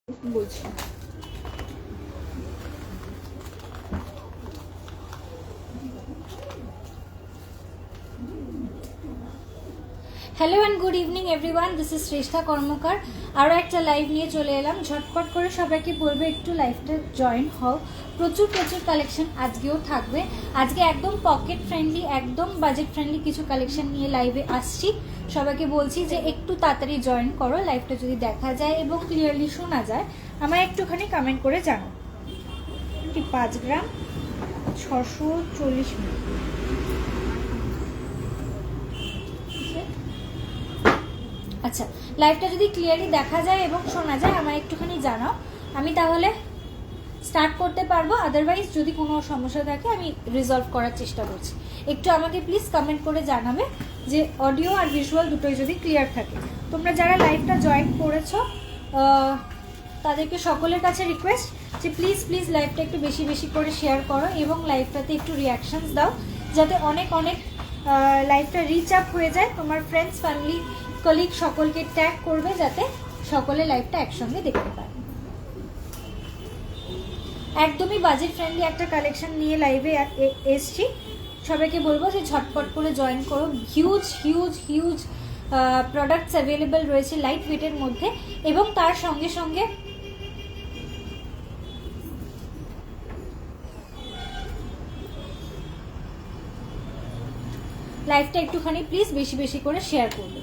বলছি। Hello and good evening everyone, this is Shreshtha Karmakar. আরও একটা লাইভ নিয়ে চলে এলাম। ঝটপট করে সবাইকে বলবো একটু লাইভটা জয়েন হও। প্রচুর কালেকশন আজকেও থাকবে। আজকে একদম পকেট ফ্রেন্ডলি, একদম বাজেট ফ্রেন্ডলি কিছু কালেকশন নিয়ে লাইভে আসছি। সবাইকে বলছি যে একটু তাড়াতাড়ি জয়েন করো। লাইভটা যদি দেখা যায় এবং ক্লিয়ারলি শোনা যায় আমায় একটুখানি কমেন্ট করে জানো। 5 গ্রাম 640 মিলি। আচ্ছা, লাইভটা যদি ক্লিয়ারলি দেখা যায় এবং শোনা যায় আমায় একটুখানি জানাও, আমি তাহলে স্টার্ট করতে পারবো। আদারওয়াইজ যদি কোনো সমস্যা থাকে আমি রিজলভ করার চেষ্টা করছি। একটু আমাকে প্লিজ কমেন্ট করে জানাবে যে অডিও আর ভিজুয়াল দুটোই যদি ক্লিয়ার থাকে। তোমরা যারা লাইভটা জয়েন করেছো তাদেরকে সকলের কাছে রিকোয়েস্ট যে প্লিজ প্লিজ লাইভটা একটু বেশি বেশি করে শেয়ার করো এবং লাইভটাতে একটু রিয়াকশানস দাও, যাতে অনেক অনেক লাইভটা রিচ আপ হয়ে যায়। তোমার ফ্রেন্ডস, ফ্যামিলি, কলিগ সকলকে ট্যাগ করবে যাতে সকলে লাইভটা একসঙ্গে দেখতে পায়। একদমই বাজেট ফ্রেন্ডলি একটা কালেকশন নিয়ে লাইভে এসছি। সবাইকে বলবো যে ঝটপট করে জয়েন করো। Huge huge huge products available রয়েছে লাইট ওয়েটের মধ্যে, এবং তার সঙ্গে সঙ্গে লাইভটা একটুখানি প্লিজ বেশি বেশি করে শেয়ার করবে।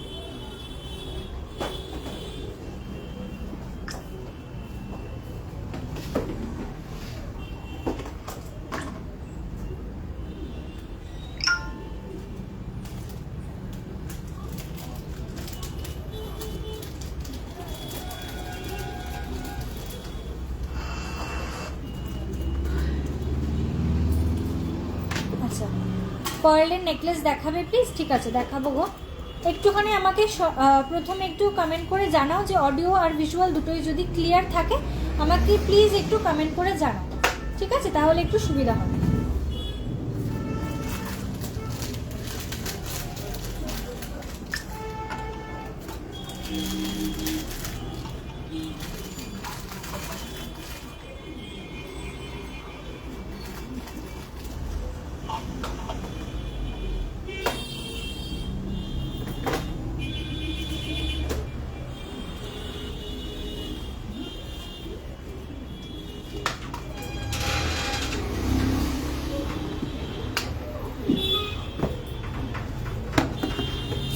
আচ্ছা, পার্লের নেকলেস দেখাবে প্লিজ? ঠিক আছে, দেখাবো গো। একটুখানি আমাকে প্রথমে একটু কমেন্ট করে জানাও যে অডিও আর ভিজুয়াল দুটোই যদি ক্লিয়ার থাকে আমাকে প্লিজ একটু কমেন্ট করে জানাও, ঠিক আছে? তাহলে একটু সুবিধা হবে।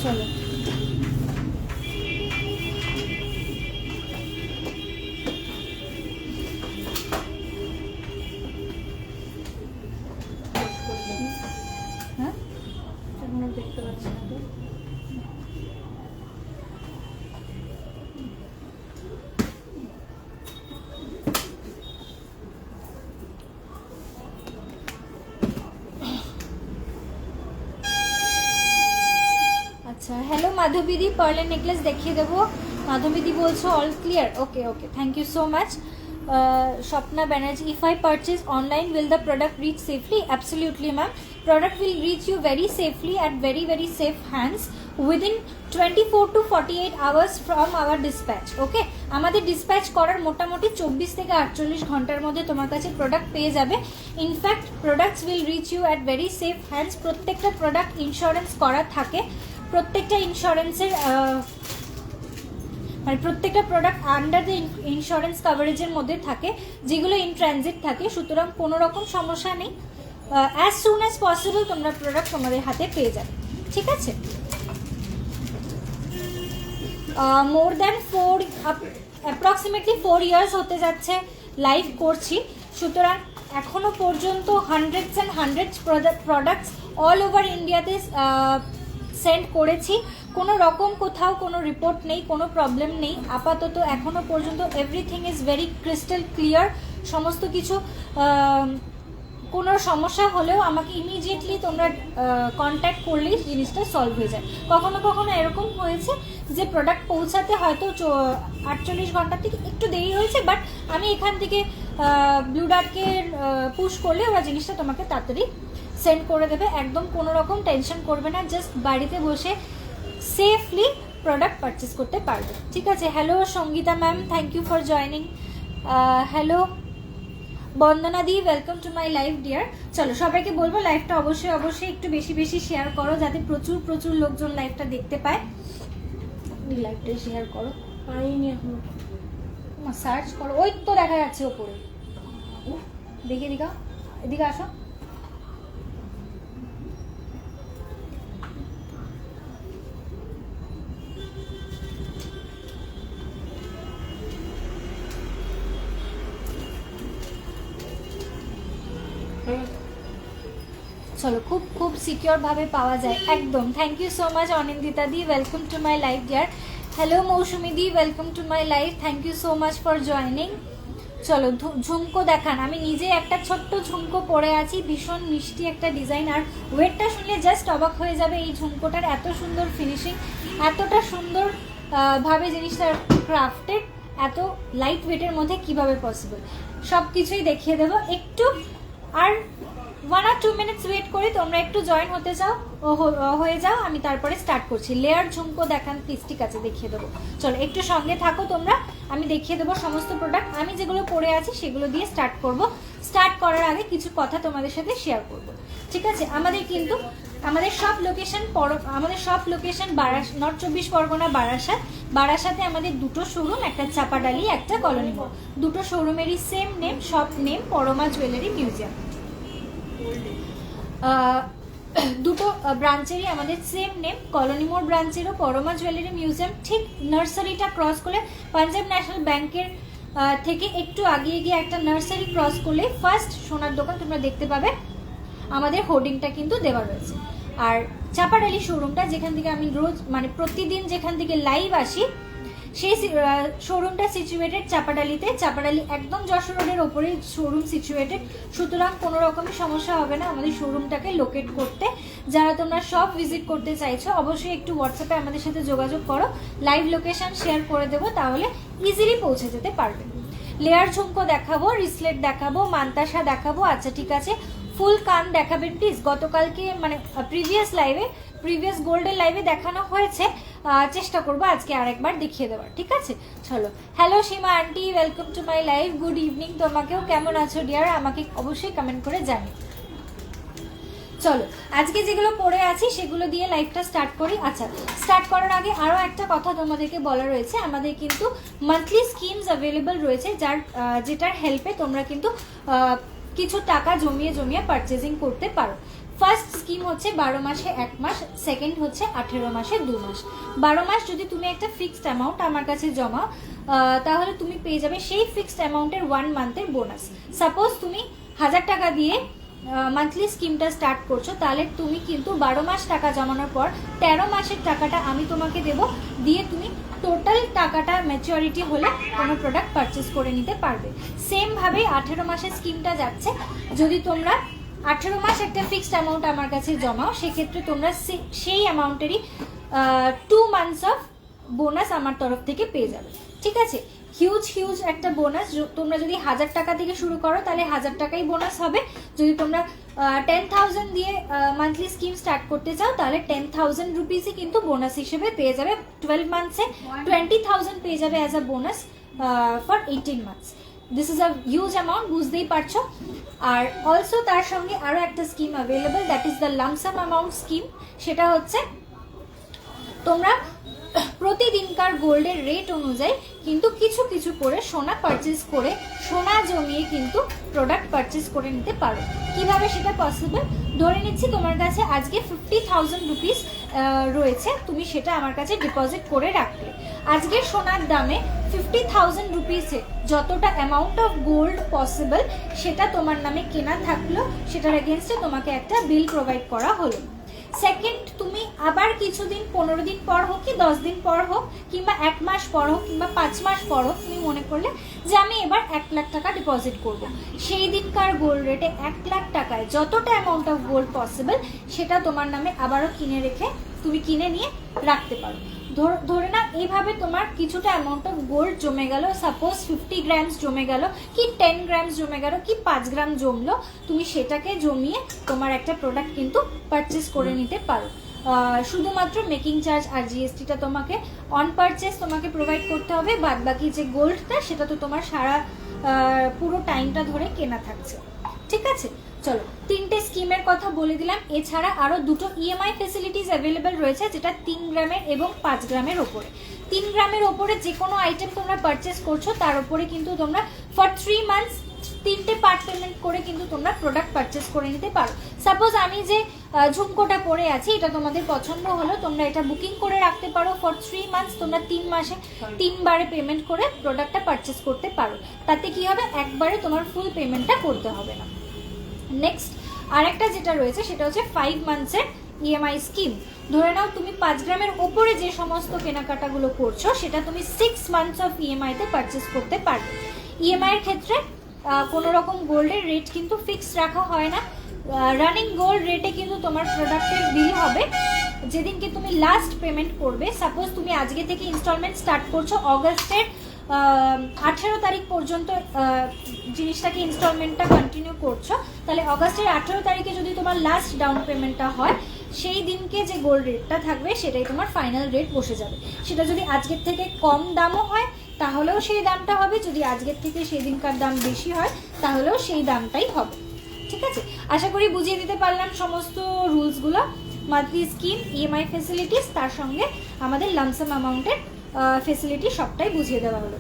চলো, হ্যাঁ দেখতে পাচ্ছি না। আচ্ছা, হ্যালো মাধবীদি, পার্লের নেকলেস দেখিয়ে দেবো। মাধবীদি বলছো all clear. Okay okay, thank you so much. Swapna Banerjee, if I purchase online will the product reach safely? Absolutely ma'am, product will reach you very safely at very very safe hands within 24 to 48 hours from our dispatch. ওকে, আমাদের dispatch করার মোটামুটি 24 থেকে 48 ঘন্টার মধ্যে তোমার কাছে product পেয়ে যাবে। In fact products will reach you at very safe hands. প্রত্যেকটা প্রোডাক্ট ইন্স্যুরেন্স করা থাকে, প্রত্যেকটা ইন্স্যুরেন্সের মানে প্রত্যেকটা প্রোডাক্ট আন্ডার দ্য ইন্স্যুরেন্স কাভারেজের মধ্যে থাকে, যেগুলো ইন ট্রানজিট থাকে। সুতরাং কোনো রকম সমস্যা নেই। অ্যাজ সুন অ্যাজ পসিবল তোমরা প্রোডাক্ট তোমাদের হাতে পেয়ে যাবে, ঠিক আছে? মোর দ্যান 4 অ্যাপ্রক্সিমেটলি 4 ইয়ার্স হতে যাচ্ছে লাইভ করছি। সুতরাং এখনো পর্যন্ত hundreds and hundreds products all over ইন্ডিয়াতে সেন্ড করেছি। কোনো রকম কোথাও কোনো রিপোর্ট নেই, কোনো প্রবলেম নেই আপাতত এখনো পর্যন্ত। Everything is very crystal clear. সমস্ত কিছু কোনো সমস্যা হলেও আমাকে ইমিডিয়েটলি তোমরা কন্ট্যাক্ট করলেই জিনিসটা সলভ হয়ে যায়। কখনো কখনো এরকম হয়েছে যে প্রোডাক্ট পৌঁছাতে হয়তো 48 ঘন্টা থেকে একটু দেরি হয়েছে, বাট আমি এখান থেকে ব্লু ডার্টকে পুশ করলে ওরা জিনিসটা তোমাকে তাড়াতাড়ি সেন্ড করে দেবে। একদম কোনো রকম টেনশন করবে না, জাস্ট বাড়িতে বসে সেফলি প্রোডাক্ট পারচেস করতে পারবে। ঠিক আছে, hello Sangeeta ma'am, thank you for joining. Hello Bandana di, welcome to my live dear. চলো সবাইকে বলবো লাইভটা অবশ্যই অবশ্যই একটু বেশি বেশি শেয়ার করো, যাতে প্রচুর প্রচুর লোকজন লাইভটা দেখতে পায়। লাইভটা শেয়ার করো, পাইনি এখন, সার্চ করো, ওই তো দেখা যাচ্ছে ওপরে, দেখে দিকা, এদিকে আসো। চলো, খুব খুব সিকিওর ভাবে পাওয়া যায় একদম। Thank you so much Anindita di, welcome to my live dear. Hello Mousumi di, welcome to my live, thank you so much for joining. চলো ঝুমকো দেখান, আমি নিজে একটা ছোট্ট ঝুমকো পরে আছি, ভীষণ মিষ্টি একটা ডিজাইন, আর ওয়েটটা শুনলে জাস্ট অবাক হয়ে যাবে এই ঝুমকোটার, এত সুন্দর ফিনিশিং, এতটা সুন্দর ভাবে জিনিসটা ক্রাফটেড, এত লাইট ওয়েটের মধ্যে কিভাবে পসিবল, সব কিছুই দেখিয়ে দেবো। একটু আর 1 or 2 মিনিটস ওয়েট করি, তোমরা একটু জয়েন হতে চাও হয়ে যাও, আমি তারপরে স্টার্ট করছি। লেয়ার ঝুমকো দেখান প্লিজ, ঠিক আছে দেখিয়ে দেবো। চলো একটু সঙ্গে থাকো তোমরা, আমি দেখিয়ে দেবো সমস্ত প্রোডাক্ট। আমি যেগুলো পরে আছি সেগুলো দিয়ে স্টার্ট করব। স্টার্ট করার আগে কিছু কথা তোমাদের সাথে শেয়ার করব, ঠিক আছে। আমাদের সব লোকেশন নর্থ 24 পরগনা বারাসাতে আমাদের দুটো শোরুম, একটা চাপাডালি, একটা কলোনি মোড়। দুটো শোরুমেরই same name, shop name Parama jewellery museum. দুটো ব্রাঞ্চেরই আমাদের সেম নেম, কলোনি মোড় ব্রাঞ্চেরও পরমা জুয়েলারি মিউজিয়াম। ঠিক নার্সারিটা ক্রস করে পাঞ্জাব ন্যাশনাল ব্যাংকের থেকে একটু আগিয়ে গিয়ে একটা নার্সারি ক্রস করলে ফার্স্ট সোনার দোকান তোমরা দেখতে পাবে, আমাদের হোর্ডিংটা কিন্তু দেওয়া রয়েছে। আর চাপাডালি শোরুমটা, যেখান থেকে আমি রোজ প্রতিদিন যেখান থেকে লাইভ আসি, সেই শোরুমটা সিচুয়েটেড চাপাডালিতে। চাপাডালি একদম যশোর রোডের ওপরেই শোরুম সিচুয়েটেড, সুতরাং কোনো রকমের সমস্যা হবে না আমাদের শোরুমটাকে লোকেট করতে। যারা তোমরা সব ভিজিট করতে চাইছো অবশ্যই একটু হোয়াটসঅ্যাপে আমাদের সাথে যোগাযোগ করো, লাইভ লোকেশন শেয়ার করে দেবো, তাহলে ইজিলি পৌঁছে যেতে পারবে। লেয়ার ঝুমকো দেখাবো, রিসলেট দেখাবো, মান্তাসা দেখাবো। আচ্ছা ঠিক আছে, ফুল কান দেখাবেন প্লিজ। গতকালকে প্রিভিয়াস গোল্ডের লাইভে দেখানো হয়েছে, চেষ্টা করবো আজকে আরেকবার দেখিয়ে দেওয়ার, ঠিক আছে। চলো, hello Seema aunty, welcome to my live, good evening তোমাকেও। কেমন আছো ডিয়ার, আমাকে অবশ্যই কমেন্ট করে জানিও। চলো আজকে যেগুলো পড়ে আছি সেগুলো দিয়ে লাইভটা স্টার্ট করি। আচ্ছা, স্টার্ট করার আগে আরও একটা কথা তোমাদেরকে বলা রয়েছে, আমাদের কিন্তু মান্থলি স্কিমস অ্যাভেলেবল রয়েছে, যেটার হেল্পে তোমরা কিন্তু কিছু টাকা জমিয়ে পারচেজিং করতে পারো। ফার্স্ট স্কিম হচ্ছে 12 মাসে 1 মাস, সেকেন্ড হচ্ছে 18 মাসে 2 মাস। 12 মাস যদি তুমি একটা ফিক্সড অ্যামাউন্ট আমার কাছে জমাও, তাহলে তুমি পেয়ে যাবে সেই ফিক্সড অ্যামাউন্টের 1 মান্থের বোনাস। সাপোজ তুমি 1000 টাকা দিয়ে মান্থলি স্কিমটা স্টার্ট করছো, তাহলে তুমি কিন্তু 12 মাস টাকা জমানোর পর 13 মাসের টাকাটা আমি তোমাকে দেবো, দিয়ে তুমি টোটাল টাকাটা ম্যাচুরিটি হলে কোনো প্রোডাক্ট পারচেস করে নিতে পারবে। সেমভাবে 18 মাসের স্কিমটা যাচ্ছে, যদি তোমরা 18 মাস একটা ফিক্সড অ্যামাউন্ট আমার কাছে জমাও, সেক্ষেত্রে তোমরা সেই অ্যামাউন্টেরই 2 মান্থস অফ বোনাস আমার তরফ থেকে পেয়ে যাবে, ঠিক আছে। হিউজ একটা বোনাস। তোমরা যদি 1000 টাকা থেকে শুরু করো তাহলে 1000 টাকাই বোনাস হবে। যদি তোমরা 10,000 দিয়ে মান্থলি স্কিম স্টার্ট করতে চাও তাহলে 10,000 রুপিসই কিন্তু বোনাস হিসেবে পেয়ে যাবে। 12 মান্থসে 20,000 পেয়ে যাবে as a bonus for 18 months. This is a huge amount, বুঝতেই পারছো। আর অলসো তার সঙ্গে আরও একটা scheme available, that is the lump sum amount scheme. সেটা হচ্ছে তোমরা প্রতিদিনকার গোল্ডের রেট অনুযায়ী কিন্তু কিছু করে সোনা পারচেস করে, সোনা জমিয়ে কিন্তু প্রোডাক্ট পারচেস করে নিতে পারো। কিভাবে সেটা পসিবল? ধরে নিচ্ছি তোমার কাছে আজকে 50,000 রুপিস রয়েছে, তুমি সেটা আমার কাছে ডিপোজিট করে রাখলে। আজকের সোনার দামে 50,000 রুপিসে যতটা অ্যামাউন্ট অফ গোল্ড পসিবল সেটা তোমার নামে কেনা থাকলো, সেটার এগেনস্টে তোমাকে একটা বিল প্রোভাইড করা হলো। সেকেন্ড, তুমি আবার কিছুদিন, 15 দিন পর হোক কি 10 দিন পর হোক, কিংবা 1 মাস পর হোক, কিংবা 5 মাস পর হোক, তুমি মনে করলে যে আমি এবার 1 লাখ টাকা ডিপোজিট করব, সেই দিনকার গোল্ড রেটে 1 লাখ টাকায় যতটা অ্যামাউন্ট অফ গোল্ড পসিবল সেটা তোমার নামে আবারও তুমি কিনে নিয়ে রাখতে পারো। ধরে না এইভাবে তোমার কিছুটা অ্যামাউন্ট অফ গোল্ড জমে গেল, সাপোজ 50 গ্রামস জমে গেল, কি 10 গ্রামস জমে গেল, কি 5 গ্রাম জমলো, তুমি সেটাকে জমিয়ে তোমার একটা প্রোডাক্ট কিন্তু পারচেস করে নিতে পারো। শুধুমাত্র মেকিং চার্জ আর জিএসটিটা তোমাকে অন পারচেস তোমাকে প্রোভাইড করতে হবে, বাদ বাকি যে গোল্ডটা সেটা তো তোমার সারা পুরো টাইমটা ধরে কেনা থাকছে। ঠিক আছে, চলো 3টে স্কিমের কথা বলে দিলাম। এছাড়া আরও 2টো ইএমআই ফেসিলিটিস অ্যাভেলেবেল রয়েছে, যেটা 3 গ্রামের এবং 5 গ্রামের ওপরে। 3 গ্রামের ওপরে যে কোনো আইটেম তোমরা পারচেস করছো তার ওপরে কিন্তু তোমরা ফর 3 মান্থস 3টে পার্ট পেমেন্ট করে কিন্তু তোমরা প্রোডাক্ট পারচেস করে নিতে পারো। সাপোজ আমি যে ঝুমকোটা পরে আছি এটা তোমাদের পছন্দ হলো, তোমরা এটা বুকিং করে রাখতে পারো ফর 3 মান্থস। তোমরা 3 মাসে 3 বারে পেমেন্ট করে প্রোডাক্টটা পারচেস করতে পারো। তাতে কি হবে, একবারে তোমার ফুল পেমেন্টটা করতে হবে না। নেক্সট আরেকটা যেটা রয়েছে সেটা হচ্ছে 5 মান্থসের ইএমআই স্কিম। ধরে নাও তুমি 5 গ্রামের ওপরে যে সমস্ত কেনাকাটাগুলো করছো সেটা তুমি 6 মান্থস অফ ইএমআইতে পারচেস করতে পারবে। ইএমআইয়ের ক্ষেত্রে কোনো রকম গোল্ডের রেট কিন্তু ফিক্সড রাখা হয় না। রানিং গোল্ড রেটে কিন্তু তোমার প্রোডাক্টের বিল হবে যেদিনকে তুমি লাস্ট পেমেন্ট করবে। সাপোজ তুমি আজকে থেকে ইনস্টলমেন্ট স্টার্ট করছো, অগস্টের 18 তারিখ পর্যন্ত জিনিসটাকে ইনস্টলমেন্টটা কন্টিনিউ করছো, তাহলে অগস্টের 18 তারিখে যদি তোমার লাস্ট ডাউন পেমেন্টটা হয়, সেই দিনকে যে গোল্ড রেটটা থাকবে সেটাই তোমার ফাইনাল রেট বসে যাবে। সেটা যদি আজকের থেকে কম দামও হয় তাহলেও সেই দামটা হবে, যদি আজকের থেকে সেই দিনকার দাম বেশি হয় তাহলেও সেই দামটাই হবে। ঠিক আছে, আশা করি বুঝিয়ে দিতে পারলাম সমস্ত রুলসগুলো। মান্থলি স্কিম, ইএমআই ফেসিলিটিস, তার সঙ্গে আমাদের লামসাম অ্যামাউন্টের ফেসিলিটি সবটাই বুঝিয়ে দেওয়া হলো।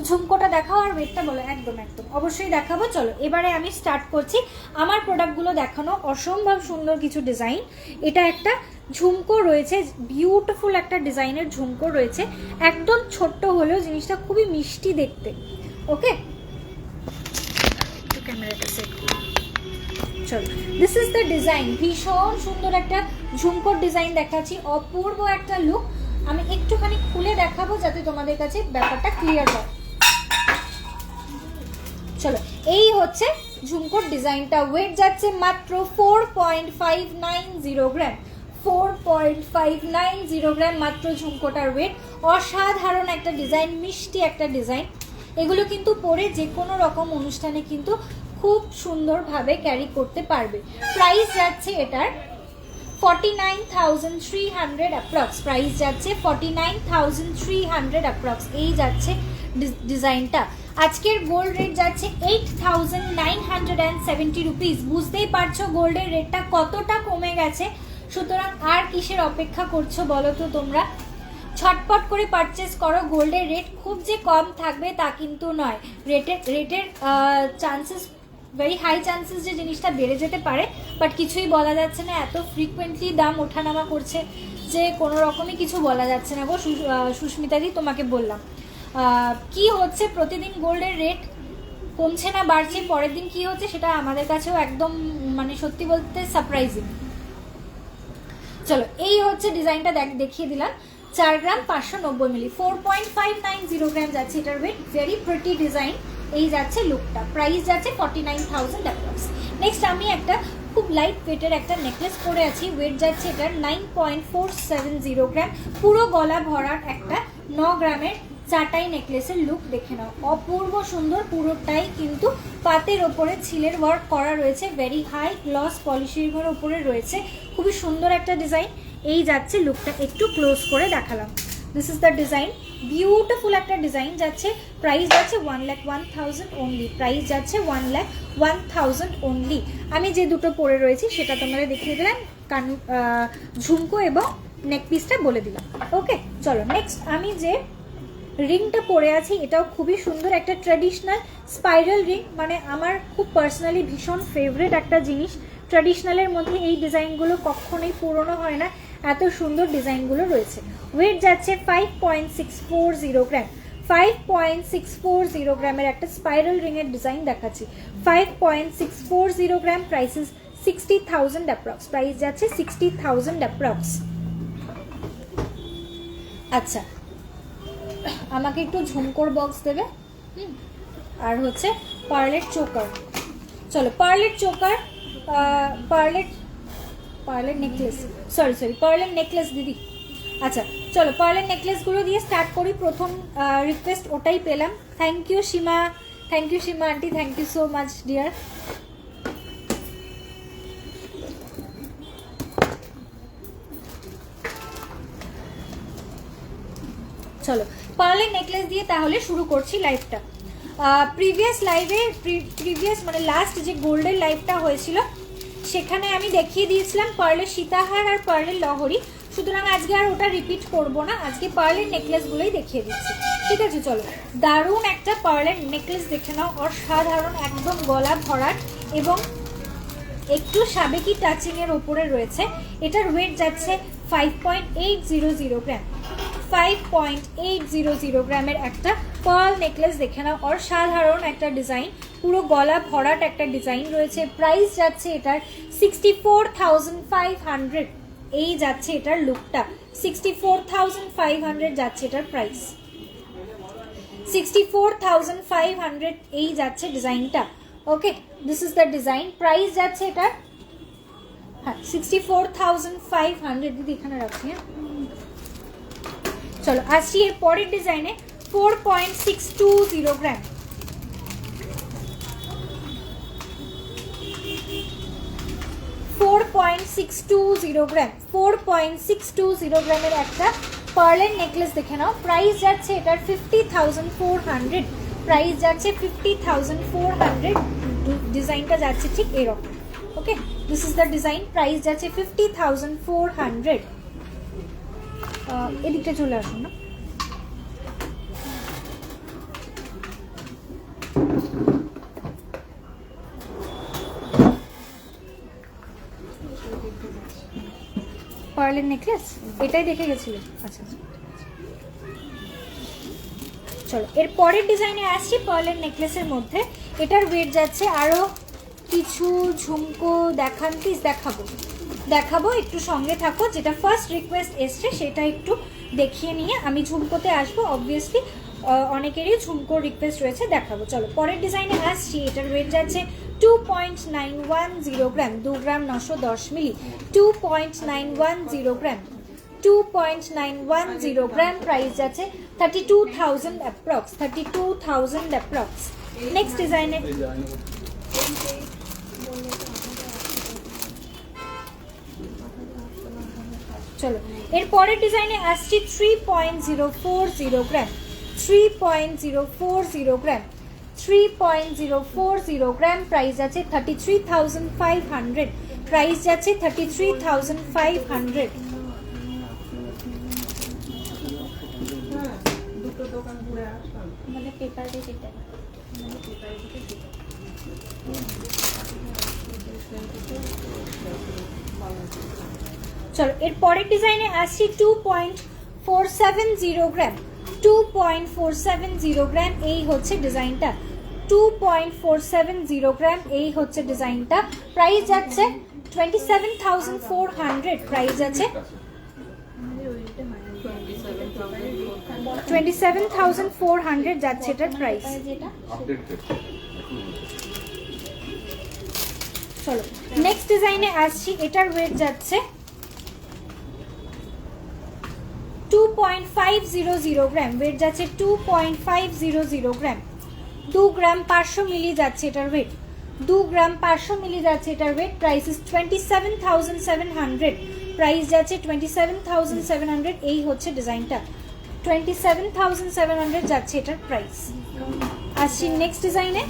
ঝুমকোটা দেখাও আর ওয়েটটা বলো। একদম একদম অবশ্যই দেখাবো। চলো এবারে আমি স্টার্ট করছি আমার প্রোডাক্টগুলো দেখানো। অসম্ভব সুন্দর কিছু ডিজাইন। এটা একটা ঝুমকো রয়েছে, বিউটিফুল একটা ডিজাইনের ঝুমকো রয়েছে, একদম ছোট্ট হলেও জিনিসটা খুবই মিষ্টি দেখতে। ওকে, ক্যামেরাটা সেট করি। চলো, দিস ইজ দ্য ডিজাইন। ভীষণ সুন্দর একটা ঝুমকোর ডিজাইন দেখাচ্ছি, অপূর্ব একটা লুক। আমি একটুখানি খুলে দেখাবো যাতে তোমাদের কাছে ব্যাপারটা ক্লিয়ার হয়। চলো, এই হচ্ছে ঝুমকোর ডিজাইনটা। ওয়েট যাচ্ছে মাত্র 4.590 গ্রাম। 4.590 গ্রাম মাত্র ঝুমকোটার ওয়েট। অসাধারণ একটা ডিজাইন, মিষ্টি একটা ডিজাইন। এগুলো কিন্তু পরে যে কোনো রকম অনুষ্ঠানে কিন্তু খুব সুন্দরভাবে ক্যারি করতে পারবে। প্রাইস যাচ্ছে এটার 49,300 অ্যাপ্রক্স। প্রাইস যাচ্ছে 49,300 অ্যাপ্রক্স। এই যাচ্ছে ডিজাইনটা। আজকের গোল্ড রেট যাচ্ছে 8,970 রুপিস। বুঝতেই পারছো গোল্ডের রেটটা কতটা কমে গেছে। সুতরাং আর কিসের অপেক্ষা করছো বলো তো তোমরা? ছটপট করে পারচেস করো। গোল্ডের রেট খুব যে কম থাকবে তা কিন্তু নয়। রেটের চান্সেস, ভেরি হাই চান্সেস যে জিনিসটা বেড়ে যেতে পারে, বাট কিছুই বলা যাচ্ছে না। এত ফ্রিকুয়েন্টলি দাম ওঠানামা করছে যে কোনো রকমই কিছু বলা যাচ্ছে না গো। সুস্মিতাদি তোমাকে বললাম কি হচ্ছে, প্রতিদিন গোল্ডের রেট কমছে না বাড়ছে, পরের দিন কি হচ্ছে সেটা আমাদের কাছেও একদম মানে সত্যি বলতে সারপ্রাইজিং। চলো, এই হচ্ছে ডিজাইনটা দেখিয়ে দিলাম। 4 গ্রাম 590 মিলি, 4.590 গ্রাম যাচ্ছে এটার ওয়েট। Very pretty design. এই যাচ্ছে লুকটা। প্রাইস যাচ্ছে 49,000 অ্যাপ্রক্স। নেক্সট আমি একটা খুব লাইট ওয়েটের একটা নেকলেস পরে আছি। ওয়েট যাচ্ছে এটার 9.470 গ্রাম। পুরো গলা ভরার একটা 9 গ্রামের চাটাই নেকলেসের লুক দেখে নাও। অপূর্ব সুন্দর। পুরোটাই কিন্তু পাতের ওপরে ছিলের ওয়ার্ক করা রয়েছে। ভেরি হাই গ্লস পলিশের ওপরে রয়েছে। খুবই সুন্দর একটা ডিজাইন। এই যাচ্ছে লুকটা, একটু ক্লোজ করে দেখালাম। This is the design. Beautiful একটা ডিজাইন যাচ্ছে। প্রাইস যাচ্ছে 1,01,000 অনলি। প্রাইস যাচ্ছে 1,01,000 অনলি। আমি যে দুটো পরে রয়েছি সেটা তোমাদের দেখিয়ে দিলাম, ঝুমকো এবং নেক পিসটা বলে দিলাম। ওকে, চলো নেক্সট আমি যে রিংটা পরে আছি এটাও খুবই সুন্দর একটা ট্র্যাডিশনাল স্পাইরাল রিং। মানে আমার খুব পার্সোনালি ভীষণ ফেভারিট একটা জিনিস। ট্র্যাডিশনালের মধ্যে এই ডিজাইনগুলো কখনোই পুরনো হয় না, এত সুন্দর ডিজাইনগুলো রয়েছে। ওয়েট যাচ্ছে 5.640 গ্রাম। 5.640 গ্রামের একটা স্পাইরাল রিংয়ের ডিজাইন দেখাচ্ছি। 5.640 গ্রাম। Prices 60,000 approx. প্রাইস যাচ্ছে 60,000 অ্যাপ্রক্স। আচ্ছা, আমাকে একটু ঝুমকোর বক্স দেবে, আর হচ্ছে পার্লের চোকার। চলো, পার্লের চোকার, পার্লের নেকলেস, সরি পার্লের নেকলেস দিদি। আচ্ছা চলো, পার্লের নেকলেসগুলো দিয়ে স্টার্ট করি। প্রথম রিকোয়েস্ট ওটাই পেলাম। Thank you Seema, thank you Seema aunty, thank you so much dear. চলো পার্লের নেকলেস দিয়ে তাহলে শুরু করছি লাইভটা। প্রিভিয়াস মানে লাস্ট যে গোল্ডের লাইভটা হয়েছিল সেখানে আমি দেখিয়ে দিয়েছিলাম পার্লের সীতাহার আর পার্লের লহরি, সুতরাং আজকে আর ওটা রিপিট করব না, আজকে পার্লের নেকলেসগুলোই দেখিয়ে দিচ্ছি। ঠিক আছে, চলো দারুণ একটা পার্লের নেকলেস দেখে নাও, অসাধারণ, একদম গলা ভরাট এবং একটু সাবেকি টাচিং এর উপরে রয়েছে। এটার ওয়েট যাচ্ছে 5.800 গ্রাম। 5.800 গ্রামের একটা পার্ল নেকলেস দেখে নাও, অসাধারণ একটা ডিজাইন, পুরো গলা ভরাট একটা ডিজাইন রয়েছে। প্রাইস যাচ্ছে এটার 64,500। এই যাচ্ছে এটার লুকটা, 64,500 যাচ্ছে এটার প্রাইস, 64,500 এই যাচ্ছে ডিজাইনটা। Okay, this is the design. Price যাচ্ছে এটার, হ্যাঁ 64,500। দিদি এখানে রাখছি। হ্যাঁ চলো আসছি এর পরের ডিজাইনে। 4.620 গ্রাম, 4.620 গ্রাম, 4.620 গ্রামের একটা পার্লের নেকলেস দেখে নাও। প্রাইস যাচ্ছে এটার 50,400। প্রাইস যাচ্ছে 50,400। ডিজাইনটা যাচ্ছে ঠিক এরকম। Okay, this is the design. Price যাচ্ছে 50,400। এদিকটা চলে আসুন না। পার্লের নেকলেস এটাই দেখে গেছিলে? আচ্ছা চলো এর পরের ডিজাইনে আসছি পার্লের নেকলেসের মধ্যে। এটার ওয়েট যাচ্ছে, আরও কিছু ঝুমকো দেখান প্লিজ। দেখাবো একটু সঙ্গে থাকো। যেটা ফার্স্ট রিকোয়েস্ট এসছে সেটা একটু দেখিয়ে নিয়ে আমি ঝুমকোতে আসবো। অবভিয়াসলি অনেকেরই ঝুমকোর রিকোয়েস্ট রয়েছে, দেখাবো। চলো পরের ডিজাইনে আসছি। এটার ওয়েট যাচ্ছে 2.910 গ্রাম, 2 গ্রাম 910 মিলি, 2.910 গ্রাম, 2.910 গ্রাম। প্রাইস যাচ্ছে 32,000 অ্যাপ্রক্স, 32,000 অ্যাপ্রক্স। নেক্সট ডিজাইনে চলো এর পরের ডিজাইনে আসছি 3.040 গ্রাম, 3.040 গ্রাম, 3.040 গ্রাম। প্রাইস আছে 33,500। প্রাইস যাচ্ছে 33,500। চলো এর পরের ডিজাইনে আসছি 2.470 গ্রাম, 2.470 গ্রাম। এই হচ্ছে ডিজাইনটা, 2.470 গ্রাম। এই হচ্ছে ডিজাইনটা। প্রাইস যাচ্ছে 27,400। প্রাইস আছে 27,400 যাচ্ছে এটার প্রাইস। চলো নেক্সট ডিজাইনে আসছি। এটার ওয়েট যাচ্ছে 2.500 গ্রাম। ওয়েট যাচ্ছে 2.500 গ্রাম, 2 গ্রাম 500 মিলি যাচ্ছে এটার ওয়েট, 2 গ্রাম 500 মিলি যাচ্ছে এটার ওয়েট। Price is 27,700। প্রাইস যাচ্ছে 27,700। এই হচ্ছে ডিজাইনটা, 27,700 যাচ্ছে এটার প্রাইস। আসছি নেক্সট ডিজাইনে।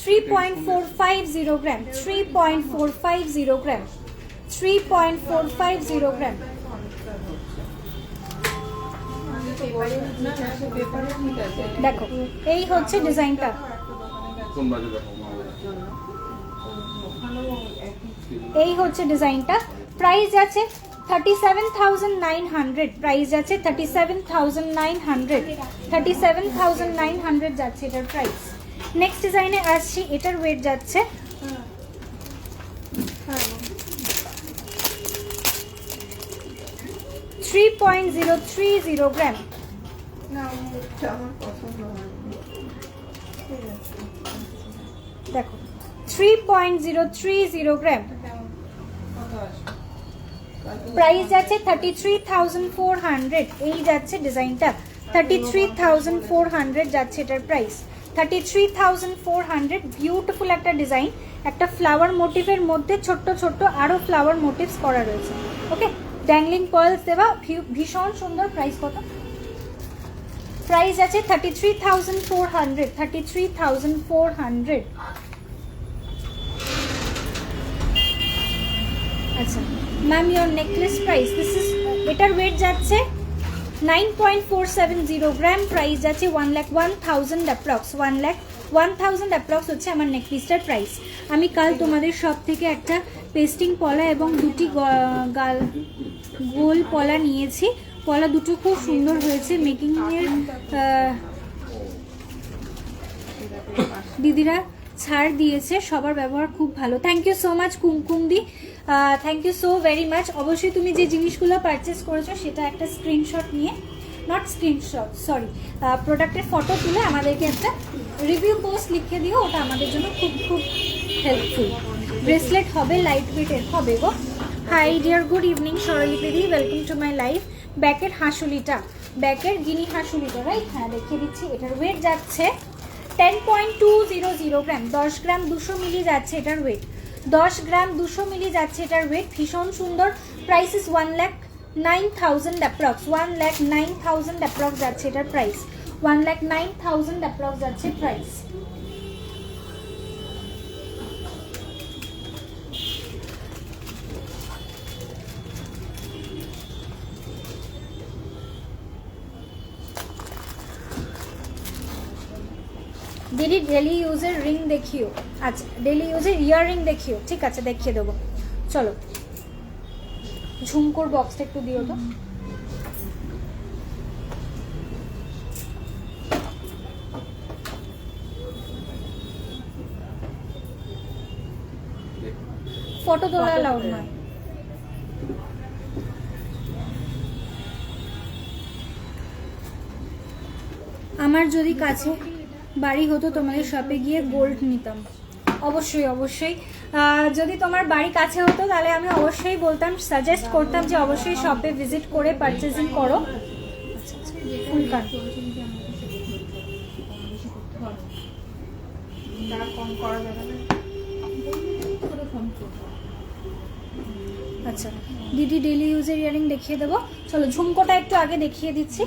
Three point 450 gram, 3.450 gram, 3.450 gram. দেখো এই হচ্ছে ডিজাইনটা। এই হচ্ছে ডিজাইনটা। প্রাইস আছে 37,900। প্রাইস আছে 37,900, 37,900 যাচ্ছে এটার প্রাইস। নেক্সট ডিজাইনে আসছি। এটার ওয়েট যাচ্ছে 3.030 গ্রাম। দেখো 3.030 গ্রাম। প্রাইস যাচ্ছে 33,400। এই যাচ্ছে ডিজাইনটা 33,400 যাচ্ছে এটার প্রাইস, 33,400। বিউটিফুল একটা ডিজাইন, একটা ফ্লাওয়ার মোটিভের মধ্যে ছোট্ট ছোট্ট আরো ফ্লাওয়ার মোটিভস করা রয়েছে। ওকে, ড্যাংলিং পার্লস দেওয়া, ভীষণ সুন্দর। প্রাইস কত? প্রাইস আছে 33,400, 33,400। আচ্ছা ma'am, your necklace price, this is, এটার ওয়েট যাচ্ছে 9.470 গ্রাম। প্রাইস যাচ্ছে 1,01,000 অ্যাপ্রক্স, 1,01,000 অ্যাপ্রক্স হচ্ছে আমার নেকপিসটার প্রাইস। আমি কাল তোমাদের সব থেকে একটা পেস্টিং পলা এবং দুটি গোল পলা নিয়েছি। পলা দুটো খুব সুন্দর হয়েছে, মেকিংয়ের দিদিরা ছাড় দিয়েছে, সবার ব্যবহার খুব ভালো। Thank you so much Kumkum di, thank you so very much. অবশ্যই তুমি যে জিনিসগুলো পারচেস করেছো সেটা একটা স্ক্রিনশট নিয়ে, নট স্ক্রিনশট সরি, প্রোডাক্টের ফটো তুলে আমাদেরকে একটা রিভিউ পোস্ট লিখে দিও, ওটা আমাদের জন্য খুব খুব হেল্পফুল। ব্রেসলেট হবে, লাইট ওয়েটের হবে গো। হাই ডিয়ার, গুড ইভিনিং স্বরলিপিদি, ওয়েলকাম টু মাই লাইফ। ব্যাকের হাঁসুলিটা, ব্যাকের গিনি হাঁসুলিটা, রাইট? হ্যাঁ, দেখিয়ে দিচ্ছি। এটার ওয়েট যাচ্ছে 10.200 গ্রাম, 10 গ্রাম 200 মিলি যাচ্ছে এটার ওয়েট, 10 গ্রাম 200 মিলি যাচ্ছে এটার ওয়েট। ভীষণ সুন্দর। প্রাইস ইস 1,09,000 অ্যাপ্রক্স, 1,09,000 অ্যাপ্রক্স যাচ্ছে এটার প্রাইস, 1,09,000 অ্যাপ্রক্স যাচ্ছে প্রাইস। দিদি ডেলি ইউজের রিং দেখিও। আচ্ছা, ডেলি ইউজের ইয়াররিং দেখিও, ঠিক আছে, দেখিয়ে দেবো। চলো, ঝুমকোর বক্সটা একটু দিও তো। ফটো তোলা অ্যালাউড নয়। আমার যদি কাছে বাড়ি হতো তোমাদের শপে গিয়ে গোল্ড নিতাম। অবশ্যই অবশ্যই, যদি তোমার বাড়ি কাছে হতো তাহলে আমি অবশ্যই বলতাম, সাজেস্ট করতাম যে অবশ্যই শপে ভিজিট করে পারচেজিং করো। ফুল কান, আচ্ছা দিদি ডেলি ইউজের ইয়ারিং দেখিয়ে দেবো। চলো ঝুমকোটা একটু আগে দেখিয়ে দিচ্ছি।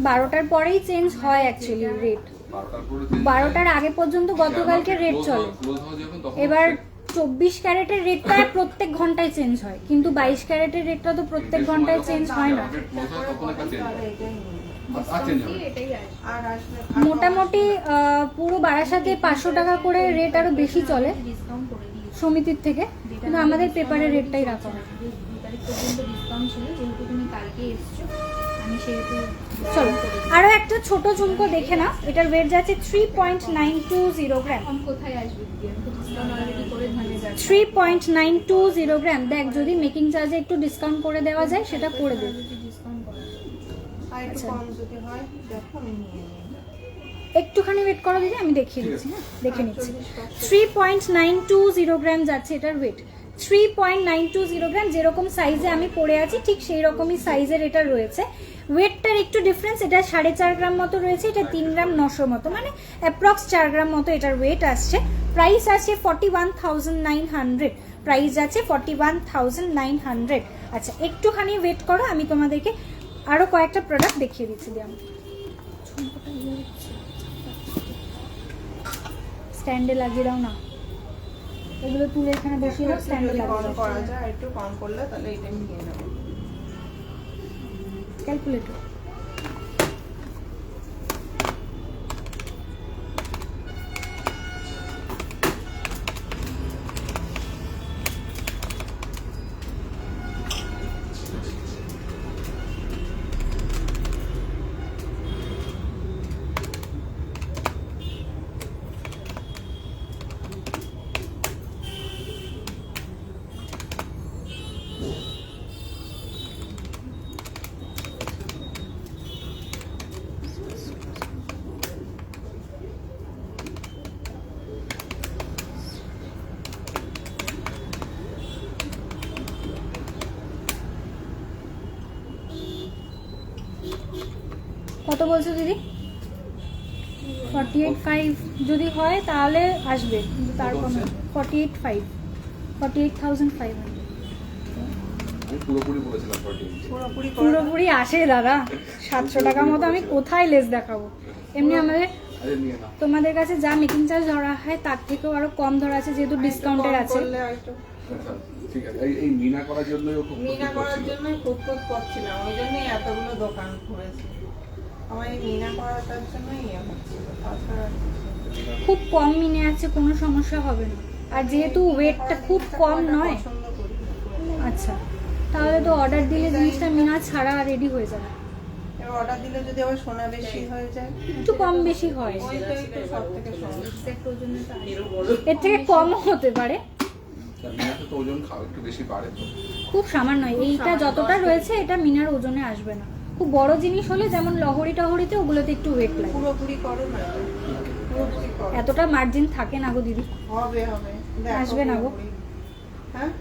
বারোটার পরেই চেঞ্জ হয় অ্যাকচুয়ালি রেট, 12টার আগে পর্যন্ত গতকালকে রেট চলে। এবার 24 ক্যারেটের রেটটা প্রত্যেক ঘন্টায় চেঞ্জ হয়, কিন্তু 22 ক্যারেটের রেটটা তো প্রত্যেক ঘন্টায় চেঞ্জ হয় না। মোটামুটি পুরো বারাসাতে 500 টাকা করে রেট আরো বেশি চলে সমিতির থেকে, কিন্তু আমাদের পেপারের রেটটাই রাখা হয়। চলো আরো একটা ছোট ঝুমকো দেখে না, এটার ওয়েট যাচ্ছে 3.920 গ্রাম। 3.920 গ্রাম। দেখ যদি মেকিং চার্জে একটু ডিসকাউন্ট করে দেওয়া যায় সেটা করে দেব। একটুখানি ওয়েট করো দিদি, আমি দেখিয়ে দিচ্ছি। হ্যাঁ, দেখে নিচ্ছি। 3.920 গ্রাম যাচ্ছে এটার ওয়েট, 3.920 গ্রাম। যেরকম সাইজে আমি পরে আছি ঠিক সেই রকমই সাইজের এটা রয়েছে। ওয়েটটার একটু ডিফারেন্স, এটা 4.5 গ্রাম মতো রয়েছে, এটা 3 গ্রাম 900 মতো, মানে অ্যাপ্রক্স 4 গ্রাম মতো এটার ওয়েট আসছে। প্রাইস আছে 41,900, প্রাইস আছে 41,900। আচ্ছা একটুখানি ওয়েট করো, আমি তোমাদেরকে আরো কয়েকটা প্রোডাক্ট দেখিয়ে দিচ্ছি। দিয়ে আমি স্ট্যান্ডে লাগিয়ে দাও না, এগুলো তুলে এখানে বসিয়ে দাও, স্ট্যান্ডে লাগিয়ে দাও। করা যায় একটু কম করলে তাহলে এটা নিয়ে নেব। ক্যালকুলেটর কত বলছো দিদি? 48,500 যদি হয় তাহলে আসবে, কিন্তু তার কমে 48,500, 48,500 আমি পুরোপুরি বলেছিলাম 48। পুরোপুরি করে দাও। পুরোপুরি আসে দাদা। 700 টাকার মতো আমি কোথায় লেস দেখাবো? এমনি আমাদের আরে নিয়ে নাও। তোমাদের কাছে যা মেকিং চার্জ ধরা হয় তার থেকেও আরো কম ধরা আছে, যেহেতু ডিসকাউন্টের কম আছে। করলে হয়তো। আচ্ছা, ঠিক আছে। এই মিনা করার জন্যই ও খুব মিনা খুব করার করছিল। জন্যই খুব করছিলাম, ওই জন্যই এতগুলো দোকান ঘুরেছি। আমার এই মিনা করাটার জন্যই ইয়ে হচ্ছিল, তাছাড়া আর কিছু না। খুব কম মিনে আছে, কোনো সমস্যা হবে না। আর যেহেতু ওয়েটটা খুব কম নয়, পছন্দ করি না। আচ্ছা, তাহলে তো অর্ডার দিলে জিনিসটা মিনা ছাড়া রেডি হয়ে যাবে। এবার অর্ডার দিলে যদি আবার সোনা বেশি হয়ে যায়, একটু কম বেশি হয়, ওইটাই তো সব থেকে সমস্যা। এর থেকে কমও হতে পারে। তার মিনাতে তো ওজন খাও একটু বেশি বাড়ে তো। খুব সামান্য, এইটা যতটা রয়েছে এটা মিনার ওজনে আসবে না। খুব বড় জিনিস হলে যেমন লহরি টহরিতে ওগুলোতে একটু ওয়েট লাগে। পুরোপুরি করো না তো। পুরোপুরি করো। এতটা মার্জিন থাকে না গো দিদি, হবে হবে। দেখো আসবে না গো। পুরোপুরি। হ্যাঁ,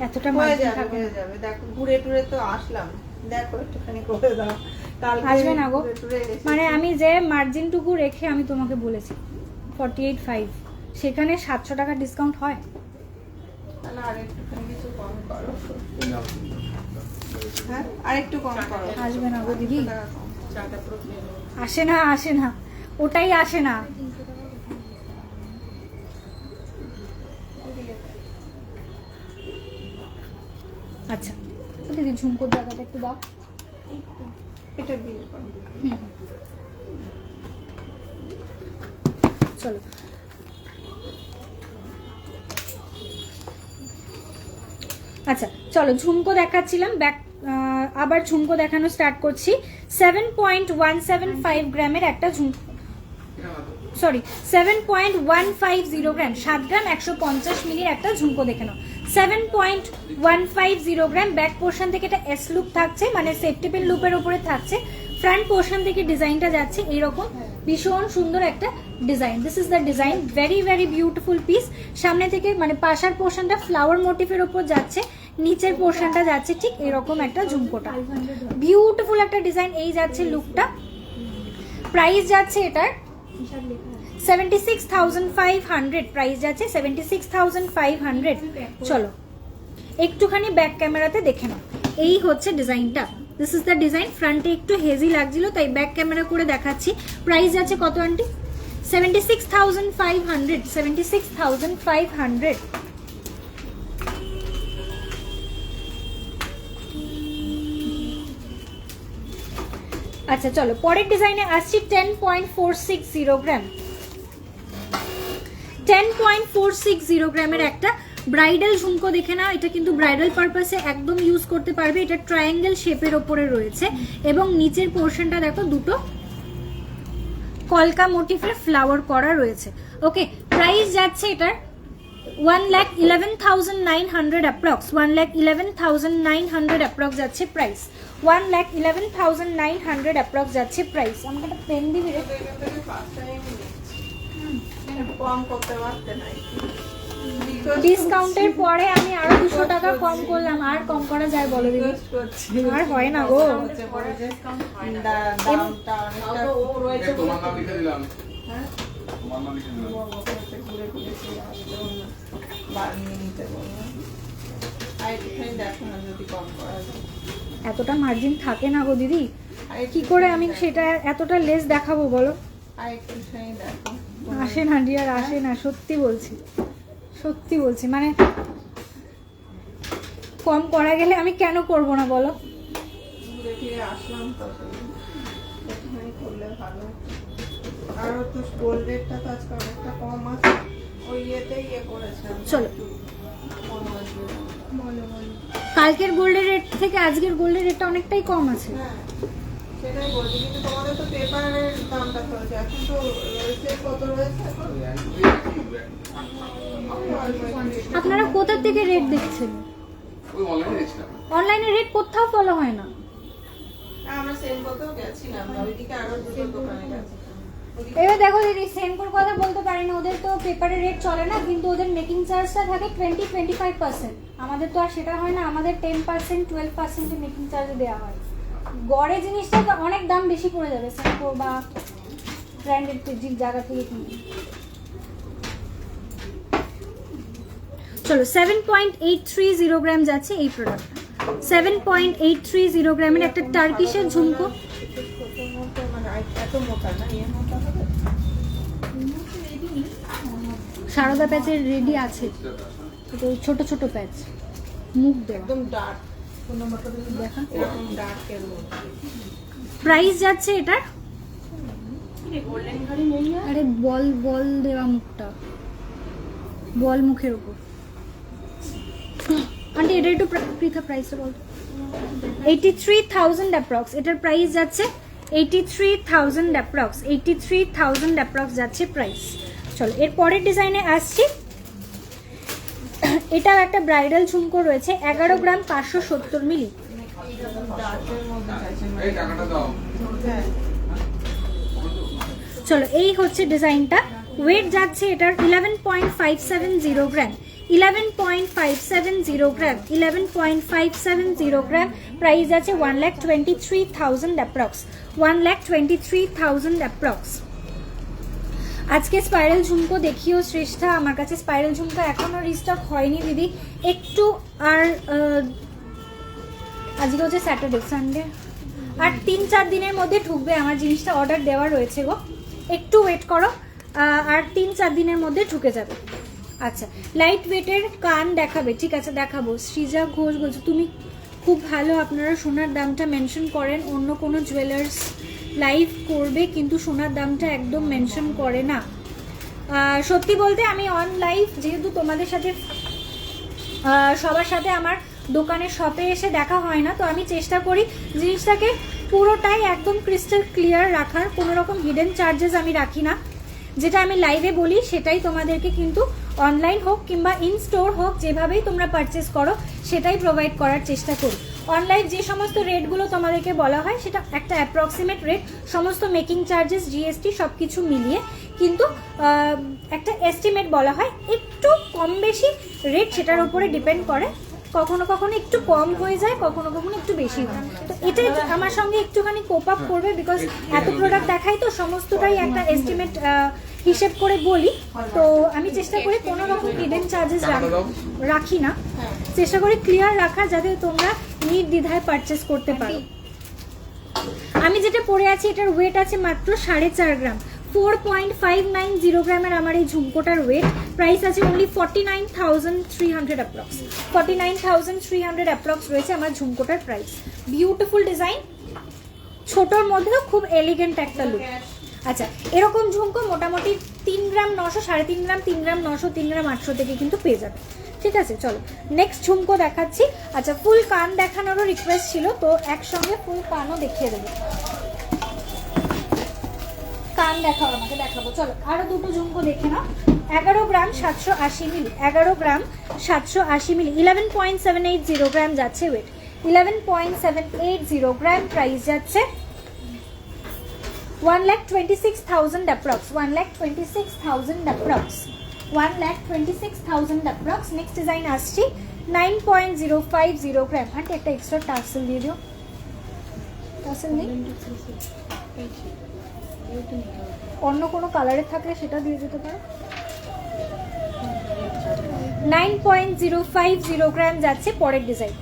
এতটা হয়ে মার্জিন যাবে থাকে হয়ে না। যাবে। দেখো ঘুরে টুরে তো আসলাম, দেখো একটুখানি করে দাও। কালকে আসবে না গো, ঘুরে টুরে এসেছি। মানে আমি যে মার্জিনটুকু রেখে আমি তোমাকে বলেছি 48,500, সেখানে 700 টাকা ডিসকাউন্ট হয়। তাহলে আর একটুখানি কিছু কম করো। এই নাও। হ্যাঁ, আর একটু কম করো। আসবে না গো দিদি, টাকা কম। চাটা পুরো খেয়ে নেবো। আসে না, আসে না, ওটাই আসে না। আচ্ছা তো দিদি ঝুমকোর জায়গাটা একটু দাও। এটা বিল করো। হুম। চলো, আচ্ছা চলো, ঝুমকো দেখাচ্ছিলাম, ব্যাক আবার ঝুমকো দেখানো স্টার্ট করছি। 7.175 গ্রামের একটা ঝুমকো, সরি 7.150 গ্রাম, 7 গ্রাম 150 মিলির একটা ঝুমকো দেখে নাও। 7.150 গ্রাম। ব্যাক পোর্শন থেকে এটা এস লুপ থাকছে, মানে সেফটি পিন লুপের উপরে থাকছে। ফ্রন্ট পোর্শন থেকে ডিজাইনটা যাচ্ছে এইরকম, ভীষণ সুন্দর একটা design. This is the design, very very beautiful piece. সামনে থেকে মানে পাশার পোর্শনটা ফ্লাওয়ার মোটিফের উপর যাচ্ছে, নিচের পোর্শনটা যাচ্ছে ঠিক এরকম একটা ঝুমকোটা। বিউটিফুল একটা ডিজাইন, এই যাচ্ছে লুকটা। প্রাইস যাচ্ছে এটার 76,500, প্রাইস যাচ্ছে 76,500। চলো একটুখানি ব্যাক ক্যামেরাতে দেখে নাও, এই হচ্ছে ডিজাইনটা। This is the design. ফ্রন্টে একটু হেভি লাগছিল তাই ব্যাক ক্যামেরা করে দেখাচ্ছি। প্রাইস যাচ্ছে কত আন্টি? 76,500, 76,500। আচ্ছা চলো পরের ডিজাইনে আসছি। 10.460 গ্রাম, 10.460 গ্রামের একটা ব্রাইডাল ঝুমকো দেখে নাও। এটা কিন্তু ব্রাইডাল পারপাসে একদম ইউজ করতে পারবে। এটা ট্রায়াঙ্গেল শেপের ওপরে রয়েছে এবং নিচের পোর্শনটা দেখো দুটো কলকা মোটিফের ফ্লাওয়ার করা রয়েছে। ওকে, প্রাইস যাচ্ছে এটার 1,11,900 অ্যাপ্রক্স, 1,11,900 অ্যাপ্রক্স যাচ্ছে প্রাইস, 1,11,900 অ্যাপ্রক্স যাচ্ছে প্রাইস। আমাকে একটা পেন দিবি রে? এখান থেকে ফার্স্ট টাইম একটু কম করতে পারতে নাই। ডিসকাউন্টের পরে আমি আরো 200 টাকা কম করলাম, আর কম করা যায় বলো দিদি? আর হয় না গো। দামটা অনেকটা তোমার নাম লিখে দিলাম। হ্যাঁ, তোমার নাম লিখে দিলাম। ঘুরে ঘুরে ফিরে আসতে হলো, বানিয়ে নিতে বললো। আর একটুখানি দেখো না যদি কম করা যায়। এতটা মার্জিন থাকে না গো দিদি, আর কি করে আমি সেটা এতটা লেস দেখাবো বলো? আর একটুখানি দেখো। আসে না ডিয়ার, আসে না, সত্যি বলছি, সত্যি বলছি। মানে কম করা গেলে আমি কেন করব না বলো? ঘুরে ফিরে আসলাম তো, একটুখানি করলে ভালো। আর তো গোল্ড রেটটা তো আজকে অনেকটা কম আছে, ওই ইয়েতে ইয়ে করেছে। চলো। কম আসবে। বলো বলো। কালকের গোল্ডের রেট থেকে আজকের গোল্ডের রেটটা অনেকটাই কম আছে। হ্যাঁ, সেটাই বলছি, কিন্তু তোমাদের তো পেপারের দামটা চলছে, এখন তো রয়েছে কত রয়েছে এখন? আপনারা কোথা থেকে রেট দেখছেন? ওই অনলাইনে দেখছিলাম। অনলাইনে রেট কোথাও ফলো হয় না। আমরা সেম কোথাও গেছিলাম না, ওইদিকে আরো দুটো দোকানে গেছিলাম। এবার দেখো দিদি, সেনকোর কথা বলতে পারি না, ওদের তো পেপারের রেট চলে না, কিন্তু ওদের মেকিং চার্জটা থাকে 20-25%। আমাদের তো আর সেটা হয় না, আমাদের 10%, 12% মেকিং চার্জ দেওয়া হয়। গড়ে জিনিসটা তো অনেক দাম বেশি পড়ে যাবে সেন্কো বা ব্র্যান্ডেড জায়গা থেকে কিনলে। চলো 7.830 গ্রাম যাচ্ছে এই প্রোডাক্ট। 7.830 গ্রামের একটা টার্কিশের ঝুমকো। ছোট মতো মানে এত মোটা না, এর মোটা হবে। সারদা প্যাচের রেডি আছে, তো ছোট ছোট প্যাচ মুখ দেওয়া। একদম ডার্ক, দেখা এরকম ডার্কের মধ্যে। প্রাইস যাচ্ছে এটার, গোল্ডেন ঘড়ি নেই না? আরে বল বল দেওয়া মুখটা, বল মুখের উপর। আন্টি এটা একটু পৃথা প্রাইসটা বল। 83,000 অ্যাপ্রক্স এটার প্রাইস যাচ্ছে। 83,000 অ্যাপ্রক্স, 83,000 অ্যাপ্রক্স যাচ্ছে প্রাইস। চলো এর পরের ডিজাইনে আসছি। এটাও একটা ব্রাইডাল ঝুমকো রয়েছে, 11 গ্রাম 570 মিলি। ডার্কের মধ্যে চাইছেন এই টাকাটা দাও। হ্যাঁ, চলো এই হচ্ছে ডিজাইনটা। ওয়েট যাচ্ছে এটার 11.570 গ্রাম, 11.570 গ্রাম, 11.570 গ্রাম। প্রাইস আছে 1,23,000 অ্যাপ্রক্স, 1,23,000 অ্যাপ্রক্স। আজকে স্পাইরাল ঝুমকো দেখিও শ্রেষ্ঠা, আমার কাছে স্পাইরাল ঝুমকো এখনো রিস্টক হয়নি দিদি, একটু আর আজকে হচ্ছে স্যাটারডে সানডে, আর 3-4 দিনের মধ্যে ঢুকবে। আমার জিনিসটা অর্ডার দেওয়া রয়েছে গো, একটু ওয়েট করো, আর 3-4 দিনের মধ্যে ঢুকে যাবে। আচ্ছা লাইট ওয়েটের কান দেখাবে, ঠিক আছে দেখাবো। সৃজা ঘোষ বলছো তুমি খুব ভালো, আপনারা সোনার দামটা মেনশন করেন, অন্য কোনো জুয়েলার্স লাইভ করবে কিন্তু সোনার দামটা একদম মেনশন করে না। সত্যি বলতে আমি অন লাইভ যেহেতু তোমাদের সাথে সবার সাথে আমার দোকানের শপে এসে দেখা হয় না, তো আমি চেষ্টা করি জিনিসটাকে পুরোটাই একদম ক্রিস্টাল ক্লিয়ার রাখার, কোনো রকম হিডেন চার্জেস আমি রাখি না। যেটা আমি লাইভে বলি সেটাই তোমাদেরকে কিন্তু অনলাইন হোক কিংবা ইন স্টোর হোক যেভাবেই তোমরা পারচেস করো সেটাই প্রোভাইড করার চেষ্টা করি। অনলাইন যে সমস্ত রেটগুলো তোমাদেরকে বলা হয় সেটা একটা অ্যাপ্রক্সিমেট রেট, সমস্ত মেকিং চার্জেস জিএসটি সব কিছু মিলিয়ে কিন্তু একটা এস্টিমেট বলা হয়। একটু কম বেশি রেট সেটার উপরে ডিপেন্ড করে, কখনো কখনো একটু কম হয়ে যায়, কখনো কখনো একটু বেশি হয়। তো এটাই আমার সঙ্গে একটুখানি কোপ আপ করবে, বিকজ এত প্রোডাক্ট দেখাই তো সমস্তটাই একটা এস্টিমেট হিসেব করে বলি। তো আমি চেষ্টা করি কোনো রকম হিডেন চার্জেস রাখি না, চেষ্টা করি ক্লিয়ার রাখা যাতে তোমরা নির্দ্বিধায় পারচেস করতে পারো। আমি যেটা পরে আছি এটার ওয়েট আছে মাত্র 4.5 গ্রাম, 4.590 গ্রামের আমার এই ঝুমকোটার ওয়েট। প্রাইস আছে অনলি 49,300 অ্যাপ্রক্স, 49,300 অ্যাপ্রক্স রয়েছে আমার ঝুমকোটার প্রাইস। বিউটিফুল ডিজাইন, ছোটোর মধ্যেও খুব এলিগেন্ট একটা লুক। আচ্ছা এরকম ঝুমকো মোটামুটি 3 গ্রাম 900, 3.5 গ্রাম, 3 গ্রাম 900, 3 গ্রাম 800 থেকে কিন্তু পেয়ে যাবে। ঠিক আছে চলো নেক্সট ঝুমকো দেখাচ্ছি। আচ্ছা ফুল কান দেখানোরও রিকোয়েস্ট ছিল, তো একসঙ্গে ফুল কানও দেখিয়ে দেবো। কান দেখাও আমাকে, দেখাবো। চলো আরো দুটো ঝুমকো দেখে নাও। 11 গ্রাম 780 মিলি, 11 গ্রাম 780 মিলি, 11.780 গ্রাম যাচ্ছে ওয়েট, 11.780 গ্রাম। প্রাইস যাচ্ছে 1,26,000 approx, 1,26,000 approx, 1,26,000 approx. Next design আসছি 9.050 গ্রাম। আর একটা এক্সট্রা টার্সেল দিয়ে দিও, টার্সেল নেই, অন্য কোনো কালারের থাকলে সেটা দিয়ে দিতে পারো। 9.050 গ্রাম যাচ্ছে পরের ডিজাইন।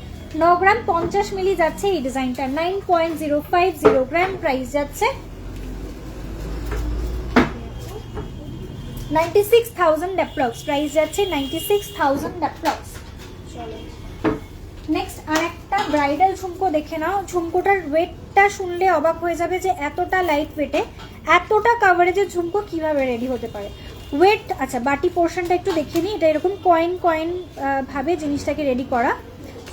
9 গ্রাম 50 মিলি যাচ্ছে এই ডিজাইনটা, 9.050 গ্রাম। প্রাইস যাচ্ছে 96,000 অ্যাপ্রক্স, প্রাইস যাচ্ছে 96,000 অ্যাপ্রক্স। নেক্সট আর একটা ব্রাইডাল ঝুমকো দেখে নাও। ঝুমকোটার ওয়েটটা শুনলে অবাক হয়ে যাবে যে এতটা লাইট ওয়েটে এতটা কাভারেজের ঝুমকো কিভাবে রেডি হতে পারে। ওয়েট আচ্ছা বাটি পোর্শনটা একটু দেখিয়ে নিই। এটা এরকম কয়েন কয়েন ভাবে জিনিসটাকে রেডি করা,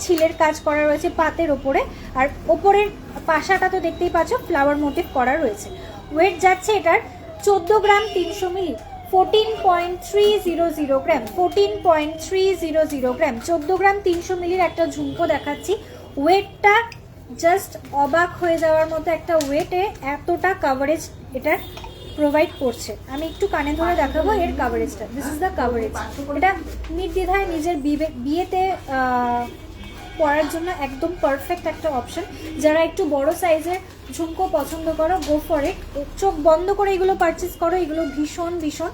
ছিলের কাজ করা রয়েছে পাতের ওপরে, আর ওপরের পাশাটা তো দেখতেই পাচ্ছ ফ্লাওয়ার মোটিভ করা রয়েছে। ওয়েট যাচ্ছে এটার 14 গ্রাম 300 মিলি, 14.300 গ্রাম, 14.300 গ্রাম। 14 গ্রাম 300 মিলির একটা ঝুমকো দেখাচ্ছি। ওয়েটটা জাস্ট অবাক হয়ে যাওয়ার মতো একটা ওয়েটে এতটা কাভারেজ এটার প্রোভাইড করছে। আমি একটু কানে ধরে দেখাবো এর কাভারেজটা। This is the coverage. এটা নির্দ্বিধায় নিজের বিয়েতে পরার জন্য একদম পারফেক্ট একটা অপশন। যারা একটু বড় সাইজের ঝুমকো পছন্দ করো, গো ফর ইট। চোখ বন্ধ করে এগুলো পারচেস করো, এগুলো ভীষণ ভীষণ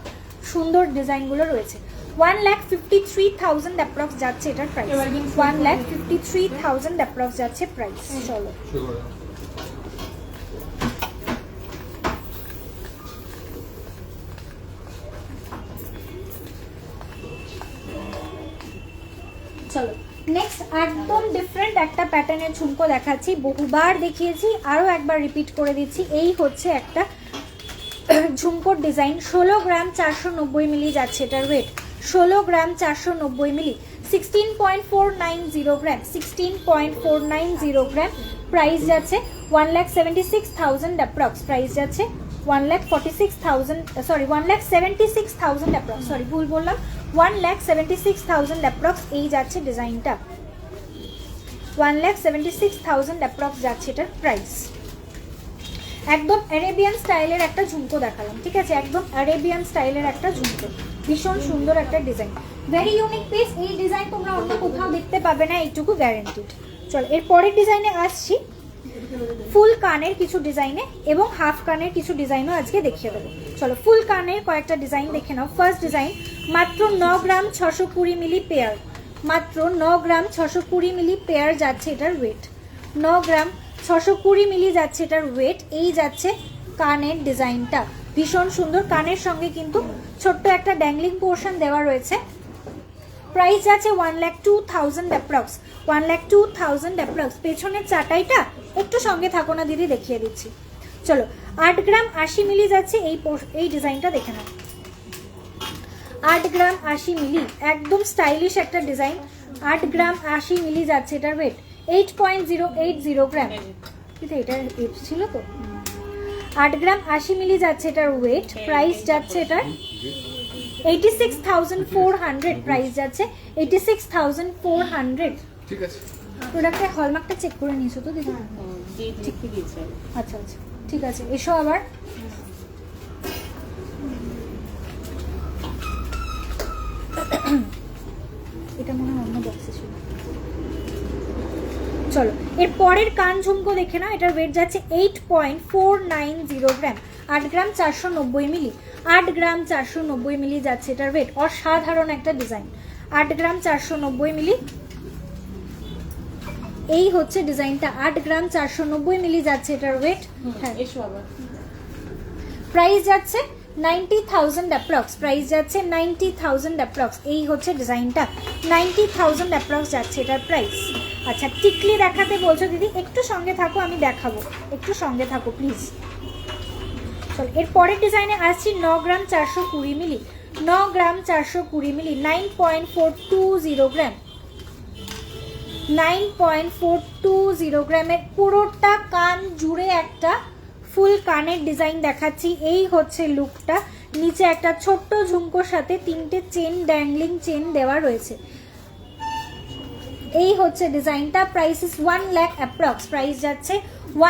সুন্দর ডিজাইনগুলো রয়েছে। 1,53,000 অ্যাপ্রক্স যাচ্ছে এটার প্রাইস। 1,53,000 অ্যাপ্রক্স যাচ্ছে প্রাইস। চলো চলো নেক্সট একদম ডিফারেন্ট একটা প্যাটার্নের ঝুমকো দেখাচ্ছি, বহুবার দেখিয়েছি, আরও একবার রিপিট করে দিচ্ছি। এই হচ্ছে একটা ঝুমকোর ডিজাইন, 16 গ্রাম 490 মিলি যাচ্ছে এটার ওয়েট, 16 গ্রাম 490 মিলি, 16.490 গ্রাম, 16.490 গ্রাম। প্রাইস যাচ্ছে 1,76,000 অ্যাপ্রক্স, প্রাইস যাচ্ছে 1,46,000, সরি 1,76,000 অ্যাপ্রক্স, সরি ভুল বললাম, 1,76,000 অ্যাপ্রক্স এই যাচ্ছে ডিজাইনটা, 1,76,000 অ্যাপ্রক্স যাচ্ছে এটার প্রাইস। একদম অ্যারেবিয়ান স্টাইলের একটা ঝুমকো দেখালাম, ঠিক আছে, একদম অ্যারেবিয়ান স্টাইলের একটা ঝুমকো, ভীষণ সুন্দর একটা ডিজাইন, ভেরি ইউনিক পিস। এই ডিজাইন তোমরা অন্য কোথাও দেখতে পাবে না, এইটুকু গ্যারেন্টিড। চলো এর পরের ডিজাইনে আসছি, ফুল কানের কিছু ডিজাইনে এবং হাফ কানের কিছু ডিজাইনও আজকে দেখিয়ে দেবো। চলো ফুল কানের কয়েকটা ডিজাইন দেখে নাও। ফার্স্ট ডিজাইন, মাত্র 9 গ্রাম 620 মিলি পেয়ার, মাত্র 9 গ্রাম 620 মিলি পেয়ার যাচ্ছে এটার ওয়েট, 9 গ্রাম 620 মিলি যাচ্ছে এটার ওয়েট। এই যাচ্ছে কানের ডিজাইনটা, ভীষণ সুন্দর, কানের সঙ্গে কিন্তু ছোট্ট একটা ড্যাংলিং পোর্শন দেওয়া রয়েছে। প্রাইস যাচ্ছে 1,02,000 অ্যাপ্রক্স, 1,02,000 অ্যাপ্রক্স। পেছনের চাটাইটা একটু সঙ্গে থাকো না দিদি, দেখিয়ে দিচ্ছি। চলো 8 গ্রাম 80 মিলি যাচ্ছে এই ডিজাইনটা দেখে নাও, 8 গ্রাম 80 মিলি, একদম স্টাইলিশ একটা ডিজাইন, 8 গ্রাম 80 মিলি যাচ্ছে এটার ওয়েট, 8.080 গ্রাম, কিন্তু এটার এজ ছিল তো, 8 গ্রাম 80 মিলি যাচ্ছে এটার ওয়েট। প্রাইস যাচ্ছে এটার 86,400, প্রাইস যাচ্ছে 86,400। ঠিক আছে, প্রোডাক্টের হলমার্কটা চেক করে নিয়েছো তো দিদি? আচ্ছা আচ্ছা ঠিক আছে, এসো আবার। এটা মনে হয় অন্য বক্সে ছিল। চলো এর পরের কান ঝুমকো দেখে না, এটার ওয়েট যাচ্ছে 8.490 গ্রাম, 8 গ্রাম 490 মিলি, 8 গ্রাম 490 মিলি যাচ্ছে এটার ওয়েট। অসাধারণ একটা ডিজাইন, 8 গ্রাম 490 মিলি, এই হচ্ছে ডিজাইনটা, 8 গ্রাম 490 মিলি যাচ্ছে এটার ওয়েট। হ্যাঁ এসো আবার। প্রাইস যাচ্ছে 90,000 অ্যাপ্রক্স, প্রাইস যাচ্ছে 90,000 অ্যাপ্রক্স। এই হচ্ছে ডিজাইনটা, 90,000 অ্যাপ্রক্স যাচ্ছে এটার প্রাইস। আচ্ছা টিকলি দেখাতে বলছো দিদি, একটু সঙ্গে থাকো আমি দেখাবো, একটু সঙ্গে থাকো প্লিজ। চল এর পরের ডিজাইনে আসছি, 9 গ্রাম 420 মিলি, 9 গ্রাম 420 মিলি, 9.420 গ্রাম, 9.420 গ্রামের পুরোটা কান জুড়ে একটা ফুল কানের ডিজাইন দেখাচ্ছি। এই হচ্ছে লুকটা, নিচে একটা ছোট্ট ঝুমকোর সাথে 3টে চেন, ড্যাংলিং চেন দেওয়া রয়েছে। এই হচ্ছে ডিজাইনটা, price is 1 lakh approx, price যাচ্ছে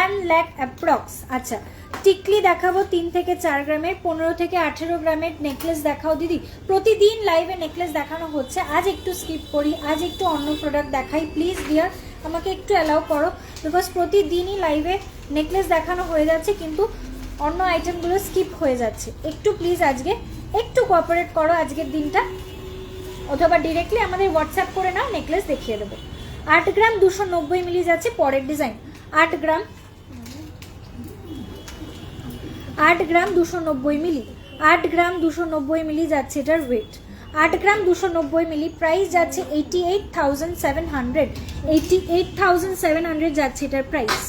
1 লাখ অ্যাপ্রক্স। আচ্ছা টিকলি দেখাবো 3 থেকে 4 গ্রামের, 15 থেকে 18 গ্রামের নেকলেস দেখাও দিদি। প্রতিদিন লাইভে নেকলেস দেখানো হচ্ছে, আজ একটু স্কিপ করি, আজ একটু অন্য প্রোডাক্ট দেখাই, প্লিজ ডিয়ার আমাকে একটু অ্যালাউ করো, বিকজ প্রতিদিনই লাইভে নেকলেস দেখানো হয়ে যাচ্ছে কিন্তু অন্য আইটেমগুলো স্কিপ হয়ে যাচ্ছে। একটু প্লিজ আজকে একটু কোঅপারেট করো আজকের দিনটা, অথবা ডিরেক্টলি আমাদের হোয়াটসঅ্যাপ করে নাও, নেকলেস দেখিয়ে দেবো। 8 গ্রাম 290 মিলি যাচ্ছে পরের ডিজাইন, 8 গ্রাম 290 মিলি, 8 গ্রাম 290 মিলি যাচ্ছে এটার ওয়েট, 8 গ্রাম 290 মিলি। প্রাইস যাচ্ছে 88,700, 88,700 যাচ্ছে এটার প্রাইস।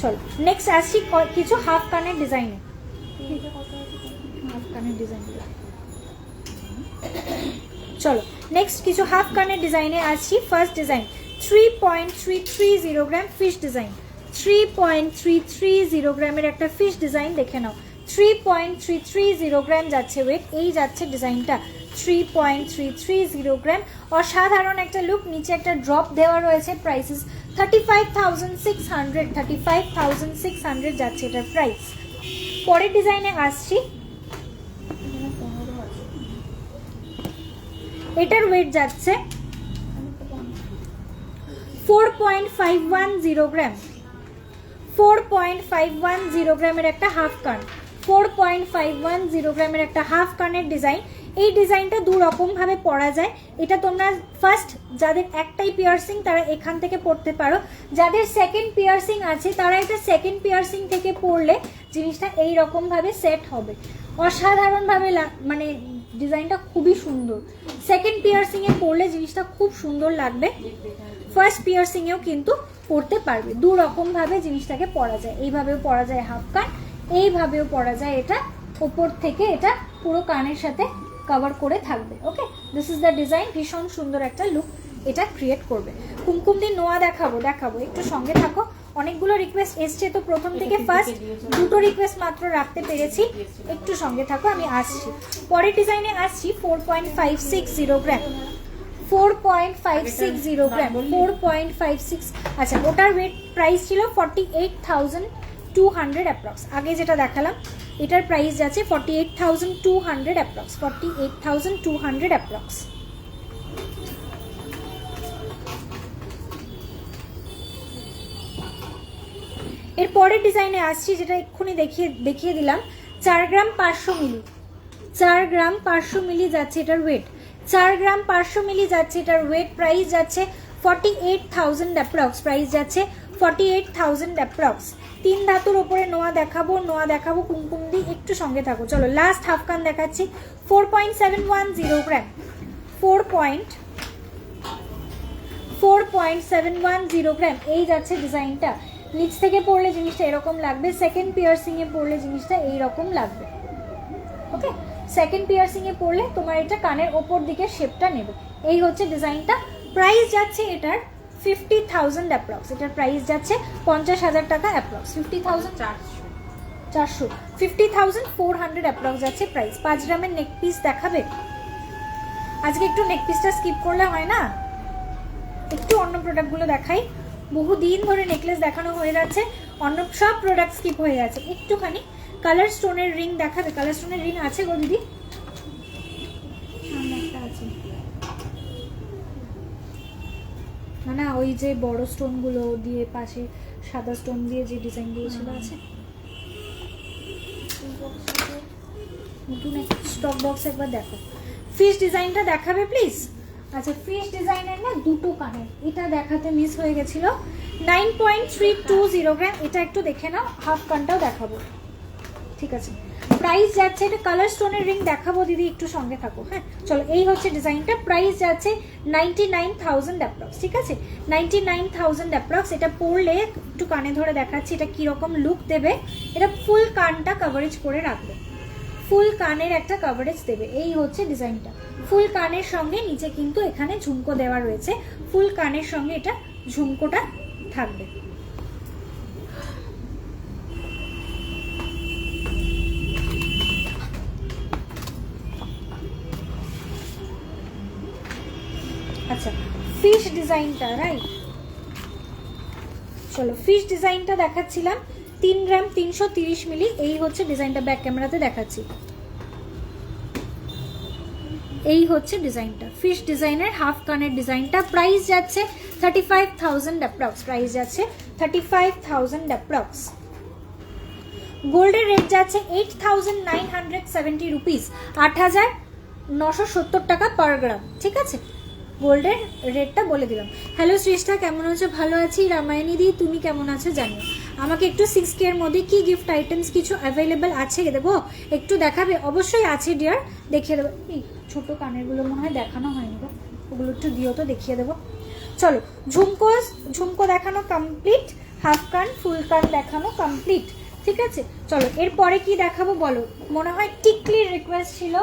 চলো নেক্সট আসছি কিছু হাফ কানের ডিজাইনে, হাফ কানের ডিজাইন। চলো নেক্সট কিছু হাফ কানের ডিজাইনে আসছি। ফার্স্ট ডিজাইন 3.330 গ্রাম ফিশ ডিজাইন, 3.330 গ্রামের একটা ফিশ ডিজাইন দেখে নাও, 3.330 গ্রাম যাচ্ছে ওয়েট। এই যাচ্ছে ডিজাইনটা, 3.330 গ্রাম। অসাধারণ একটা লুক, নিচে একটা ড্রপ দেওয়া রয়েছে। প্রাইসেস 35,600, 35,600 যাচ্ছে এটার প্রাইস। পরের ডিজাইনে আসছি, এটার ওয়েট যাচ্ছে 4.510 গ্রাম, 4.510 গ্রামের একটা হাফ কান, 4.510 গ্রামের একটা হাফ কানের ডিজাইন। এই ডিজাইনটা দু রকম ভাবে পরা যায়। এটা তোমরা ফার্স্ট যাদের একটাই পিয়ার্সিং তারা এখান থেকে পড়তে পারো, যাদের সেকেন্ড পিয়ার্সিং আছে তারা এটা সেকেন্ড পিয়ার্সিং থেকে পরলে জিনিসটা এই রকম ভাবে সেট হবে, অসাধারণ ভাবে মানে ডিজাইনটা খুবই সুন্দর। সেকেন্ড পিয়ার্সিং এ পরলে জিনিসটা খুব সুন্দর লাগবে, ফার্স্ট পিয়ার্সিং এও কিন্তু পরতে পারবে। দু রকম ভাবে জিনিসটাকে পরা যায়, এইভাবেও পরা যায় হাফ কান, এইভাবেও পরা যায়। এটা উপর থেকে এটা পুরো কানের সাথে কভার করে থাকবে। ওকে, দিস ইজ দ্য ডিজাইন। ভীষণ সুন্দর একটা লুক এটা ক্রিয়েট করবে। কুমকুম দিয়ে নোয়া দেখাবো, একটু সঙ্গে থাকো। অনেকগুলো রিকোয়েস্ট এসছে, তো প্রথম থেকে ফার্স্ট দুটো রিকোয়েস্ট মাত্র রাখতে পেরেছি, একটু সঙ্গে থাকো, আমি আসছি। পরের ডিজাইনে আসছি 4.560 গ্রাম, 4.560 গ্রাম, 4.56। আচ্ছা, ওটার ওয়েট প্রাইস ছিল 48,200 অ্যাপ্রক্স। আগে যেটা দেখালাম এটার প্রাইস যাচ্ছে 48,200 অ্যাপ্রক্স, 48,200 অ্যাপ্রক্স। এর পরের ডিজাইনে আসছি, যেটা এক্ষুনি দেখিয়ে দিলাম। 4 গ্রাম 500 মিলি, 4 গ্রাম 500 মিলি যাচ্ছে এটার ওয়েট, 4 গ্রাম 500 মিলি যাচ্ছে এটার ওয়েট। প্রাইস যাচ্ছে 48,000 অ্যাপ্রক্স, প্রাইস যাচ্ছে 48,000 অ্যাপ্রক্স। 3 ধাতুর ওপরে নোয়া দেখাবো কুমকুম দি, একটু সঙ্গে থাকো। চলো লাস্ট হাফ কান দেখাচ্ছি, 4.710 গ্রাম, 4.710 গ্রাম। এই যাচ্ছে ডিজাইনটা। নিচ থেকে পড়লে জিনিসটা এরকম লাগবে, সেকেন্ড পিয়ার্সিং এ পড়লে জিনিসটা এইরকম লাগবে। ওকে, সেকেন্ড পিয়ার্সিং এ পড়লে তোমার এটা কানের ওপর দিকে শেপটা নেবে। এই হচ্ছে ডিজাইনটা। প্রাইস যাচ্ছে এটার 50,000 অ্যাপ্রক্স, এটার প্রাইস যাচ্ছে 50,000 টাকা অ্যাপ্রক্স, 50,400, 50,400 অ্যাপ্রক্স যাচ্ছে প্রাইস। 5 গ্রামের নেক পিস দেখাবে? আজকে একটু নেক পিসটা স্কিপ করলে হয় না, একটু অন্য প্রোডাক্টগুলো দেখাই। বহুদিন ধরে নেকলেস দেখানো হয়ে যাচ্ছে, অন্য সব প্রোডাক্ট স্কিপ হয়ে যাচ্ছে। একটুখানি কালার স্টোনের রিং দেখাবে? কালার স্টোনের রিং আছে গো দিদি? একটা আছে না, ওই যে বড় স্টোনগুলো দিয়ে পাশে সাদা স্টোন দিয়ে যে ডিজাইনগুলো ছিল আছে। নতুন একটা স্টক বক্স একবার দেখো। ফিশ ডিজাইনটা দেখাবে প্লিজ? আচ্ছা, ফিশ ডিজাইনের না দুটো কানের, এটা দেখাতে মিস হয়ে গেছিল। 9.320 গ্রাম, এটা একটু দেখে নাও। হাফ কানটাও দেখাবো, ঠিক আছে। প্রাইস যাচ্ছে, এটা কালার স্টোনের রিং দেখাবো দিদি, একটু সঙ্গে থাকো। হ্যাঁ চলো, এই হচ্ছে ডিজাইনটা। প্রাইস যাচ্ছে 99,000 অ্যাপ্রক্স, ঠিক আছে, 99,000 অ্যাপ্রক্স। এটা পরলে একটু কানে ধরে দেখাচ্ছি এটা কিরকম লুক দেবে। এটা ফুল কানটা কভারেজ করে রাখবে, ফুল কানের একটা কভারেজ দেবে। এই হচ্ছে ডিজাইনটা। ফুল কানের সঙ্গে নিচে কিন্তু এখানে ঝুমকো দেওয়া রয়েছে, ফুল কানের সঙ্গে এটা ঝুমকোটা থাকবে। আচ্ছা, ফিশ ডিজাইনটা রাইট। চলো ফিশ ডিজাইনটা দেখাচ্ছিলাম, 3 গ্রাম 330 মিলি। এই হচ্ছে ডিজাইনটা, ব্যাক ক্যামেরাতে দেখাচ্ছি। এই হচ্ছে ডিজাইনটা, ফিশ ডিজাইনের হাফ কানের ডিজাইনটা। প্রাইস যাচ্ছে 35,000 অ্যাপ্রক্স, প্রাইস যাচ্ছে 35,000 অ্যাপ্রক্স। গোল্ডের রেট যাচ্ছে 8,970 রুপিস, 8,970 টাকা পার গ্রাম, ঠিক আছে। গোল্ডের রেটটা বলে দিলাম। হ্যালো সৃষ্টা, কেমন আছো? ভালো আছি। রামায়ণী দি, তুমি কেমন আছো জানিও। আমাকে একটু 6K এর মধ্যে কি গিফট আইটেমস কিছু অ্যাভেলেবেল আছে দেবো? একটু দেখাবে? অবশ্যই আছে ডিয়ার, দেখিয়ে দেবো। এই ছোটো কানেরগুলো মনে হয় দেখানো হয়নি গো, ওগুলো একটু দিও তো, দেখিয়ে দেবো। চলো, ঝুমকো দেখানো কমপ্লিট, হাফ কান ফুল কান দেখানো কমপ্লিট, ঠিক আছে। চলো এরপরে কি দেখাবো বলো? মনে হয় টিকলির রিকোয়েস্ট ছিল,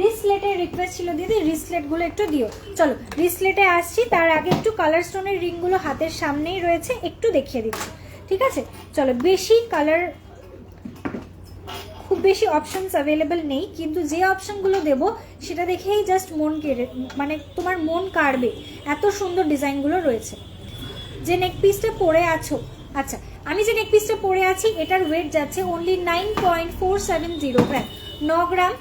রিসলেটের রিকোয়েস্ট ছিল দিদি, রিসলেটগুলো একটু দিও। চলো রিসলেটে আসছি, তার আগে একটু কালার স্টোনের রিংগুলো হাতের সামনেই রয়েছে, একটু দেখিয়ে দিচ্ছি, ঠিক আছে। চলো, বেশি কালার, খুব বেশি অপশনস অ্যাভেলেবেল নেই, কিন্তু যে অপশনগুলো দেবো সেটা দেখেই জাস্ট মন কেড়ে, মানে তোমার মন কাড়বে, এত সুন্দর ডিজাইনগুলো রয়েছে। যে নেক পিসটা পরে আছো, আচ্ছা আমি যে নেক পিসটা পরে আছি এটার ওয়েট যাচ্ছে অনলি 9.470 গ্রাম, 9 গ্রাম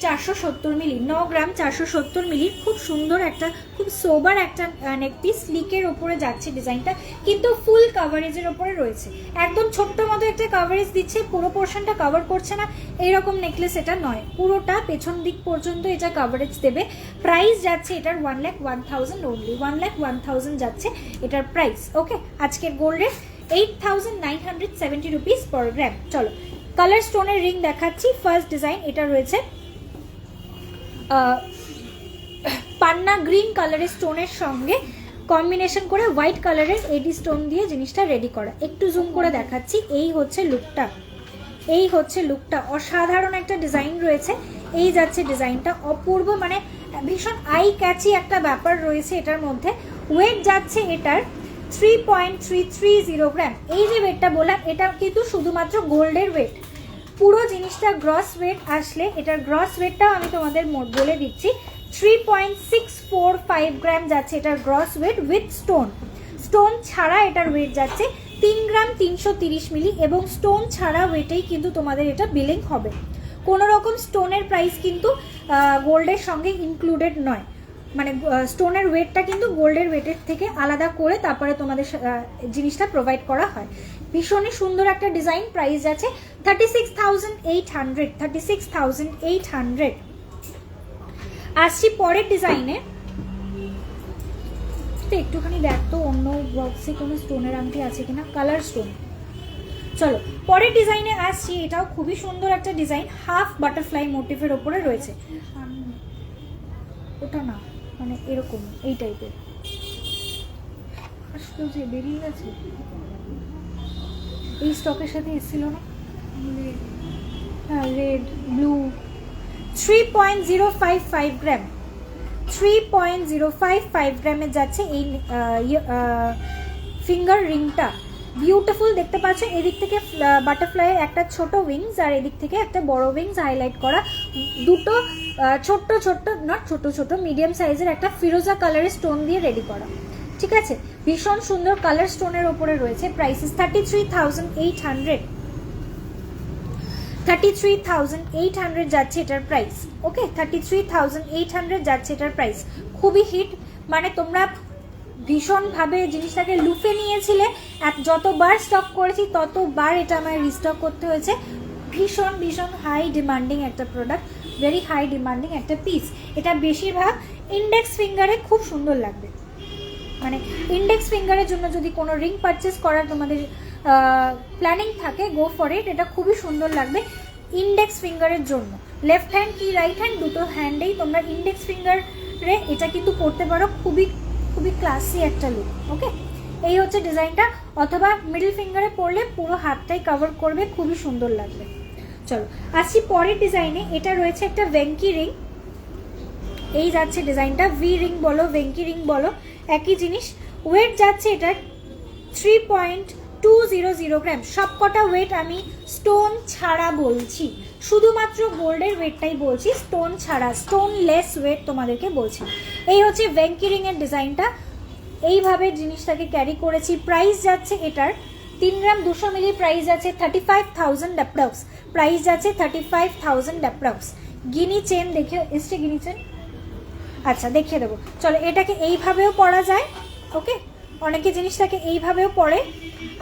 470 মিলি, 9 গ্রাম 470 মিলি, খুব সুন্দর একটা, খুব সোবার একটা নেক পিস, স্লিকের ওপরে যাচ্ছে ডিজাইনটা, কিন্তু ফুল কাভারেজের ওপরে রয়েছে। একদম ছোট্ট মতো একটা কাভারেজ দিচ্ছে, পুরো পোর্শনটা কভার করছে না এইরকম নেকলেস এটা নয়, পুরোটা পেছন দিক পর্যন্ত এটা কাভারেজ দেবে। প্রাইস যাচ্ছে এটার 1,01,000 অনলি, 1,01,000 যাচ্ছে এটার প্রাইস। ওকে, আজকের গোল্ডের 8,970 রুপিস পার গ্রাম। চলো কালার স্টোনের রিং দেখাচ্ছি। ফার্স্ট ডিজাইন এটা রয়েছে পান্না গ্রিন কালারের স্টোনের সঙ্গে কম্বিনেশন করে হোয়াইট কালারের এডি স্টোন দিয়ে জিনিসটা রেডি করা। একটু জুম করে দেখাচ্ছি, এই হচ্ছে লুকটা, এই হচ্ছে লুকটা, অসাধারণ একটা ডিজাইন রয়েছে। এই যাচ্ছে ডিজাইনটা, অপূর্ব, মানে ভীষণ আই ক্যাচি একটা ব্যাপার রয়েছে এটার মধ্যে। ওয়েট যাচ্ছে এটার 3.330 গ্রাম। এই যে ওয়েটটা বললাম এটা কিন্তু শুধুমাত্র গোল্ডের ওয়েট, পুরো জিনিসটা গ্রস ওয়েট আসলে এটার গ্রস ওয়েটটাও আমি তোমাদের বলে দিচ্ছি। 3.645 গ্রাম যাচ্ছে এটার gross weight with stone. Stone ছাড়া এটার ওয়েট যাচ্ছে 3 গ্রাম 330 মিলি, এবং স্টোন ছাড়া ওয়েটেই কিন্তু তোমাদের এটা বিলিং হবে। কোনো রকম স্টোনের প্রাইস কিন্তু গোল্ডের সঙ্গে ইনক্লুডেড নয়, মানে স্টোনের ওয়েটটা কিন্তু গোল্ডের ওয়েটের থেকে আলাদা করে তারপরে তোমাদের জিনিসটা প্রোভাইড করা হয়। ভীষণই সুন্দর একটা ডিজাইন। প্রাইস যাচ্ছে 36,800, 36,800। আসছি পরের ডিজাইনে। তো একটুখানি দেখ তো অন্য বক্সে কোনো স্টোনের আংটি আছে কিনা, কালার স্টোন। চলো পরের ডিজাইনে আসছি, এটাও খুবই সুন্দর একটা ডিজাইন, হাফ বাটারফ্লাই মোটিভের ওপরে রয়েছে। ওটা না, মানে এরকম এই টাইপের, আসলে যে বেরিয়ে গেছে, এই স্টকের সাথে এসেছিল না, হ্যাঁ রেড ব্লু। 3.055 গ্রাম, 3.055 গ্রামে যাচ্ছে এই ফিঙ্গার রিংটা। বিউটিফুল দেখতে পাচ্ছ, এদিক থেকে বাটারফ্লাইয়ের একটা ছোট উইংস আর এদিক থেকে একটা বড় উইংস হাইলাইট করা, দুটো ছোট্ট ছোট্ট, নট ছোট ছোট, মিডিয়াম সাইজের একটা ফিরোজা কালারের স্টোন দিয়ে রেডি করা। ঠিক আছে, ভীষণ সুন্দর কালার স্টোনের ওপরে রয়েছে। প্রাইসেস 33,800, 33,800 যাচ্ছে এটার প্রাইস। ওকে, 33,800 যাচ্ছে এটার প্রাইস। খুবই হিট, মানে তোমরা ভীষণভাবে জিনিসটাকে লুফে নিয়েছিলে, যতবার স্টক করেছি ততবার এটা আমায় রিস্টক করতে হয়েছে। ভীষণ ভীষণ হাই ডিমান্ডিং একটা প্রোডাক্ট, ভেরি হাই ডিমান্ডিং একটা পিস। এটা বেশিরভাগ ইন্ডেক্স ফিঙ্গারে খুব সুন্দর লাগবে, মানে ইন্ডেক্স ফিঙ্গারের জন্য যদি কোনো রিং পারচেস করার তোমাদের প্ল্যানিং থাকে, গো ফর ইট। এটা খুবই সুন্দর লাগবে ইন্ডেক্স ফিঙ্গারের জন্য। লেফট হ্যান্ড কি রাইট হ্যান্ড দুটো হ্যান্ডেই তোমরা ইন্ডেক্স ফিঙ্গারে এটা কিন্তু করতে পারো, খুবই খুবই ক্লাসি একটা লুক। ওকে, এই হচ্ছে ডিজাইনটা, অথবা মিডল ফিঙ্গারে পরলে পুরো হাতটাই কভার করবে, খুবই সুন্দর লাগবে। চলো আসছি পরের ডিজাইনে। এটা রয়েছে একটা ভেঙ্কি রিং, এই যাচ্ছে ডিজাইনটা, ভি রিং বলো ভেঙ্কি রিং বলো একই জিনিস। ওয়েট যাচ্ছে এটা 3.200 গ্রাম। সবকটা ওয়েট আমি স্টোন ছাড়া বলছি, শুধুমাত্র গোল্ডের ওয়েটটাই বলছি, স্টোন ছাড়া, স্টোনলেস ওয়েট তোমাদেরকে বলছি। এই হচ্ছে ভেঙ্কি রিং এর ডিজাইনটা, এইভাবে জিনিসটাকে ক্যারি করেছি। প্রাইস যাচ্ছে এটার 3 গ্রাম 200 মিলি, প্রাইস যাচ্ছে 35,000 অ্যাপ্রক্স, প্রাইস যাচ্ছে 35,000 অ্যাপ্রক্স। গিনি চেন দেখে এসছে, গিনি চেন, আচ্ছা দেখিয়ে দেবো। চলো এটাকে এইভাবেও পরা যায়। ওকে, অনেকে জিনিসটাকে এইভাবেও পরে,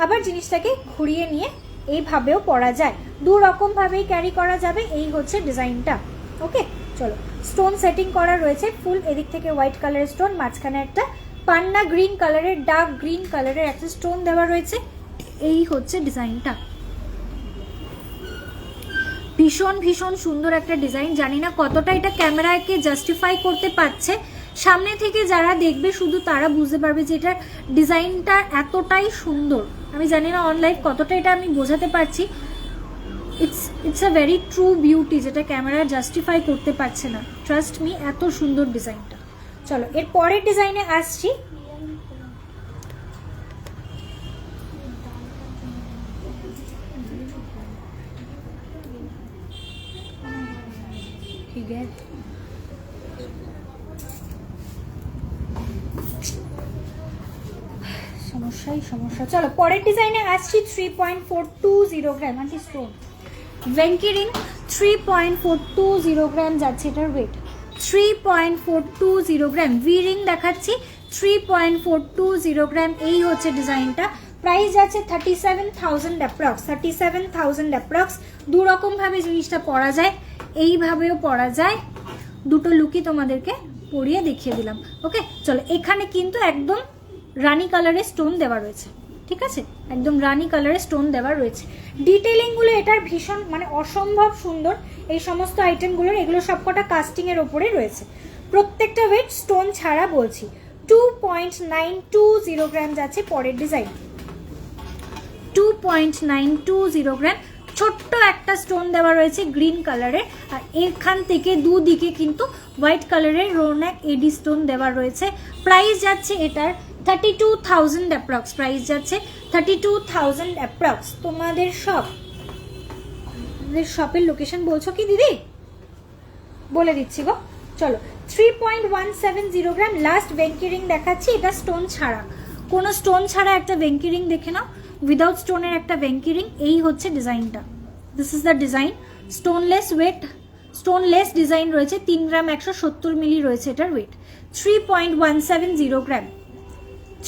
আবার জিনিসটাকে ঘুরিয়ে নিয়ে এইভাবেও পরা যায়, দু রকমভাবেই ক্যারি করা যাবে। এই হচ্ছে ডিজাইনটা। ওকে, চলো স্টোন সেটিং করা রয়েছে ফুল, এদিক থেকে হোয়াইট কালারের স্টোন, মাঝখানে একটা পান্না গ্রিন কালারের, ডার্ক গ্রিন কালারের একটা স্টোন দেওয়া রয়েছে। এই হচ্ছে ডিজাইনটা, ভীষণ ভীষণ সুন্দর একটা ডিজাইন। জানি না কতটা এটা ক্যামেরাকে জাস্টিফাই করতে পারছে, সামনে থেকে যারা দেখবে শুধু তারা বুঝতে পারবে যে এটার ডিজাইনটা এতটাই সুন্দর। আমি জানি না অনলাইন কতটা এটা আমি বোঝাতে পারছি। It's a very true beauty, যেটা ক্যামেরা জাস্টিফাই করতে পারছে না, ট্রাস্ট মি, এত সুন্দর ডিজাইনটা। চলো এর পরের ডিজাইনে আসছি। ঠিক আছে, সমস্যাই সমস্যা। চলো পরের ডিজাইনে আসছি 3.420 গ্রাম আন্টি স্টোন ভেঙ্কি রিং। 3.420 গ্রাম যাচ্ছে এটার ওয়েট, 3.420 গ্রাম। ভি রিং দেখাচ্ছি, 3.420 গ্রাম। এই হচ্ছে ডিজাইনটা। প্রাইস যাচ্ছে 37,000 অ্যাপ্রক্স, 37,000 অ্যাপ্রক্স। দুরকমভাবে জিনিসটা পরা যায়, এইভাবেও পরা যায়। দুটো লুকই তোমাদেরকে পরিয়ে দেখিয়ে দিলাম। ওকে, চলো। এখানে কিন্তু একদম রানি কালারের স্টোন দেওয়া রয়েছে, ঠিক আছে, একদম রানি কালারের স্টোন দেওয়া রয়েছে। ডিটেলিংগুলো এটার ভীষণ মানে অসম্ভব সুন্দর। এই সমস্ত আইটেমগুলোর এগুলো সবকটা কাস্টিংয়ের ওপরে রয়েছে। প্রত্যেকটা ওয়েট স্টোন ছাড়া বলছি। 2.920 গ্রাম যাচ্ছে পরের ডিজাইন, 2.920 গ্রাম। ছোট্ট একটা স্টোন দেওয়া রয়েছে গ্রিন কালারের, আর এখান থেকে দুদিকে কিন্তু হোয়াইট কালারের রোনাক এডি স্টোন দেওয়া রয়েছে। প্রাইস যাচ্ছে এটার 32,000 অ্যাপ্রক্স। প্রাইস যাচ্ছে 32,000 অ্যাপ্রক্স। তোমাদের শপের লোকেশন বলছো কি দিদি? বলে দিচ্ছি গো, চলো। 3.170 গ্রাম লাস্ট ভেঙ্কি রিং দেখাচ্ছি। এটা স্টোন ছাড়া, কোনো স্টোন ছাড়া একটা ভেঙ্কি রিং দেখে নাও, উইদাউট স্টোনের একটা ভেঙ্কি রিং। এই হচ্ছে ডিজাইনটা, this is the design. Stoneless weight, stoneless design রয়েছে। 3 গ্রাম 170 মিলি রয়েছে এটার ওয়েট। 3.170 গ্রাম,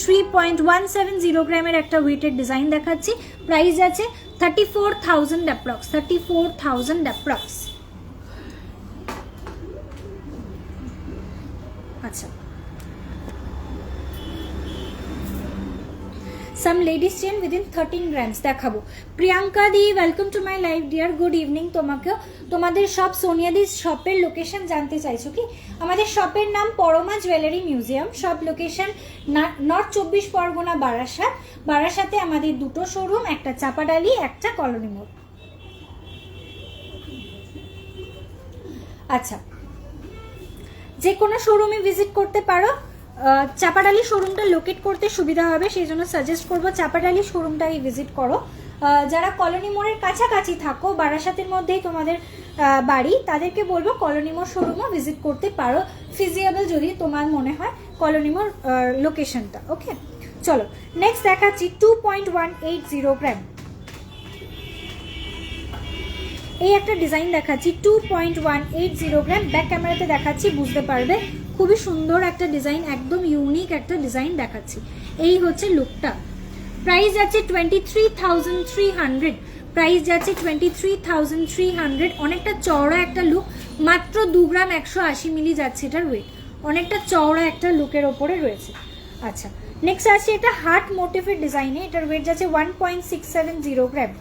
3.170 গ্রামের একটা ওয়েটের ডিজাইন দেখাচ্ছি। প্রাইস আছে 34,000 অ্যাপ্রক্স, 34,000 অ্যাপ্রক্স। আচ্ছা, some ladies chain within 13 grams দেখাবো। প্রিয়াঙ্কা দি, welcome to my live dear, good evening তোমাকেও। তোমাদের সব সোনিয়া দি শপের লোকেশন জানতে চাইছো কি? আমাদের শপের নাম পরমা জুয়েলারি মিউজিয়াম। সব লোকেশন নর্থ 24 পরগনা, বারাসাত। বারাসাতে আমাদের দুটো শোরুম, একটা চাপাডালি, একটা কলোনি মোড়। আচ্ছা, যে কোনো শোরুমে ভিজিট করতে পারো। চাপাডালি শোরুমটা লোকেট করতে সুবিধা হবে, সেই জন্য সাজেস্ট করবো চাপাডালি শোরুমটাই ভিজিট করো। যারা কলোনি মোড়ের কাছাকাছি থাকো, বারাসাতের মধ্যেই তোমাদের বাড়ি, তাদেরকে বলবো কলোনি মোড় শোরুমও ভিজিট করতে পারো, ফিজিয়েবল যদি তোমার মনে হয় কলোনি মোড় লোকেশনটা। ওকে, চলো নেক্সট দেখাচ্ছি 2.180 গ্রাম। এই একটা ডিজাইন দেখাচ্ছি 2.180 গ্রাম। ব্যাক ক্যামেরাতে দেখাচ্ছি, বুঝতে পারবে। খুবই সুন্দর একটা ডিজাইন, একদম ইউনিক একটা ডিজাইন দেখাচ্ছি। এই হচ্ছে লুকটা। প্রাইস যাচ্ছে 23,300। প্রাইস যাচ্ছে 23,300। অনেকটা চওড়া একটা লুক, মাত্র 2 গ্রাম 180 মিলি যাচ্ছে এটার ওয়েট। অনেকটা চওড়া একটা লুকের ওপরে রয়েছে। আচ্ছা, নেক্সট আছে এটা হার্ট মোটিভের ডিজাইনে। এটার ওয়েট যাচ্ছে 1.670 গ্রাম,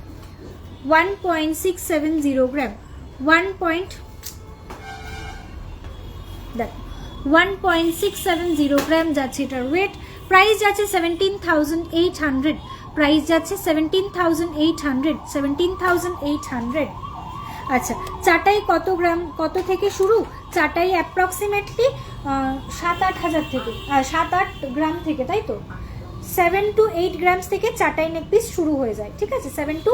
1.670 গ্রাম। 1.670 গ্রাম যাচ্ছে এটার ওয়েট। প্রাইস যাচ্ছে 17,800। প্রাইস যাচ্ছে 17,800, 17,800। আচ্ছা, চাটাই কত গ্রাম, কত থেকে শুরু? চাটাই অ্যাপ্রক্সিমেটলি 7-8 হাজার থেকে, 7-8 গ্রাম থেকে, তাই তো? 7 to 8 গ্রামস থেকে চাটাই নেক পিস শুরু হয়ে যায়, ঠিক আছে, 7 to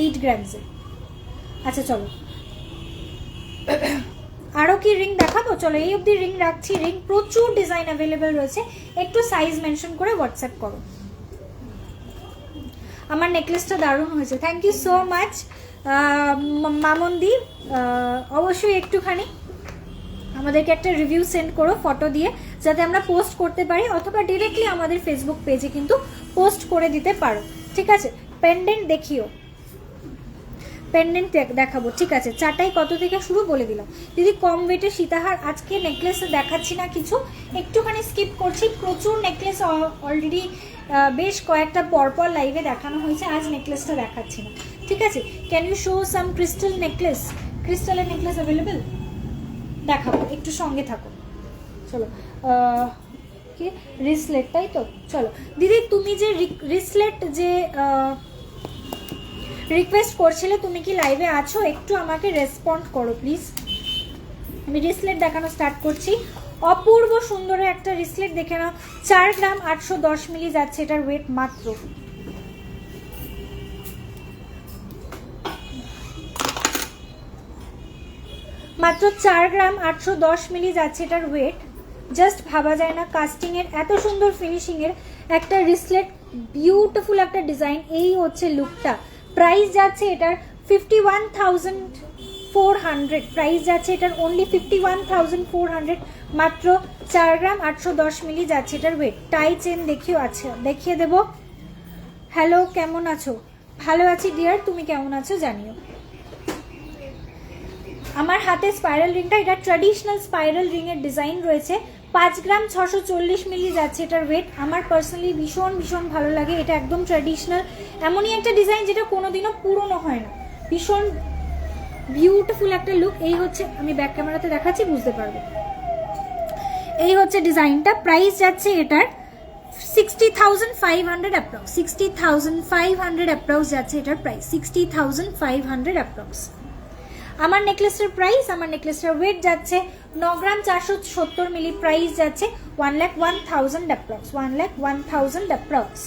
8 গ্রামসে। আচ্ছা চলো, আরও কি রিং দেখাবো? চলো এই অবধি রিং রাখছি। রিং প্রচুর ডিজাইন অ্যাভেলেবেল রয়েছে, একটু সাইজ মেনশন করে হোয়াটসঅ্যাপ করো। আমার নেকলেসটা দারুণ হয়েছে, থ্যাংক ইউ সো মাচ মামনদি। অবশ্যই একটুখানি আমাদেরকে একটা রিভিউ সেন্ড করো ফটো দিয়ে, যাতে আমরা পোস্ট করতে পারি, অথবা ডিরেক্টলি আমাদের ফেসবুক পেজে কিন্তু পোস্ট করে দিতে পারো, ঠিক আছে। পেন্ডেন্ট দেখিও, পেন্ডেন্ট দেখাবো, ঠিক আছে। চাটাই কত থেকে শুরু বলে দিলাম। দিদি কম ওয়েটে সীতাহার, আজকে নেকলেস দেখাচ্ছি না কিছু, একটুখানি স্কিপ করছি। প্রচুর নেকলেস অলরেডি বেশ কয়েকটা পরপর লাইভে দেখানো হয়েছে, আজ নেকলেসটা দেখাচ্ছি না, ঠিক আছে। Can you show some crystal necklace? ক্রিস্টালের নেকলেস অ্যাভেলেবেল দেখাবো, একটু সঙ্গে থাকো। চলো, কি রিসলেট, তাই তো? চলো দিদি, তুমি যে রিসলেট যে রিকোয়েস্ট করছিলে, তুমি কি লাইভে আছো? একটু আমাকে রেসপন্ড করো প্লিজ। আমি রিসলেট দেখানো স্টার্ট করছি। অপূর্ব সুন্দর একটা রিসলেট দেখে নাও। 4 গ্রাম 810 মিলি যাচ্ছে এটার ওয়েট, মাত্র। মাত্র 4 গ্রাম 810 মিলি যাচ্ছে এটার ওয়েট। জাস্ট ভাবা যায় না কাস্টিং এর এত সুন্দর ফিনিশিং এর একটা রিসলেট, বিউটিফুল একটা ডিজাইন। এই হচ্ছে লুকটা। প্রাইস যাচ্ছে এটার 51,400 প্রাইস যাচ্ছে এটার, অনলি 51,400, মাত্র 4 গ্রাম 810 মিলি যাচ্ছে এটার ওয়েট। টাই চেন দেখিয়ে দেবো। হ্যালো, কেমন আছো? ভালো আছি ডিয়ার, তুমি কেমন আছো জানিও। আমার হাতে স্পাইরাল রিংটা, এটা ট্র্যাডিশনাল স্পাইরাল রিংয়ের ডিজাইন রয়েছে। 5 গ্রাম 640 মিলি যাচ্ছে এটার ওয়েট। আমার পার্সোনালি ভীষণ ভীষণ ভালো লাগে, এটা একদম ট্র্যাডিশনাল, এমনই একটা ডিজাইন যেটা কোনোদিনও পুরনো হয় না, ভীষণ বিউটিফুল একটা লুক। এই হচ্ছে, আমি ব্যাক ক্যামেরাতে দেখাচ্ছি বুঝতে পারবে। এই হচ্ছে ডিজাইনটা। প্রাইস যাচ্ছে এটার 60,500 অ্যাপ্রক্স, 60,500 অ্যাপ্রক্স যাচ্ছে এটার প্রাইস, 60,500 অ্যাপ্রক্স। আমার নেকলেসের প্রাইস, আমার নেকলেসের ওয়েট যাচ্ছে 9 গ্রাম 470 মিলি, প্রাইস যাচ্ছে 1,01,000 অ্যাপ্রক্স, 1,01,000 অ্যাপ্রক্স।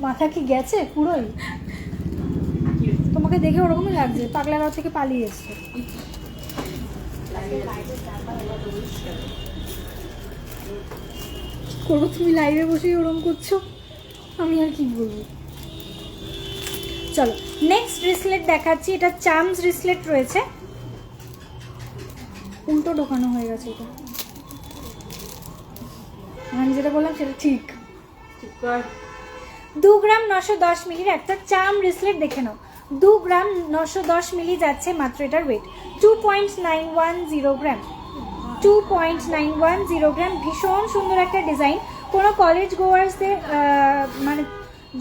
মাথা কি গেছে পুরোই? তোমাকে দেখে ওরকমই লাগছে, পাগলাগাঁও থেকে পালিয়ে এসছে। করবো, তুমি লাইভে বসে ওরকম করছো, আমি আর কি বলবো। চলো নেক্সট রিসলেট দেখাচ্ছি। এটা চার্মস রিসলেট রয়েছে, উল্টো ঢোকানো হয়ে গেছে এটা। আমি যেটা বললাম সেটা ঠিক। 2 গ্রাম 910 মিলির একটা চার্ম রিসলেট দেখে নাও। 2 গ্রাম 910 মিলি যাচ্ছে মাত্র এটার ওয়েট। 2.910 গ্রাম, 2.910 গ্রাম। ভীষণ সুন্দর একটা ডিজাইন। কোনো কলেজ গোয়ার্সদের মানে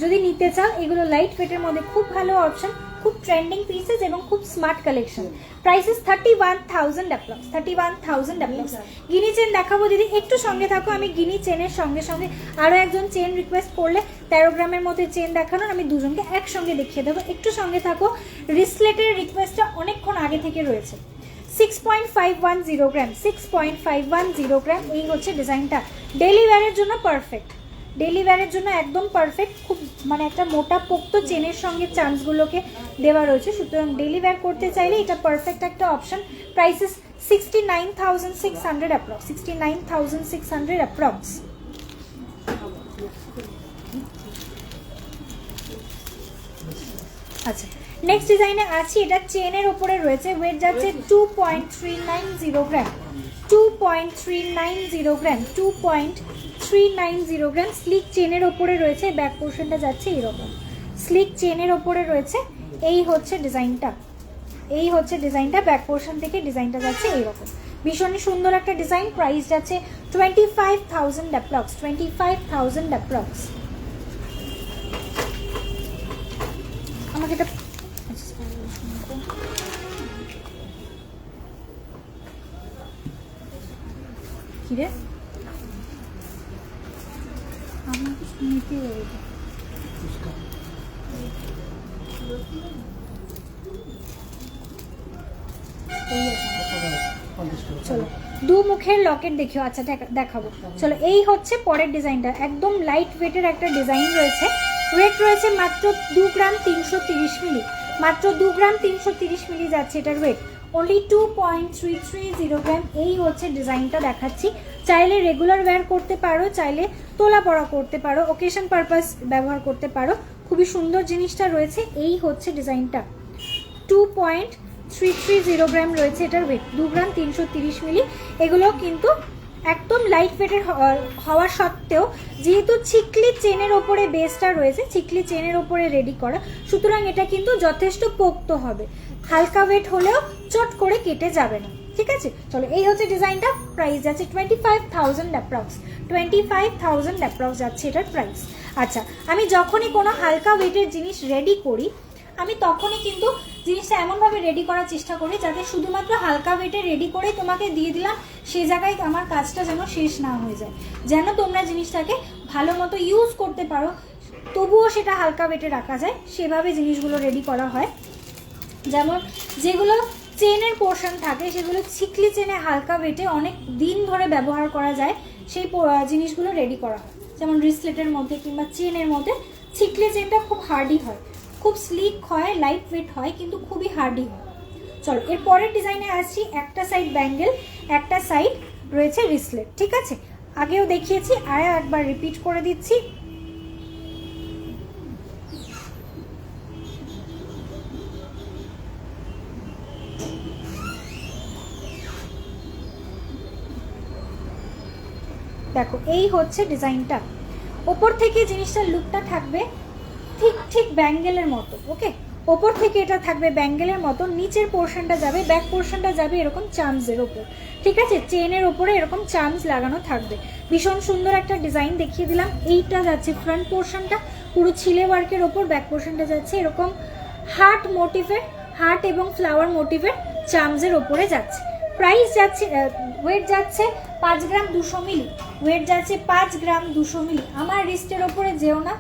যদি নিতে চাও, এগুলো লাইট ওয়েটের মধ্যে খুব ভালো অপশন, খুব ট্রেন্ডিং পিসেস এবং খুব smart collection. Prices 31,000 approx, 31,000 approx. Guinea chain দেখাবো দিদি, একটু সঙ্গে থাকো। আমি গিনি চেনের সঙ্গে সঙ্গে আরও একজন চেন রিকোয়েস্ট করলে 13 গ্রামের মধ্যে চেন দেখানোর, আমি দুজনকে একসঙ্গে দেখিয়ে দেবো, একটু সঙ্গে থাকো। রিসলেটের রিকোয়েস্টটা অনেকক্ষণ আগে থেকে রয়েছে। 6.510 গ্রাম, 6.510 গ্রাম। এই হচ্ছে ডিজাইনটা, ডেলি ওয়্যারের জন্য পারফেক্ট, ডেলি ওয়্যারের জন্য একদম পারফেক্ট। খুব মানে একটা মোটা পোক্ত চেনের সঙ্গে চার্মসগুলোকে দেওয়া রয়েছে, সুতরাং ডেলি ওয়্যার করতে চাইলে এটা পারফেক্ট একটা অপশন। Prices 69,600 approx, 69,600 approx. আচ্ছা নেক্সট ডিজাইনে আছি। এটা চেনের ওপরে রয়েছে, ওয়েট যাচ্ছে 2.390 গ্রাম, 2.390 গ্রাম, 2.390 গ্রাম। স্লিক চেনের ওপরে রয়েছে, ব্যাক পোর্শনটা যাচ্ছে এরকম, স্লিক চেনের ওপরে রয়েছে। এই হচ্ছে ডিজাইনটা, এই হচ্ছে ডিজাইনটা, ব্যাক পোর্শন থেকে ডিজাইনটা যাচ্ছে এইরকম, ভীষণ সুন্দর একটা ডিজাইন। প্রাইস যাচ্ছে 25,000 অ্যাপ্রক্স, 25,000 অ্যাপ্রক্স। আমাকে এটা কি রে, আমি নিতে চলো দু মুখের লকেট দেখিও। আচ্ছা দেখাবো, চলো এই হচ্ছে পরের ডিজাইনটা। একদম লাইট ওয়েটের একটা ডিজাইন রয়েছে, ওয়েট রয়েছে মাত্র 2 গ্রাম 330 মিলি, মাত্র 2 গ্রাম 330 মিলি যাচ্ছে এটার ওয়েট, অনলি 2.330 গ্রাম। এই হচ্ছে ডিজাইনটা দেখাচ্ছি। চাইলে রেগুলার ওয়্যার করতে পারো, চাইলে তোলা পড়া করতে পারো, ওকেশন পারপাস ব্যবহার করতে পারো। খুবই সুন্দর জিনিসটা রয়েছে। এই হচ্ছে ডিজাইনটা, 2.330 গ্রাম রয়েছে এটার ওয়েট, 2 গ্রাম 330 মিলি। এগুলো কিন্তু একদম লাইট ওয়েটের হওয়া সত্ত্বেও, যেহেতু চিকলি চেনের ওপরে বেসটা রয়েছে, চিকলি চেনের ওপরে রেডি করা, সুতরাং এটা কিন্তু যথেষ্ট পোক্ত হবে, হালকা ওয়েট হলেও চট করে কেটে যাবে না। ঠিক আছে, চলো এই হচ্ছে ডিজাইনটা। প্রাইস যাচ্ছে 25,000 অ্যাপ্রক্স, 25,000 অ্যাপ্রক্স যাচ্ছে এটার প্রাইস। আচ্ছা, আমি যখনই কোনো হালকা ওয়েটের জিনিস রেডি করি, আমি তখনই কিন্তু জিনিসটা এমনভাবে রেডি করার চেষ্টা করি যাতে শুধুমাত্র হালকা ওয়েটে রেডি করেই তোমাকে দিয়ে দিলাম, সে জায়গায় আমার কাজটা যেন শেষ না হয়ে যায়, যেন তোমরা জিনিসটাকে ভালো মতো ইউজ করতে পারো, তবুও সেটা হালকা ওয়েটে রাখা যায়, সেভাবে জিনিসগুলো রেডি করা হয়। যেমন যেগুলো চেনের পোর্শন থাকে, সেগুলো চিকলি চেনে হালকা ওয়েটে অনেক দিন ধরে ব্যবহার করা যায়, সেই জিনিসগুলো রেডি করা হয়। যেমন রিসলেটের মধ্যে কিংবা চেনের মধ্যে চিকলি চেনটা খুব হার্ডি হয়, খুব স্লিক হয়, লাইট ওয়েট হয়, কিন্তু খুবই হার্ডি হয়। চলো এর পরের ডিজাইনে আসছি। একটা সাইড ব্যাঙ্গেল, একটা সাইড রয়েছে রিসলেট, ঠিক আছে? আগেও দেখিয়েছি, আর একবার রিপিট করে দিচ্ছি। দেখো এই হচ্ছে ডিজাইনটা, ওপর থেকে জিনিসটার লুকটা থাকবে ঠিক ব্যাঙ্গেলের মতো। ওকে, ওপর থেকে এটা থাকবে ব্যাঙ্গেলের মতো, নিচের পোর্শনটা যাবে, ব্যাক পোর্শনটা যাবে এরকম চার্মসের ওপর, ঠিক আছে? চেনের ওপরে এরকম চার্মস লাগানো থাকবে। ভীষণ সুন্দর একটা ডিজাইন দেখিয়ে দিলাম। এইটা যাচ্ছে ফ্রন্ট পোর্শনটা পুরো ছিলে ওয়ার্কের ওপর, ব্যাক পোর্শনটা যাচ্ছে এরকম হার্ট মোটিভের, হার্ট এবং ফ্লাওয়ার মোটিভের চার্মসের ওপরে যাচ্ছে। প্রাইস যাচ্ছে, ওয়েট যাচ্ছে 5 গ্রাম 200 মিলি, ওয়েট যাচ্ছে 5 গ্রাম 200 মিলি। আমার রিস্টের ওপরে যেও না,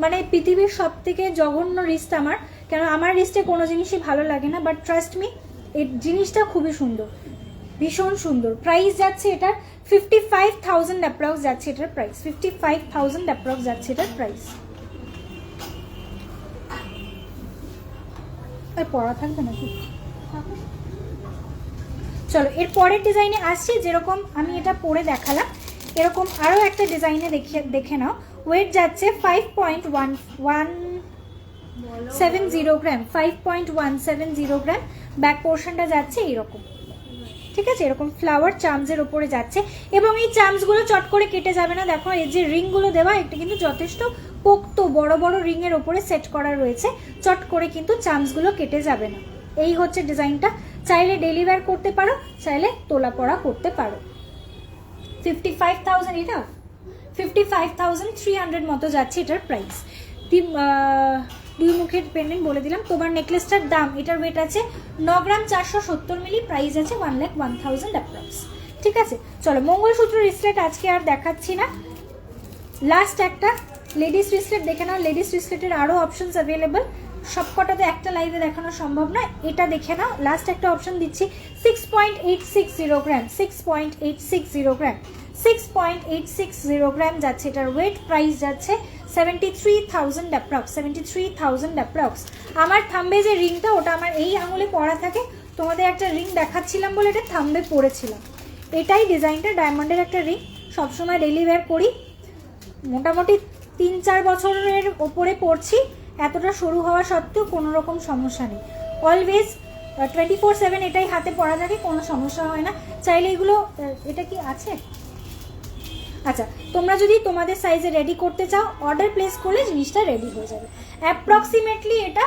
মানে পৃথিবীর সব থেকে জঘন্য রিস্ট আমার, কেন আমার রিস্টে কোনো জিনিসই ভালো লাগে না, বাট ট্রাস্ট মি এই জিনিসটা খুবই সুন্দর, ভীষণ সুন্দর। প্রাইস যাচ্ছে এটার 55,000 অ্যাপ্রক্স যাচ্ছে এটার প্রাইস, 55,000 অ্যাপ্রক্স যাচ্ছে এটার প্রাইস। আর পড়া থাকবে নাকি? চলো এর পরের ডিজাইনে আসছি। যেরকম আমি এটা পরে দেখালাম, এরকম আরও একটা ডিজাইনে দেখে নাও। ওয়েট যাচ্ছে 5.170 গ্রাম, 5.170 গ্রাম। ব্যাক পোর্শনটা যাচ্ছে এইরকম, ঠিক আছে? এরকম ফ্লাওয়ার চার্মসের ওপরে যাচ্ছে, এবং এই চার্মসগুলো চট করে কেটে যাবে না। দেখো এই যে রিংগুলো দেওয়া, এটা কিন্তু যথেষ্ট পোক্ত, বড় বড় রিংয়ের ওপরে সেট করা রয়েছে, চট করে কিন্তু চার্মসগুলো কেটে যাবে না। এই হচ্ছে ডিজাইনটা, চাইলে ডেলি ওয়্যার করতে পারো, চাইলে তোলা পড়া করতে পারো। 55,000, এটা 55,300 মতো যাচ্ছে এটার প্রাইস। দুই মুখের পেন্ডেন্ট বলে দিলাম। তোমার নেকলেসটার দাম, এটার ওয়েট আছে 9 গ্রাম 470 মিলি, প্রাইস আছে 1,01,000 অ্যাপ্রক্স, ঠিক আছে? চলো মঙ্গলসূত্র রিসলেট আজকে আর দেখাচ্ছি না, লাস্ট একটা লেডিস রিসলেট দেখে নাও। লেডিস রিসলেটের আরও অপশনস অ্যাভেলেবল, সবকটাতে একটা লাইভে দেখানো সম্ভব নয়, এটা দেখে নাও। লাস্ট একটা অপশন দিচ্ছি 6.860 গ্রাম, 6.860 গ্রাম, 6.860 গ্রাম যাচ্ছে এটার ওয়েট। প্রাইস যাচ্ছে 73,000 অ্যাপ্রক্স, 73,000 অ্যাপ্রক্স। আমার থাম্বে যে রিংটা, ওটা আমার এই আঙুলে পরা থাকে, তোমাদের একটা রিং দেখাচ্ছিলাম বলে এটা থাম্বে পরেছিলাম। এটাই ডিজাইনটা, ডায়মন্ডের একটা রিং, সবসময় ডেলি ওয়্যার করি, মোটামুটি 3-4 বছরের ওপরে পরছি, এতটা সরু হওয়া সত্ত্বেও কোনো রকম সমস্যা নেই। অলওয়েজ 24/7 এটাই হাতে পরা থাকে, কোনো সমস্যা হয় না। চাইলে এগুলো, এটা কি আছে? আচ্ছা, তোমরা যদি তোমাদের সাইজে রেডি করতে চাও, অর্ডার প্লেস করলে জিনিসটা রেডি হয়ে যাবে। অ্যাপ্রক্সিমেটলি এটা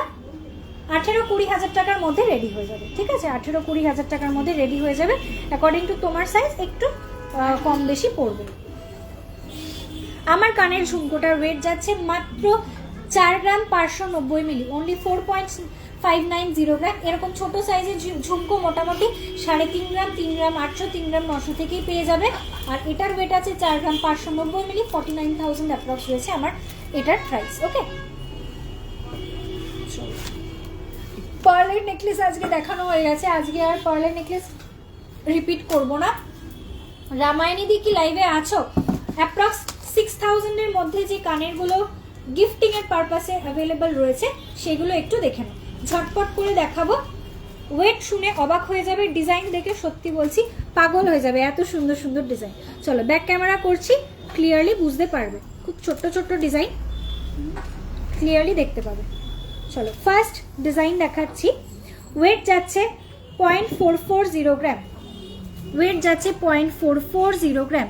18-20 হাজার টাকার মধ্যে রেডি হয়ে যাবে, ঠিক আছে? 18-20 হাজার টাকার মধ্যে রেডি হয়ে যাবে, অ্যাকর্ডিং টু তোমার সাইজ একটু কম বেশি পড়বে। আমার কানের ঝুমকোটার ওয়েট যাচ্ছে মাত্র 4 গ্রাম 590 মিলি, অনলি 4.590 গ্রাম। এরকম ছোট সাইজের ঝুমকো মোটামুটি 3.5 গ্রাম, 3 গ্রাম 800, 3 গ্রাম 900 থেকেই পেয়ে যাবে। আর এটার ওয়েট আছে 4 গ্রাম 590 মিলি, 49,000 অ্যাপ্রক্স রয়েছে আমার এটার প্রাইস। ওকে, পার্লের নেকলেস আজকে দেখানো হয়ে গেছে, আজকে আর পার্লের নেকলেস রিপিট করব না। রামায়ণী দি কি লাইভে আছো? অ্যাপ্রক্স 6,000 এর মধ্যে যে কানেরগুলো গিফটিং এর পারপাসে অ্যাভেলেবল রয়েছে সেগুলো একটু দেখে নাও, ঝটপট করে দেখাবো। ওয়েট শুনে অবাক হয়ে যাবে, ডিজাইন দেখে সত্যি বলছি পাগল হয়ে যাবে, এত সুন্দর সুন্দর ডিজাইন। চলো ব্যাক ক্যামেরা করছি, ক্লিয়ারলি বুঝতে পারবে, খুব ছোট্ট ছোট্ট ডিজাইন, ক্লিয়ারলি দেখতে পাবে। চলো ফার্স্ট ডিজাইন দেখাচ্ছি। ওয়েট যাচ্ছে 0.440 গ্রাম, ওয়েট যাচ্ছে 0.440 গ্রাম,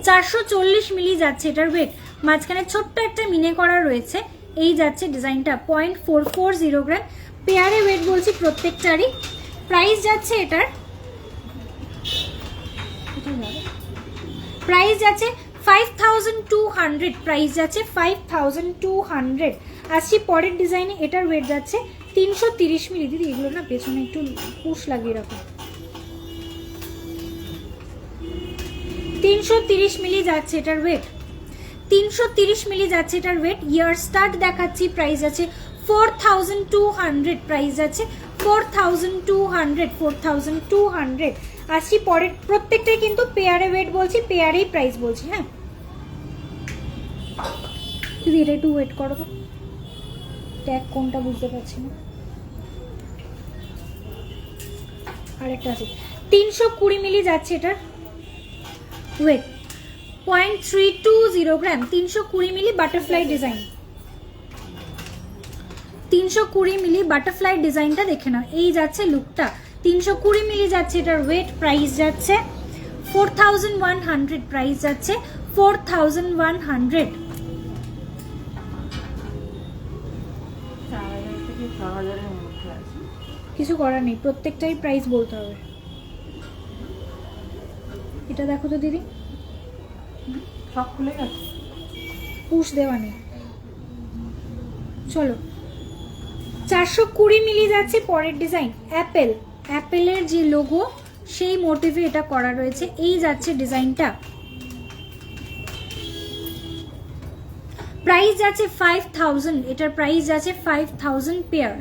440 মিলি যাচ্ছে এটার ওয়েট। মাঝখানে ছোট্ট একটা মিনে করা রয়েছে, এই যাচ্ছে ডিজাইনটা 0.440 গ্রাম। পেয়ারে ওয়েট বলছি প্রত্যেকটারই। প্রাইস যাচ্ছে এটার, প্রাইস যাচ্ছে 5,200, প্রাইস যাচ্ছে 5,200। আসছি পরের ডিজাইনে, এটার ওয়েট যাচ্ছে 330 মিলি। দিদি এগুলো না পেছনে একটু পুশ লাগিয়ে রাখো। 330 মিলি যাচ্ছে এটার ওয়েট, 330 মিলি যাচ্ছে এটার ওয়েট। ইয়ার স্টার্ট দেখাচ্ছি, প্রাইস আছে 4,200, প্রাইস আছে 4,200, 4,200। আসছি পরের, প্রত্যেকটাই কিন্তু পেয়ারে ওয়েট বলছি, পেয়ারেই প্রাইস বলছি। হ্যাঁ দিদি এটা একটু ওয়েট করো, ট্যাগ কোনটা বুঝতে পারছি না, আরেকটা আছে। 320 মিলি যাচ্ছে এটার ওয়েট, 0.320 গ্রাম, 320 মিলি বাটারফ্লাই ডিজাইন। 320 মিলি বাটারফ্লাই ডিজাইনটা দেখে নাও, এই যাচ্ছে লুকটা। 320 মিলি যাচ্ছে এটার ওয়েট, প্রাইস যাচ্ছে 4100, প্রাইস যাচ্ছে 4100। 4000 থেকে 6000 এর মধ্যে আছে। কিছু করার নেই, প্রত্যেকটাই প্রাইস বলতে হবে। এটা দেখো তো দিদি, সব খুলে গেছে। পুশ দেওয়া নেই। চলো 420 মিলি যাচ্ছে পরের ডিজাইন, অ্যাপেল, অ্যাপেলের যে লোগো সেই মোটিভে এটা করা রয়েছে, এই যাচ্ছে ডিজাইনটা। প্রাইস যাচ্ছে 5000, এটার প্রাইস যাচ্ছে 5000 পেয়ার।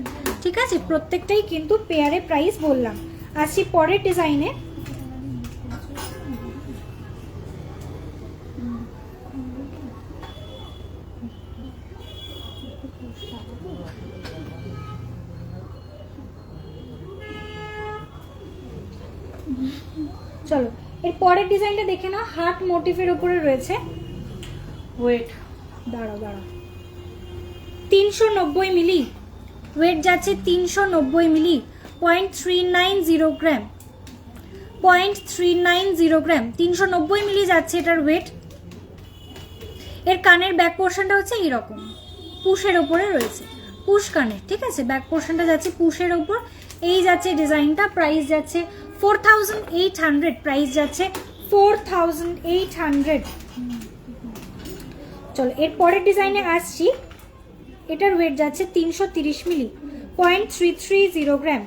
ঠিক আছে, প্রত্যেকটাই কিন্তু পেয়ারে প্রাইস বললাম। আসি পরের ডিজাইনে। চলো এর পরের ডিজাইনটা দেখে নাও, হার্ট মোটিভের উপরে রয়েছে। ওয়েট দাঁড়াও 390 মিলি, ওয়েট যাচ্ছে 390 মিলি, 0.390 গ্রাম, 0.390 গ্রাম, 390 মিলি যাচ্ছে এটার ওয়েট। এর কানের ব্যাক পোর্শনটা হচ্ছে এইরকম, পুশের ওপরে রয়েছে, পুশ কানের। ঠিক আছে, ব্যাক পোর্শনটা যাচ্ছে পুশের ওপর, এই যাচ্ছে ডিজাইনটা। প্রাইস যাচ্ছে 4800, প্রাইস যাচ্ছে 4800। চলো এর পরের ডিজাইনে আসছি, এটার ওয়েট যাচ্ছে 330 মিলি, 0.330 গ্রাম।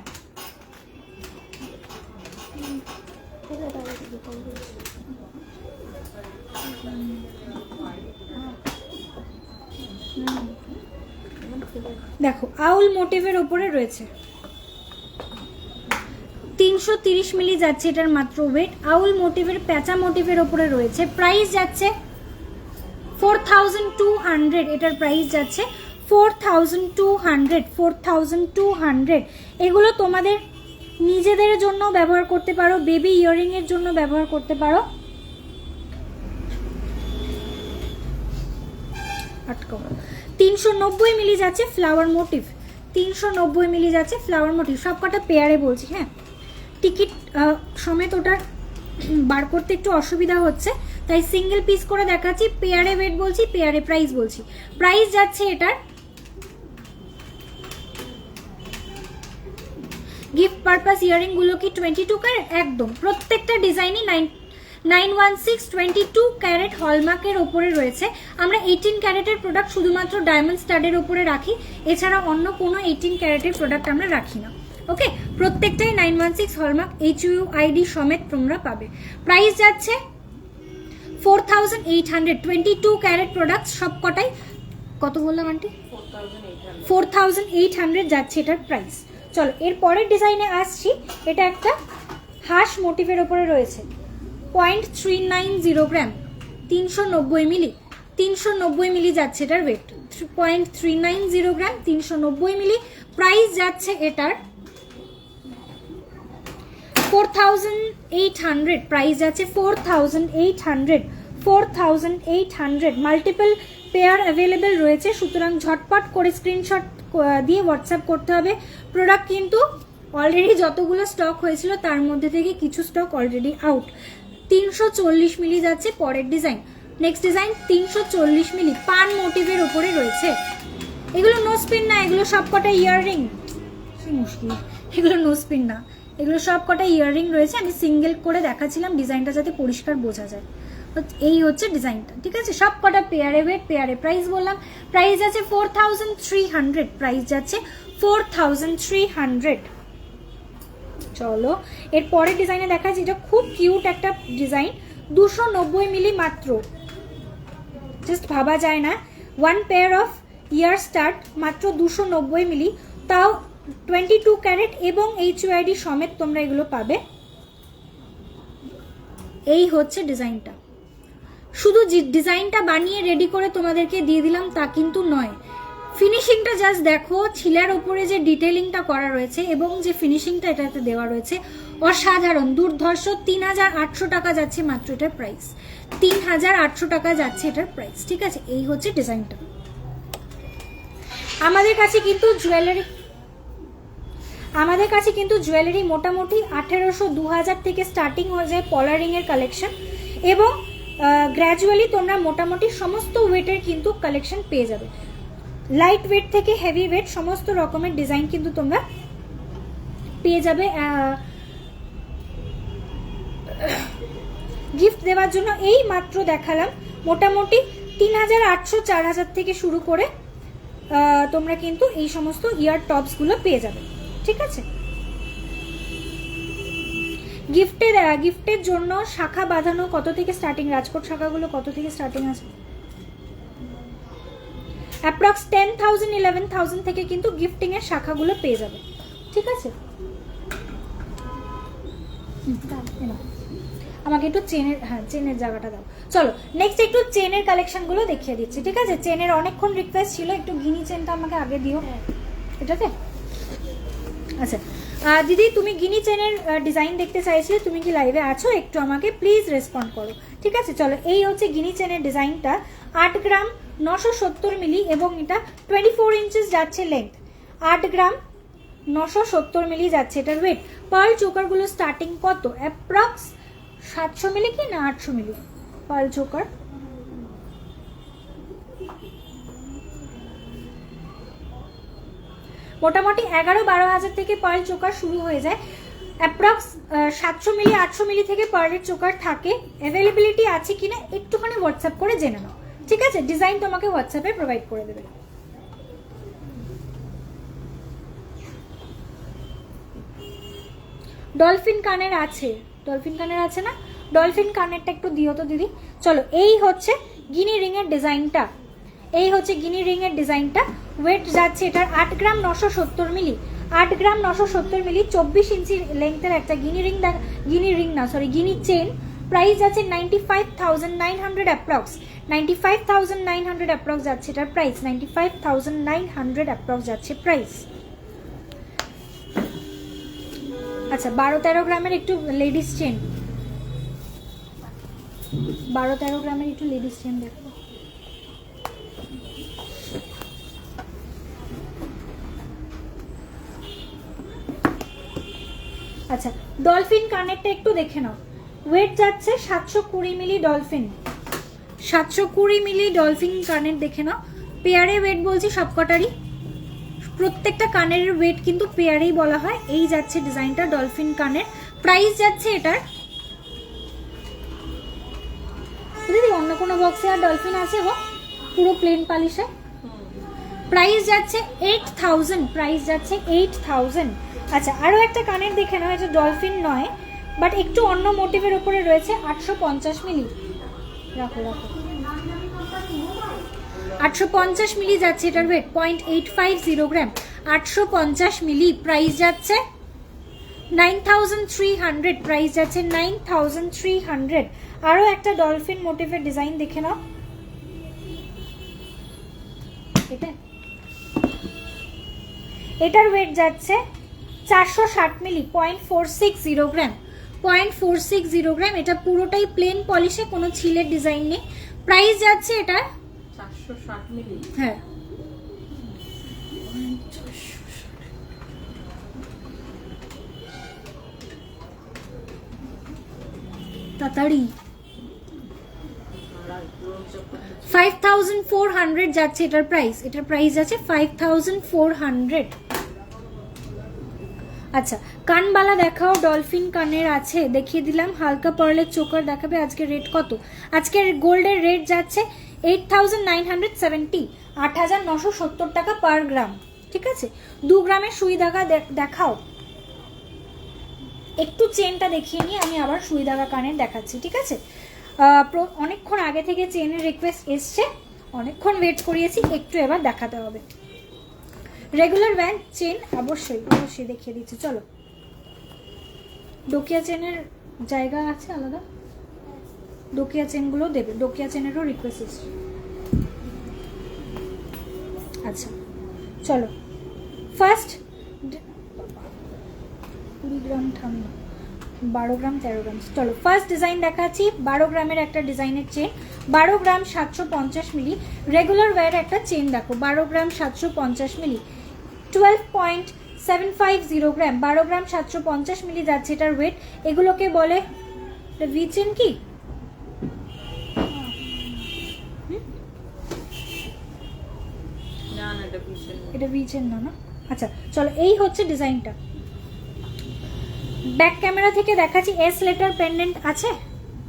দেখো আউল মোটিভের উপরে রয়েছে, 330 মিলি যাচ্ছে এটার মাত্র ওয়েট, আউল মোটিভের প্যাঁচা মোটিভের উপরে রয়েছে। প্রাইস যাচ্ছে 4200, এটার প্রাইস যাচ্ছে 4200, 4200। এগুলো তোমাদের নিজেদের জন্য ব্যবহার করতে পারো, বেবি ইয়ারিং এর জন্য ব্যবহার করতে পারো। আটকাও। 390 মিলি যাচ্ছে ফ্লাওয়ার মোটিভ, 390 মিলি যাচ্ছে ফ্লাওয়ার মোটিভ। সবকটা পেয়ারে বলছি, হ্যাঁ, টিকিট সমেত ওটার বার করতে একটু অসুবিধা হচ্ছে, তাই সিঙ্গেল পিস করে দেখাচ্ছি। পেয়ারে ওয়েট বলছি, পেয়ারে প্রাইস বলছি। প্রাইস যাচ্ছে এটার, গিফট পারপাস ইয়ারিং গুলো কি 22 ক্যারেট? একদম, প্রত্যেকটা ডিজাইনই 916 22 ক্যারেট হলমার্কের ওপরে রয়েছে। আমরা 18 ক্যারেটের প্রোডাক্ট শুধুমাত্র ডায়মন্ড স্টাডের ওপরে রাখি, এছাড়া অন্য কোনো 18 ক্যারেটের প্রোডাক্ট আমরা রাখি না। ওকে, প্রত্যেকটাই 916 হলমার্ক HUID সমেত তোমরা পাবে। প্রাইস যাচ্ছে 4800, 22 ক্যারেট প্রোডাক্ট সবকটাই। কত বললাম আন্টি? 4800 যাচ্ছে এটার প্রাইস। চলো এর পরের ডিজাইনে আসছি, এটা একটা হাঁস মোটিভের ওপরে রয়েছে, 0.390 গ্রাম, 390 মিলি, 390 মিলি যাচ্ছে এটার ওয়েট, 0.390 গ্রাম, 390 মিলি। প্রাইস যাচ্ছে এটার 4800, প্রাইস যাচ্ছে 4800, 4800। মাল্টিপল পেয়ার অ্যাভেলেবেল রয়েছে, সুতরাং ঝটপট করে স্ক্রিনশট দিয়ে হোয়াটসঅ্যাপ করতে হবে। প্রোডাক্ট কিন্তু অলরেডি যতগুলো স্টক হয়েছিল তার মধ্যে থেকে কিছু স্টক অলরেডি আউট। 340 মিলি যাচ্ছে পরের ডিজাইন। নেক্সট ডিজাইন 340 মিলি, পান মোটিভের উপরে রয়েছে। এগুলো নো স্পিন না, এগুলো সবকটা ইয়াররিং, সে মুশকিল, এগুলো নো স্পিন না, এগুলো সবকটা ইয়াররিং রয়েছে। আমি সিঙ্গেল করে দেখাচ্ছিলাম ডিজাইনটা যাতে পরিষ্কার বোঝা যায়। এই হচ্ছে ডিজাইনটা, ঠিক আছে। সবকটা পেয়ারে ওয়েট, পেয়ারে প্রাইস বললাম। প্রাইস যাচ্ছে 4300, প্রাইস যাচ্ছে 4300। চলো এর পরের ডিজাইনে দেখা যাচ্ছে, এটা খুব কিউট একটা ডিজাইন, 290 মিলি মাত্র, জাস্ট ভাবা যায় না। One pair of year start, মাত্র 290 মিলি, তাও 22 ক্যারেট এবং HUID সমেত তোমরা এগুলো পাবে। এই হচ্ছে ডিজাইনটা। শুধু ডিজাইনটা বানিয়ে রেডি করে তোমাদেরকে দিয়ে দিলাম তা কিন্তু নয়, ফিনিশিংটা জাস্ট দেখো, ছিলার উপরে যে ডিটেলিংটা করা রয়েছে এবং যে ফিনিশিংটা এটাতে দেওয়া রয়েছে অসাধারণ, দুর্ধর্ষ। 3800 টাকা যাচ্ছে মাত্র এটার প্রাইস, 3800 টাকা যাচ্ছে এটার প্রাইস। ঠিক আছে, এই হচ্ছে ডিজাইনটা। আমাদের কাছে কিন্তু জুয়েলারি মোটামুটি 1800 2000 থেকে স্টার্টিং হয়ে যায় পলারিং এর কালেকশন, এবং গ্র্যাজুয়ালি তোমরা মোটামুটি সমস্ত ওয়েটের কিন্তু কালেকশন পেয়ে যাবে। লাইট ওয়েট থেকে হেভি ওয়েট সমস্ত রকমের ডিজাইন কিন্তু তোমরা পেয়ে যাবে। গিফট দেওয়ার জন্য এই মাত্র দেখালাম মোটামুটি 3800 4000 থেকে শুরু করে তোমরা কিন্তু এই সমস্ত ইয়ার টপস গুলো পেয়ে যাবে। ঠিক আছে, গিফটের জন্য শাখা বাঁধানো কত থেকে স্টার্টিং? রাজকোট শাখাগুলো কত থেকে স্টার্টিং আছে? অ্যাপ্রক্স 10,000 11,000 থেকে কিন্তু গিফটিং এর শাখাগুলো পেয়ে যাবে। ঠিক আছে, আমাকে একটু চেনের জায়গাটা দাও। চলো নেক্সট একটু চেনের কালেকশনগুলো দেখিয়ে দিচ্ছি। ঠিক আছে, চেনের অনেকক্ষণ রিকোয়েস্ট ছিল, একটু গিনি চেনটা আমাকে আগে দিও এটাতে। আচ্ছা দিদি, তুমি গিনি চেনের ডিজাইন দেখতে চাইছিলে, তুমি কি লাইভে আছো? একটু আমাকে প্লিজ রেসপন্ড করো। ঠিক আছে, চলো এই হচ্ছে গিনি চেনের ডিজাইনটা। 8 গ্রাম 970 মিলি এবং এটা 24 ইঞ্চেস যাচ্ছে লেন্থ। 8 গ্রাম 970 মিলি যাচ্ছে এটার ওয়েট। পার্ল চোকারগুলো স্টার্টিং কত? অ্যাপ্রক্স 700 মিলি কি না 800 মিলি পার্ল চোকার? মোটামুটি 11-12 হাজার থেকে পার্ল চোকার শুরু হয়ে যায়। অ্যাপ্রক্স 700 মিলি 800 মিলি থেকে পার্লের চোকার থাকে। অ্যাভেলেবিলিটি আছে কিনা একটুখানি হোয়াটসঅ্যাপ করে জেনে নাও। ঠিক আছে, ডিজাইন তোমাকে হোয়াটসঅ্যাপে প্রোভাইড করে দেবে। ডলফিন কানের আছে, ডলফিন কানের আছে না? ডলফিন কানেরটা একটু দিও তো দিদি। চলো এই হচ্ছে গিনি রিং এর ডিজাইনটা, এই হচ্ছে গিনি রিং এর ডিজাইনটা। ওয়েট যাচ্ছে এটার 8 গ্রাম 970 মিলি। 8 গ্রাম 970 মিলি 24 ইঞ্চি লেন্থের একটা গিনি চেন। প্রাইস যাচ্ছে 95,900 অ্যাপ্রক্স। 95,900 অ্যাপ্রক্স যাচ্ছে এটার প্রাইস। 95,900 অ্যাপ্রক্স যাচ্ছে প্রাইস। আচ্ছা 12-13 গ্রামের একটু লেডিস চেন, 12-13 গ্রামের একটু লেডিস চেন দেখো। আচ্ছা ডলফিন কানেরটা একটু দেখে নাও। ওয়েট যাচ্ছে 720 মিলি ডলফিন, 720 মিলি ডলফিন কানের দেখে নাও। পেয়ারে ওয়েট বলছি সবকটারই, প্রত্যেকটা কানের ওয়েট কিন্তু পেয়ারেই বলা হয়। এই যাচ্ছে ডিজাইনটা ডলফিন কানের। প্রাইস যাচ্ছে এটার, দিদি অন্য কোনো বক্সে আর ডলফিন আছে গো? পুরো প্লেন পালিশে। প্রাইস যাচ্ছে 8,000, প্রাইস যাচ্ছে 8,000। আচ্ছা আরো একটা কানের দেখে নাও, এটা ডলফিন নয় বাট একটু অন্য মোটিভের উপরে রয়েছে। 850 মিলি, রাখো রাখো, 850 মিলি যাচ্ছে এটার ওয়েট। 0.850 গ্রাম, 850 মিলি। প্রাইস যাচ্ছে 9,300, প্রাইস যাচ্ছে 9,300। আরো একটা ডলফিন মোটিভের ডিজাইন দেখে নাও, এটার ওয়েট যাচ্ছে 460 মিলি, 0.460 গ্রাম, 0.460 গ্রাম। এটা পুরোটাই প্লেন পলিশে, কোনো ছিলের ডিজাইন নেই। প্রাইস যাচ্ছে এটা 460 মিলি। হ্যাঁ তাড়াতাড়ি 5,400 যাচ্ছে এটার প্রাইস। এটার প্রাইস যাচ্ছে 5,400। আচ্ছা কানবালা দেখাও, ডলফিন কানের আছে দেখিয়ে দিলাম। হালকা পার্লের চোকার দেখাবে। আজকে রেট কত? আজকের গোল্ডের রেট যাচ্ছে 8,970, 8,970 টাকা পার গ্রাম। ঠিক আছে, 2 গ্রামের সুই দাগা দেখাও। একটু চেনটা দেখিয়ে নিয়ে আমি আবার সুই দাগা কানের দেখাচ্ছি। ঠিক আছে, অনেকক্ষণ আগে থেকে চেনের রিকোয়েস্ট এসছে, অনেকক্ষণ ওয়েট করিয়েছি, একটু এবার দেখাতে হবে। রেগুলার ব্যান্ড চেন অবশ্যই অবশ্যই দেখিয়ে দিচ্ছি। চলো ডোকিয়া চেনের জায়গা আছে আলাদা, ডোকিয়া চেনগুলো দেবে, ডোকিয়া চেনেরও রিকোয়েস্ট এসছে। আচ্ছা চলো ফার্স্ট 20 গ্রাম ঠান্ডা, 12 গ্রাম 13 গ্রাম। চলো ফার্স্ট ডিজাইন দেখাচ্ছি, 12 গ্রামের একটা ডিজাইনের চেন, 12 গ্রাম 750 মিলি রেগুলার ওয়্যার একটা চেন দেখো, 12 গ্রাম 750 মিলি 12.750 গ্রাম, 12 গ্রাম 750 মিলি যাচ্ছে এটার ওয়েট। এগুলোকে বলে ভি চেন কি? এটা ভি চেন না, না? আচ্ছা চলো, এই হচ্ছে ডিজাইনটা। ব্যাক ক্যামেরা থেকে দেখাচ্ছি। এস লেটার পেন্ডেন্ট আছে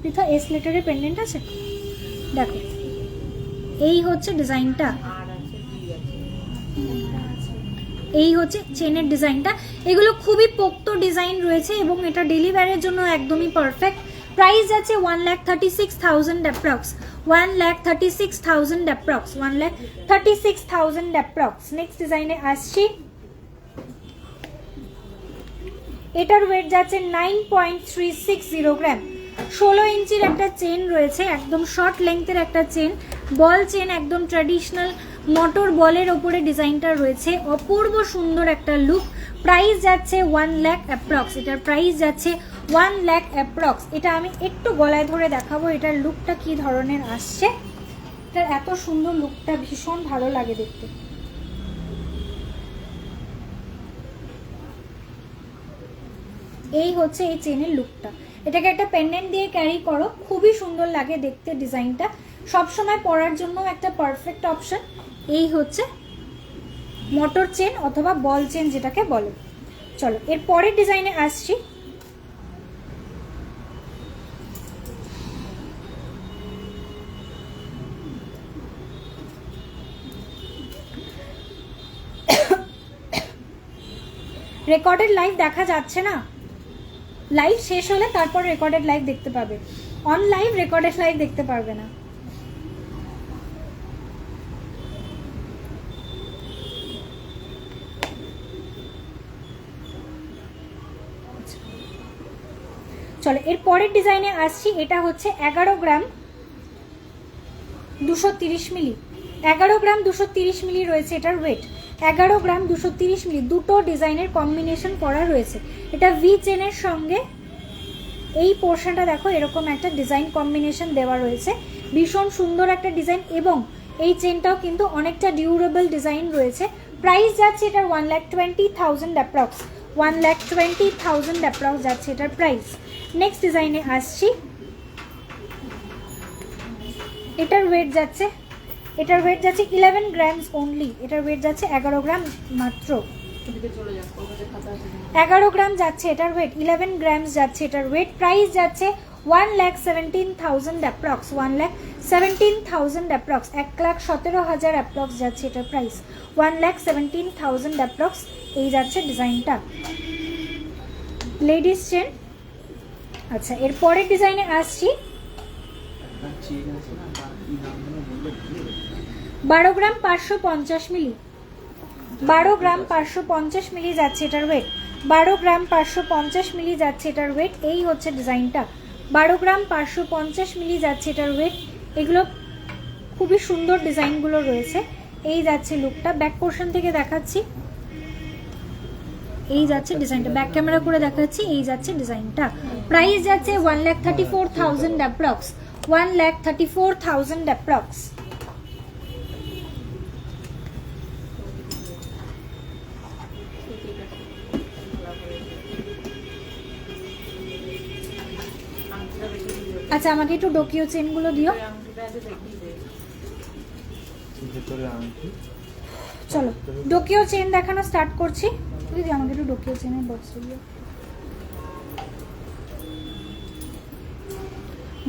পৃথা, এস লেটারের পেন্ডেন্ট আছে দেখো, এই হচ্ছে ডিজাইনটা, এই হচ্ছে চেনের ডিজাইনটা। এগুলো খুবই পোক্ত ডিজাইন রয়েছে এবং এটা ডেলি ওয়্যারের জন্য একদমই পারফেক্ট। প্রাইস আছে 1,36,000 অ্যাপ্রক্স, 1,36,000 অ্যাপ্রক্স, 1,36,000 অ্যাপ্রক্স। নেক্সট ডিজাইনে আসছি, এটার ওয়েট যাচ্ছে 9.360 গ্রাম, 16 ইঞ্চির একটা চেন রয়েছে, একদম শর্ট লেংথের একটা চেন, বল চেন, একদম ট্র্যাডিশনাল মোটর বলের ওপরে ডিজাইনটা রয়েছে, অপূর্ব সুন্দর একটা লুক। প্রাইস যাচ্ছে 1 লাখ অ্যাপ্রক্স, এটার প্রাইস যাচ্ছে 1 লাখ অ্যাপ্রক্স। এটা আমি একটু গলায় ধরে দেখাবো এটার লুকটা কি ধরনের আসছে। এটার এত সুন্দর লুকটা ভীষণ ভালো লাগে দেখতে। এই হচ্ছে এই চেনের লুকটা, এটাকে একটা পেন্ডেন্ট দিয়ে ক্যারি করো, খুবই সুন্দর লাগে দেখতে ডিজাইনটা, সবসময় পরার জন্য একটা পারফেক্ট অপশন। এই হচ্ছে মোটর চেন অথবা বল চেন যেটাকে বলে। চলো এর পরের ডিজাইনে আসছি, রেকর্ডেড লাইভ দেখা যাচ্ছে না, লাইভ শেষ হলে তারপর রেকর্ডেড লাইভ দেখতে পাবে, অন লাইভ রেকর্ডেড লাইভ দেখতে পারবে না। চলো এর পরের ডিজাইনে আসছি, এটা হচ্ছে 11 গ্রাম 230 মিলি, 11 গ্রাম 230 মিলি রয়েছে এটার ওয়েট, 11 গ্রাম 230 মিলি, দুটো ডিজাইনের কম্বিনেশন করা রয়েছে। এটা ভি চেনের সঙ্গে এই পোর্শনটা দেখো এরকম একটা ডিজাইন কম্বিনেশন দেওয়া রয়েছে, ভীষণ সুন্দর একটা ডিজাইন এবং এই চেনটাও কিন্তু অনেকটা ডিউরেবল ডিজাইন রয়েছে। প্রাইস যাচ্ছে এটার 1,20,000 অ্যাপ্রক্স, 1,20,000 অ্যাপ্রক্স যাচ্ছে এটার প্রাইস। নেক্সট ডিজাইনে আসছি, এটার ওয়েট যাচ্ছে 11 গ্রামস অনলি, এটার ওয়েট যাচ্ছে 11 গ্রাম মাত্র, 11 গ্রাম যাচ্ছে এটার ওয়েট, 11 গ্রামস যাচ্ছে এটার ওয়েট। প্রাইস যাচ্ছে 1,17,000 অ্যাপ্রক্স, 1,17,000 অ্যাপ্রক্স, 1,17,000 অ্যাপ্রক্স যাচ্ছে এটার প্রাইস, 1,17,000 অ্যাপ্রক্স। এই যাচ্ছে ডিজাইনটা, লেডিস চেন। আচ্ছা এর পরের ডিজাইনে আসছি, 12 গ্রাম 550 মিলি, 12 গ্রাম 550 মিলি যাচ্ছে এটার ওয়েট, 12 গ্রাম 550 মিলি যাচ্ছে এটার ওয়েট। এই হচ্ছে ডিজাইনটা, 12 গ্রাম 550 মিলি যাচ্ছে এটার ওয়েট। এগুলো খুবই সুন্দর ডিজাইনগুলো রয়েছে। এই যাচ্ছে লুকটা, ব্যাক পোর্শন থেকে দেখাচ্ছি, এই যাচ্ছে ডিজাইনটা, ব্যাক ক্যামেরা করে দেখাচ্ছি, এই যাচ্ছে ডিজাইনটা। প্রাইস যাচ্ছে 1,34,000 অ্যাপ্রক্স, 1,34,000 অ্যাপ্রক্স। আচ্ছা আমাকে একটু ডোকিও চেনগুলো দিও। চলো ডোকিও চেন দেখানো স্টার্ট করছি, দিদি আমাকে একটু ডোকিও চেনের বক্স দিও।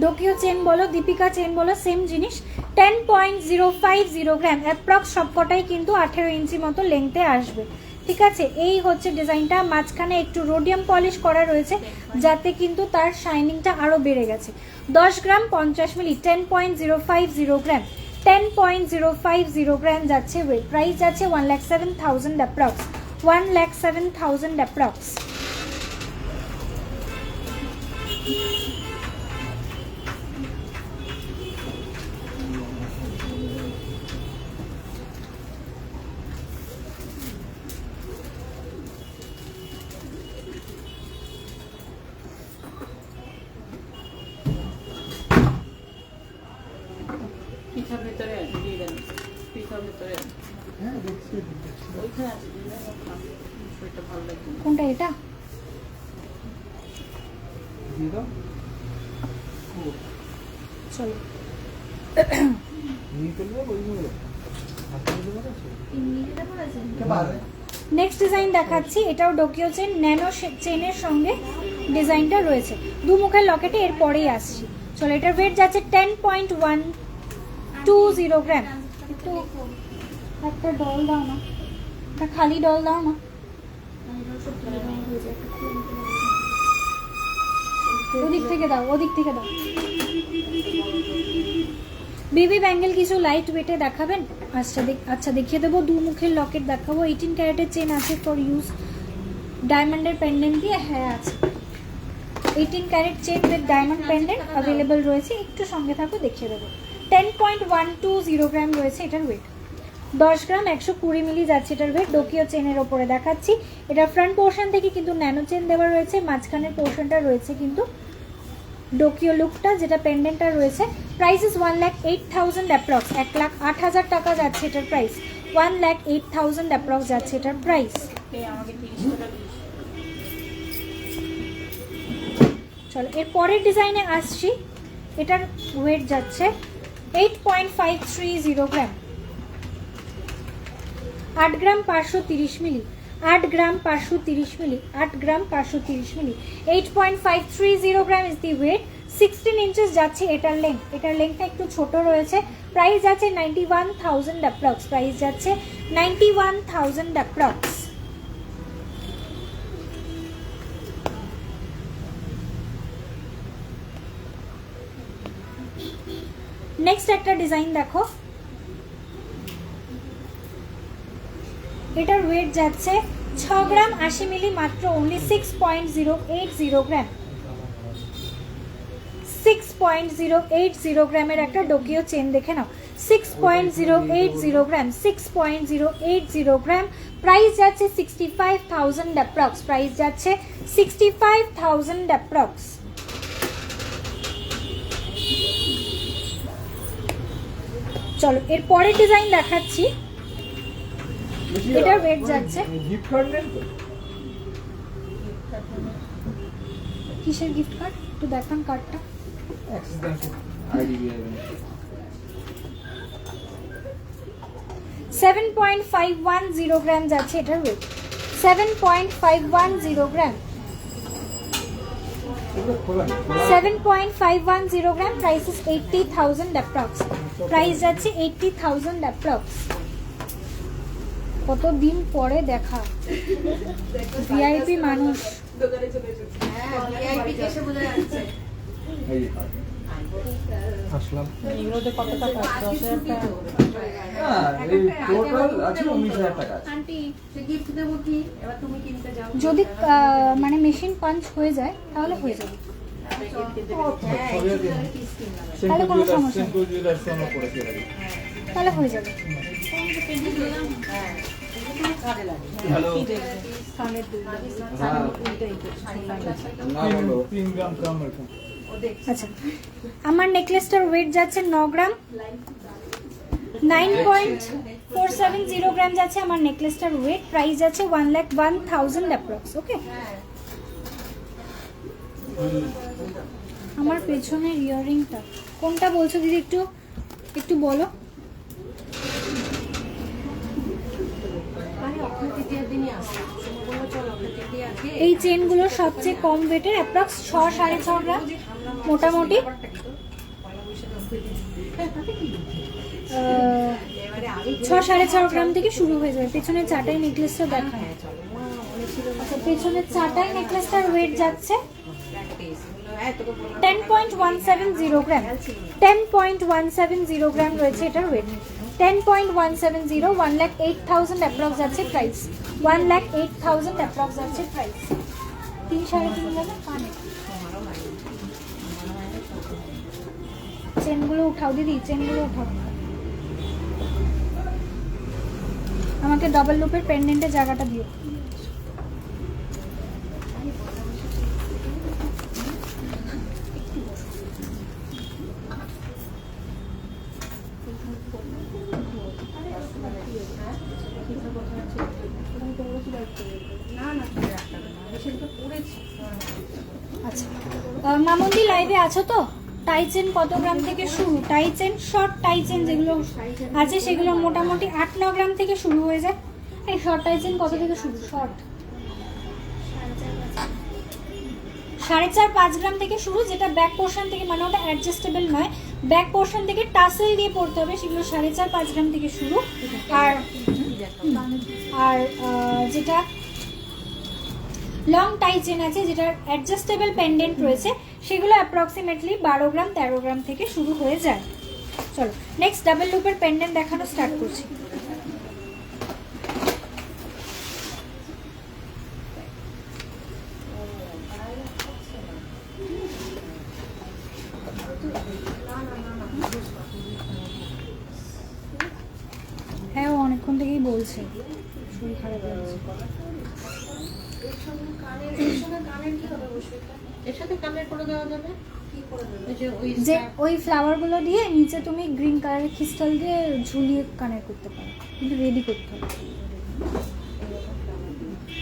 ডোকিও চেন বলো, দীপিকা চেন বলো, সেম জিনিস, 10.050 গ্রাম অ্যাপ্রক্স, সবকটাই কিন্তু 18 ইঞ্চি মতো লেংথে আসবে। ঠিক আছে, এই হচ্ছে ডিজাইনটা, মাঝখানে একটু রোডিয়াম পলিশ করা রয়েছে যাতে কিন্তু তার শাইনিংটা আরো বেড়ে গেছে। 10 গ্রাম 50 মিলি, 10.050 গ্রাম, 10.050 গ্রাম যাচ্ছে ওয়েট। প্রাইস যাচ্ছে 1,07,000 অ্যাপ্রক্স, 1,07,000 অ্যাপ্রক্স। ওইখানে আছে সেটা ভালো লাগছে না। কোনটা এটা? চলো নেক্সট ডিজাইন দেখাচ্ছি। এটাও ডোকিও চেন, ন্যানো চেনের সঙ্গে ডিজাইনটা রয়েছে। দু মুখের লকেটে এর পরেই আসছি। চলো এটার ওয়েট যাচ্ছে 10.120 গ্রাম। একটু একটা ডল দাও না, একটা খালি ডল দাও না। ওদিক থেকে দাও, ওদিক থেকে দাও। বেবি ব্যাঙ্গেল কিছু লাইট ওয়েটে দেখাবেন? আচ্ছা দেখিয়ে দেবো। দু মুখের লকেট দেখাবো। 18 ক্যারেটের চেন আছে ফর ইউজ। ডায়মন্ডের পেন্ডেন্ট দিয়ে, হ্যাঁ আছে। 18 carat chain with diamond pendant available রয়েছে। একটু সঙ্গে থাকো, দেখিয়ে দেবো। 10.120 গ্রাম রয়েছে এটার ওয়েট। 10 গ্রাম 120 মিলি যাচ্ছে এটার ওয়েট। ডোকিও চেনের ওপরে দেখাচ্ছি। এটার ফ্রন্ট পোর্শন থেকে কিন্তু ন্যানো চেন দেওয়া রয়েছে, মাঝখানের পোর্শনটা রয়েছে কিন্তু ডোকিও লুকটা, যেটা পেন্ডেন্টটা রয়েছে। Price is 1,08,000 approx. 1,08,000 টাকা যাচ্ছে এটার প্রাইস। 1,08,000 অ্যাপ্রক্স যাচ্ছে এটার প্রাইস। আমাকে 30 টাকা দিস। চলো এর পরের ডিজাইনে আসছি। এটার ওয়েট যাচ্ছে 8.530 গ্রাম। 8 গ্রাম 530 মিলি। 8 গ্রাম 530 মিলি। 8 গ্রাম 530 মিলি। 8.530 গ্রাম ইজ দি ওয়েট। 16 ইঞ্চেস যাচ্ছে এটার লেন্থ। এটার লেন্থটা একটু ছোট রয়েছে। প্রাইস যাচ্ছে 91,000 অ্যাপ্রক্স। প্রাইস যাচ্ছে 91,000 অ্যাপ্রক্স। নেক্সট একটা ডিজাইন দেখো। এটার ওয়েট যাচ্ছে 6 গ্রাম 80 মিলি, মাত্র অনলি 6.080 গ্রাম। 6.080 গ্রামের একটা ডোকিও চেন দেখে নাও। 6.080 গ্রাম। 6.080 গ্রাম। প্রাইস যাচ্ছে 65,000 অ্যাপ্রক্স। প্রাইস যাচ্ছে 65,000 অ্যাপ্রক্স। চলো এর পরের ডিজাইন দেখাচ্ছি। এটার ওয়েট যাচ্ছে, কিসের গিফট কার্ড একটু দেখান কার্ডটা। 7.510 গ্রাম যাচ্ছে এটার weight. 7.510 gram. 7.510 gram. Price is 80,000 approx. Price যাচ্ছে 80,000 অ্যাপ্রক্স। কতদিন পরে দেখা, ভিআইপি মানুষ। দোকানে চলে এসেছে। হ্যাঁ, ভিআইপি এসে বোঝা যাচ্ছে। আসলাম। এগুলোতে কত টাকা? 10,000 টাকা। টোটাল আছে 19,000 টাকা। আন্টি, সে গিফট দেবো কি? এবার তুমি কিনতে যাও। যদি মানে মেশিন পাঞ্চ হয়ে যায় তাহলে হয়ে যাবে, তাহলে কোনো সমস্যা নেই, তাহলে হয়ে যাবে। হ্যালো। আচ্ছা আমার নেকলেসটার ওয়েট যাচ্ছে 9 গ্রাম। 9.470 গ্রাম যাচ্ছে আমার নেকলেসটার ওয়েট। প্রাইস যাচ্ছে 1,01,000 অ্যাপ্রক্স। ওকে, আমার পেছনের ইয়াররিংটা কোনটা বলছো দিদি, একটু একটু বলো। এই চেনগুলো সবচেয়ে কম ওয়েটের, অ্যাপ্রক্স 6-6.5 গ্রাম মোটামুটি। 6-6.5 গ্রাম থেকে শুরু হয়ে যাবে। পেছনের চাটাই নেকলেসটা দেখা। আচ্ছা পেছনের চাটাই নেকলেসটার ওয়েট যাচ্ছে 10.170 গ্রাম। 10.170 গ্রাম রয়েছে এটার ওয়েট। 10.170, 1,08,000 অ্যাপ্রক্স যাচ্ছে প্রাইস। 1,08,000 অ্যাপ্রক্স যাচ্ছে প্রাইস। 3-3.5 টাকা কানে। চেনগুলো উঠাও দিদি, চেনগুলো উঠাও। আমাকে ডাবল লুপের পেন্ডেন্টের জায়গাটা দিও। না না আমি সেটা পড়েছি। আচ্ছা মামুন্দি লাইভে আছো তো? টাই চেন কত গ্রাম থেকে শুরু? Tie chain short tie chain যেগুলো আছে সেগুলো মোটামুটি 8-9 গ্রাম থেকে শুরু হয়ে যায়। এই শর্ট টাই চেন কত থেকে শুরু? শর্ট 4.5-5 গ্রাম থেকে শুরু, যেটা ব্যাক পোর্শন থেকে, মানে ওটা অ্যাডজাস্টেবল নয়, ব্যাক পোর্শন থেকে টাসেল দিয়ে পড়তে হবে, সেগুলো 4.5-5 গ্রাম থেকে শুরু। আর আর যেটা লং টাই চেন আছে, যেটার অ্যাডজাস্টেবল পেন্ডেন্ট রয়েছে, সেগুলো অ্যাপ্রক্সিমেটলি 12-13 গ্রাম থেকে শুরু হয়ে যায়। চলো নেক্সট ডাবল লুপের পেন্ডেন্ট দেখানো স্টার্ট করছি। হ্যাঁ ও অনেকক্ষণ থেকেই বলছে শরীর খারাপ হয়েছে। এর সাথে কানের করে দেওয়া যাবে? কি করে দেবে? ওই যে ওই যে ওই ফ্লাওয়ারগুলো দিয়ে নিচে তুমি গ্রিন কালারের ক্রিস্টাল দিয়ে ঝুলিয়ে কানের করতে পারো, কিন্তু রেডি করতে হবে।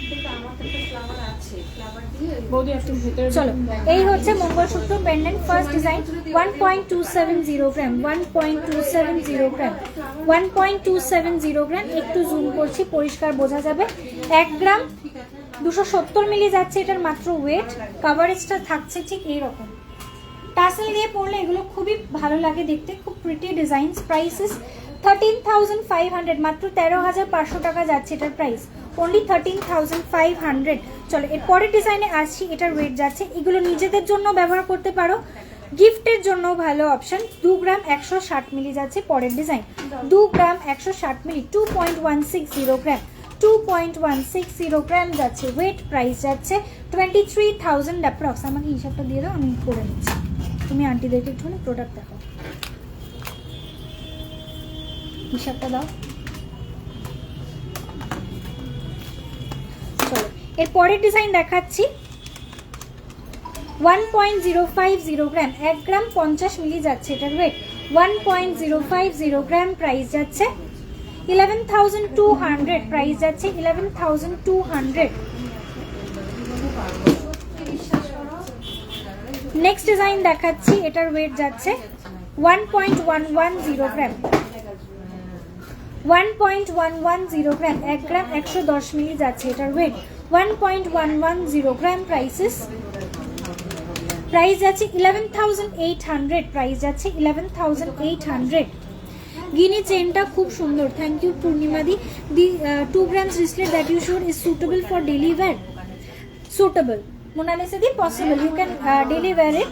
কিন্তু আমার তো একটা ফ্লাওয়ার আছে, ফ্লাওয়ার দিয়ে বৌদি একটু ভিতরে চলো এই হচ্ছে মঙ্গলসূত্র পেন্ডেন্ট ফার্স্ট ডিজাইন 1.270 গ্রাম 1.270 গ্রাম 1.270 গ্রাম। একটু জুম করছি, পরিষ্কার বোঝা যাবে। 1 গ্রাম 270 মিলি যাচ্ছে এটার মাত্র ওয়েট। কাভারেজটা থাকছে ঠিক এইরকম। টাসেল দিয়ে পরলে এগুলো খুবই ভালো লাগে দেখতে, খুব প্রিটি ডিজাইনস। প্রাইসেস 13,500, মাত্র 13,500 টাকা যাচ্ছে এটার প্রাইস, অনলি 13,500। চলো এর পরের ডিজাইনে আসছি। এটার ওয়েট যাচ্ছে, এগুলো নিজেদের জন্য ব্যবহার করতে পারো, গিফটের জন্য ভালো অপশন। 2 গ্রাম 160 মিলি যাচ্ছে পরের ডিজাইন, 2 গ্রাম 160 মিলি 2.160 গ্রাম 2.160 গ্রাম যাচ্ছে ওয়েট। প্রাইস যাচ্ছে 23,000 অ্যাপ্রক্স। আমাকে হিসাবটা দিয়ে দাও, আমি করে নিচ্ছি। তুমি আন্টিদেরকে একটুখানি প্রোডাক্ট দেখাও, হিসাবটা দাও। চলো এর পরের ডিজাইন দেখাচ্ছি। 1.050 গ্রাম 1 গ্রাম 50 মিলি যাচ্ছে এটার ওয়েট। 1.050 গ্রাম প্রাইস যাচ্ছে 11,200, প্রাইস যাচ্ছে 11,200। নেক্সট ডিজাইন দেখাচ্ছি। এটার ওয়েট যাচ্ছে 1.110 গ্রাম 1.110 গ্রাম 1 গ্রাম 110 মিলি যাচ্ছে এটার ওয়েট। 1.110 গ্রাম প্রাইস যাচ্ছে 11,800, প্রাইস যাচ্ছে 11,800। গিনি চেনটা খুব সুন্দর, thank you Purnima di. 2 grams wristlet that you showed is suitable for daily wear. Suitable, Monalisa di, possible, you can daily wear it.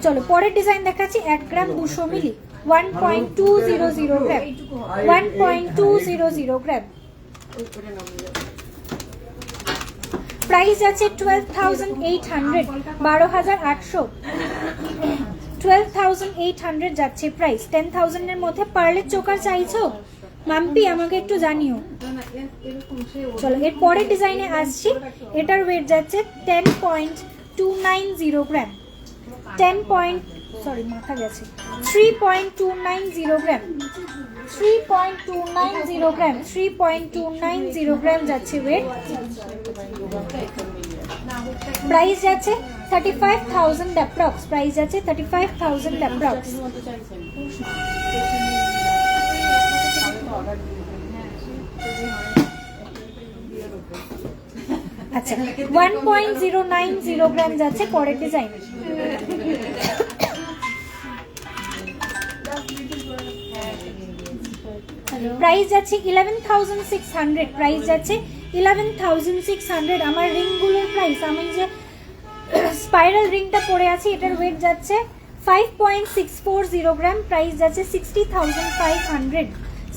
চলো পরের ডিজাইন দেখাচ্ছি। 1 গ্রাম 200 মিলি 1.200 গ্রাম 1.200 গ্রাম। প্রাইস আছে 12,800, 12,800 12,800 যাচ্ছে প্রাইস। 10,000 এর মধ্যে পার্লের চোকার চাইছো মাম্পি, আমাকে একটু জানিও। চলো এর পরের ডিজাইনে আসছি। এটার ওয়েট যাচ্ছে 10.290 গ্রাম 3.290 গ্রাম 3.290 গ্রাম 3.290 গ্রাম যাচ্ছে ওয়েট। প্রাইস যাচ্ছে 35,000 অ্যাপ্রক্স, প্রাইস যাচ্ছে 35,000 অ্যাপ্রক্স। আচ্ছা 1.090 গ্রাম যাচ্ছে পরের ডিজাইন। প্রাইস যাচ্ছে 11,600, প্রাইস যাচ্ছে 11,600। আমার রিংগুলোর প্রাইস, আমি যে স্পাইরাল রিংটা পরে আছি এটার ওয়েট যাচ্ছে 5.640 গ্রাম, প্রাইস যাচ্ছে 60,500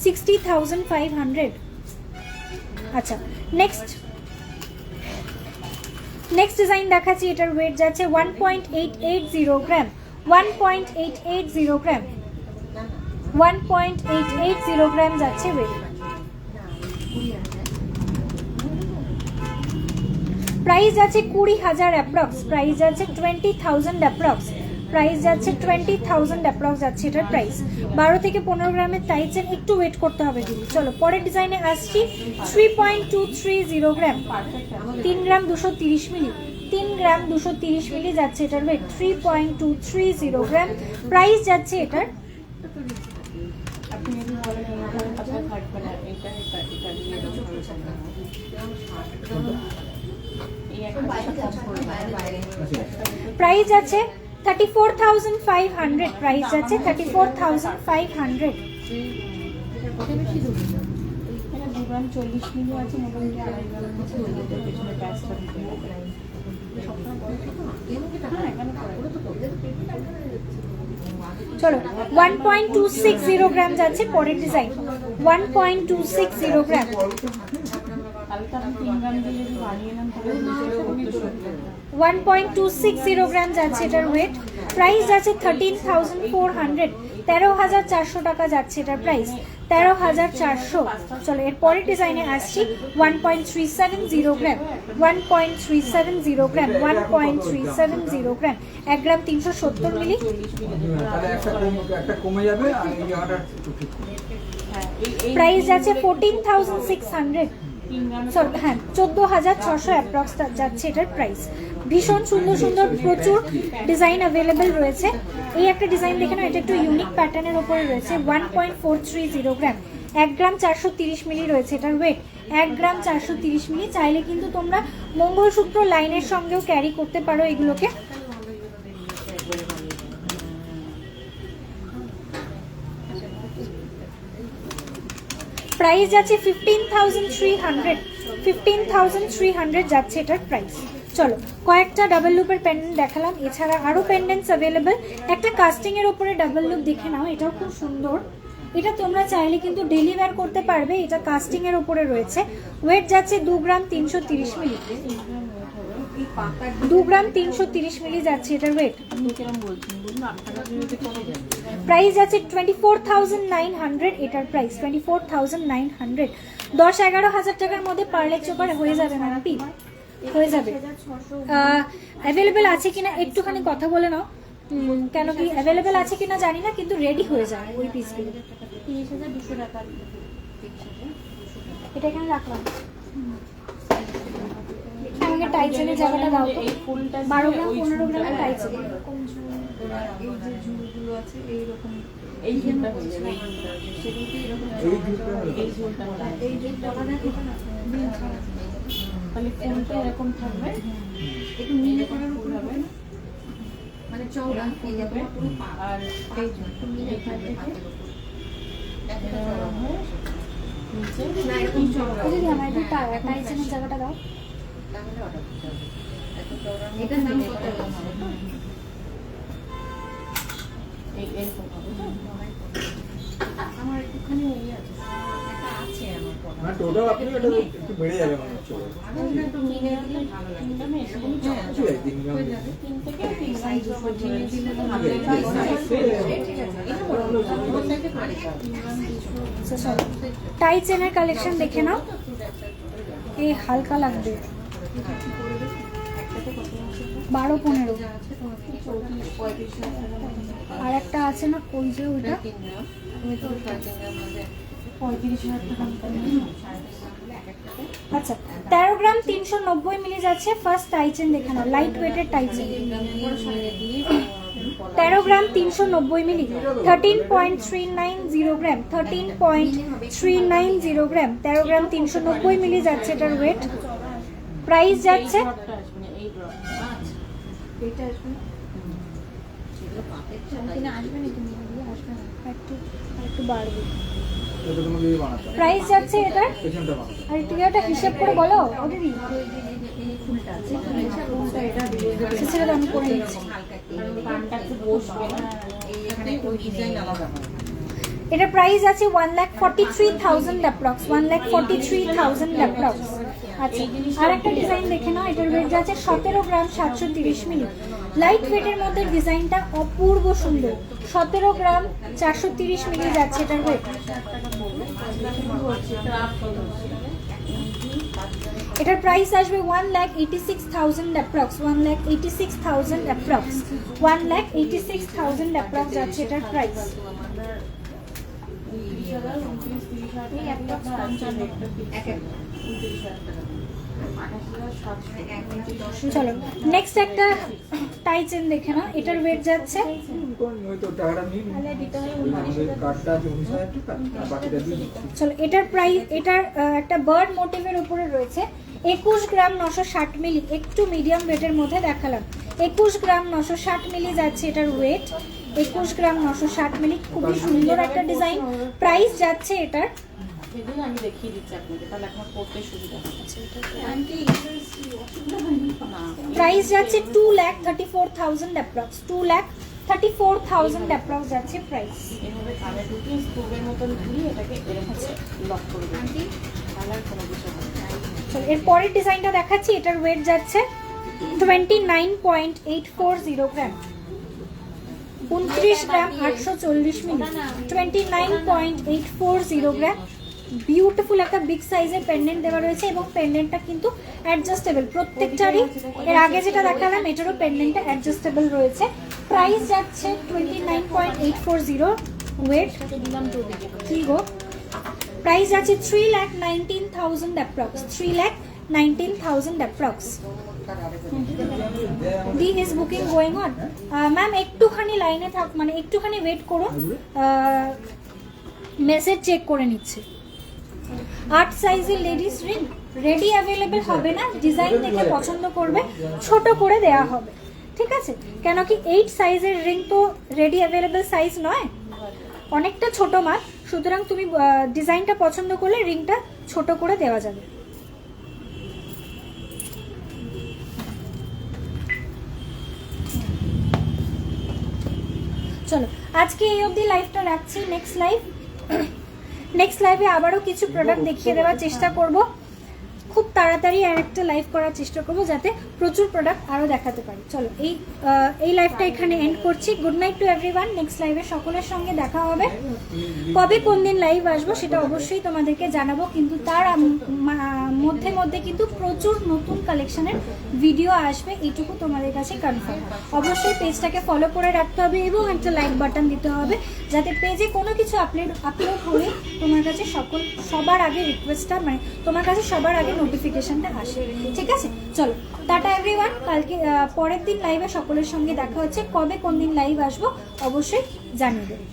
60,500। আচ্ছা নেক্সট ডিজাইন দেখাচ্ছি। এটার ওয়েট যাচ্ছে 1.880 গ্রাম 1.880 গ্রাম 1.880 গ্রাম যাচ্ছে ওয়েট। প্রাইস আছে 20,000 অ্যাপ্রক্স, প্রাইস আছে 20,000 অ্যাপ্রক্স প্রাইস যাচ্ছে 20,000 অ্যাপ্রক্স যাচ্ছে এটার প্রাইস। 12 থেকে 15 গ্রামের টাইট চেন, একটু ওয়েট করতে হবে দিদি। চলো পরের ডিজাইনে আসছি। 3.230 গ্রাম, 3 গ্রাম 230 মিলি, 3 গ্রাম 230 মিলি যাচ্ছে এটার ওয়েট। 3.230 গ্রাম প্রাইস যাচ্ছে এটার। আপনি যদি বলেন আপনার থাকবে না, এটা দিয়ে প্রাইস আছে 34,500, প্রাইস আছে 34,500। গ্রাম 40 মিলি আছে, মোটামুটি 2.5 গ্রাম পেছনে প্যাচটা দিতে হবে। চলো 1.260 গ্রাম যাচ্ছে পরের ডিজাইন। 1.260 গ্রাম, তাহলে তো আপনি 3 গ্রাম দিয়ে যদি বানিয়ে নেন তাহলে 1.260 গ্রাম যাচ্ছে এটার ওয়েট। প্রাইস যাচ্ছে 13,400, 13,400 টাকা যাচ্ছে এটার প্রাইস, 13,400। চলো এর পরের ডিজাইনে আসছি। 1.370 গ্রাম, 1.370 গ্রাম, 1.370 গ্রাম, 1 গ্রাম 370 মিলি। তাহলে একটা কমে যাবে আর এই জায়গাটা একটু ঠিক করবে। প্রাইস যাচ্ছে 14,600, হ্যাঁ 14,600 অ্যাপ্রক্স যাচ্ছে এটার প্রাইস। ভীষণ সুন্দর সুন্দর প্রচুর ডিজাইন অ্যাভেলেবেল রয়েছে। এই একটা ডিজাইন দেখে নাও, এটা একটু ইউনিক প্যাটার্নের ওপরে রয়েছে। 1.430 গ্রাম, 1 গ্রাম 430 মিলি রয়েছে এটার ওয়েট, 1 গ্রাম 430 মিলি। চাইলে কিন্তু তোমরা মঙ্গলসূত্র লাইনের সঙ্গেও ক্যারি করতে পারো এগুলোকে। প্রাইস যাচ্ছে 15,300, 15,300 যাচ্ছে এটার প্রাইস। চলো কয়েকটা ডাবল লুপের পেন্ডেন্ট দেখালাম, এছাড়া আরো পেন্ডেন্টস অ্যাভেলেবেল। একটা কাস্টিং এর উপরে ডাবল লুপ দেখে নাও, এটাও খুব সুন্দর। এটা তোমরা চাইলে কিন্তু ডেলি ওয়্যার করতে পারবে, এটা কাস্টিং এর উপরে রয়েছে। ওয়েট যাচ্ছে 2 গ্রাম 330 মিলি, 2 গ্রাম 330 মিলি যাচ্ছে এটার ওয়েট। প্রাইস যাচ্ছে 24,900 এটার প্রাইস, 24,900। 10-11 হাজার টাকার মধ্যে পার্লে চোপার হয়ে যাবে ম্যাডাম, হয়ে যাবে। অ্যাভেলেবেল আছে কিনা একটুখানি কথা বলে নাও, কেন কি অ্যাভেলেবেল আছে কিনা জানি না, কিন্তু রেডি হয়ে যায় ওই পিসগুলো। 30,200 টাকা। এটা এখানে রাখলাম। আমাকে টাইচেনের জায়গাটা দাও তো, 12 গ্রাম 15 গ্রামের টাইচেন। এই যে ঝুলগুলো আছে এইরকম, এই ঝুলটা হয়ে যাবে, এই ঝুলটা সেগুলোকে এরকম, এই ঝুলটা এই ঝুলটা দেখো না, তাহলে ফোনটা এরকম থাকবে, একটু মিলে করার উপর হবে, মানে চওড়া এই যাবে। আর এই ঝুলটা মিলে থাকবে নিচে না এরকম চওড়া। দিদি আমার একটু টাইচেনের জায়গাটা দাও। এটার নাম কত হবে? এই এরকম হবে তো। আমার একটুখানি ওই আছে, একটা আছে আমার পড়া। মানে টোটাল আপনি এটা একটু বেড়ে যাবে মনে হচ্ছে। আমি একটু মিলে দিলে ভালো লাগে। আমি এরকমই ঠিক আছে 3 গ্রাম হয়ে যাবে। 3 থেকে 3 সাইজ উপর মিলে দিলে তো ভালো ঠিক লাগে। আছে। ঠিক আছে, এটা বড় লোক থেকে পারি। টাইচেনের কালেকশন দেখে নাও, এই হালকা লাগবে। 12-15 আর একটা আছে না ওই যে ওইটা, 35,000 টাকা। আচ্ছা 13 গ্রাম 390 মিলি যাচ্ছে। ফার্স্ট টাইচেন দেখে নাও, লাইট ওয়েটের টাইচেন, 13 গ্রাম 390 মিলি, 13.390 গ্রাম, 13.390 গ্রাম, 13 গ্রাম 390 মিলি যাচ্ছে এটার ওয়েট। প্রাইস যাচ্ছে একটু বাড়বে। এটা তোমাকে এই বানাতে হবে। প্রাইস যাচ্ছে এটার, পেছনটা বানাতে আর একটু একটা হিসাব করে বলো ও দিদি। সেটা আমি করে নিচ্ছি। কানটা একটু বসবে না, এখানে ওই ডিজাইন আলাদা হয়। এটা প্রাইস আছে 1,43,000 অ্যাপ্রক্স, 1,43,000 অ্যাপ্রক্স। আচ্ছা আর একটা ডিজাইন দেখে নাও, এটার ওয়েট যাচ্ছে 17 গ্রাম 730 মিলি। লাইট ওয়েটের মধ্যে ডিজাইনটা অপূর্ব সুন্দর, 17 গ্রাম 430 মিলি যাচ্ছে এটার ওয়েট। এটার প্রাইস আসবে 1,86,000 অ্যাপ্রক্স, 1,86,000 অ্যাপ্রক্স, 1,86,000 অ্যাপ্রক্স যাচ্ছে এটার প্রাইস। এই একটা 55 চলো নেক্সট একটা টাই চেন দেখে নাও, এটার ওয়েট যাচ্ছে ওই তো টাকাটা নিয়ে নিন। আমাদের কার্ডটা আছে 19,000 টাকা, আর বাকিটা দিয়ে দিচ্ছি। চলো এটার প্রাইস, এটার একটা বার্ড মোটিভের উপরে রয়েছে, 21 গ্রাম 960 মিলি, একটু মিডিয়াম ওয়েটের মধ্যে দেখালাম। 21 গ্রাম 960 মিলি যাচ্ছে এটার ওয়েট, 21 গ্রাম 960 মিলি, খুবই সুন্দর একটা ডিজাইন। প্রাইস যাচ্ছে এটার, সেদিন আমি দেখিয়ে দিচ্ছি আপনাকে, তাহলে আপনার পড়তে সুবিধা হবে। না প্রাইস যাচ্ছে 2,34,000 অ্যাপ্রক্স, 2,34,000 অ্যাপ্রক্স যাচ্ছে প্রাইস। এভাবে কানে ঢুকিয়ে স্ক্রুবের মতন ঘুরিয়ে এটাকে এরকম লক করে দেবেন, তাহলে আর কোনো কিছু হবে না। চলো এর পরের ডিজাইনটা দেখাচ্ছি, এটার ওয়েট যাচ্ছে 29.840 গ্রাম, 29 গ্রাম 840 মিলি, 29.840 গ্রাম। বিউটিফুল একটা বিগ সাইজের পেন্ডেন্ট দেওয়া রয়েছে এবং পেন্ডেন্টটা কিন্তু অ্যাডজাস্টেবল প্রত্যেকটারই। এর আগে যেটা দেখালাম এটারও পেন্ডেন্টটা অ্যাডজাস্টেবল রয়েছে। প্রাইস যাচ্ছে 29.840, ওয়েট কি গো, প্রাইস যাচ্ছে 3,19,000 approx, 3,19,000 approx. The is booking going on. Ma'am একটুখানি লাইনে থাক, মানে একটুখানি ওয়েট করুন, মেসেজ চেক করে নিচ্ছে। 8 সাইজের লেডিস রিং রেডি অ্যাভেলেবেল হবে না, ডিজাইন দেখে পছন্দ করবে, ছোট করে দেয়া হবে, ঠিক আছে? কেন কি 8 সাইজের রিং তো রেডি অ্যাভেলেবেল সাইজ নয়, অনেকটা ছোট মাল, সুতরাং তুমি ডিজাইনটা পছন্দ করলে রিংটা ছোট করে দেওয়া যাবে। চলো আজকে এই অবধি লাইভটা রাখছি, নেক্সট লাইভে আবারও কিছু প্রোডাক্ট দেখিয়ে দেওয়ার চেষ্টা করব, খুব তাড়াতাড়ি আর একটা লাইভ করার চেষ্টা করব যাতে প্রচুর প্রোডাক্ট আরও দেখাতে পারি। চলো এই লাইভটা এখানে এন্ড করছি। Good night to everyone. Next লাইভে সকলের সঙ্গে দেখা হবে। কবে কোন দিন লাইভ আসবো সেটা অবশ্যই তোমাদেরকে জানাবো, কিন্তু তার মধ্যে কিন্তু প্রচুর নতুন কালেকশনের ভিডিও আসবে, এইটুকু তোমাদের কাছে কনফার্ম। অবশ্যই পেজটাকে ফলো করে রাখতে হবে এবং একটা লাইক বাটন দিতে হবে যাতে পেজে কোনো কিছু আপলোড হলে তোমার কাছে সবার আগে রিকোয়েস্টটা, মানে তোমার কাছে সবার আগে নোটিফিকেশনটা আসে, ঠিক আছে? চলো টাটা এভরিওয়ান। কালকে পরের দিন লাইভে সকলের সঙ্গে দেখা হচ্ছে। কবে কোন দিন লাইভ আসবো অবশ্যই জানিয়ে দেবে।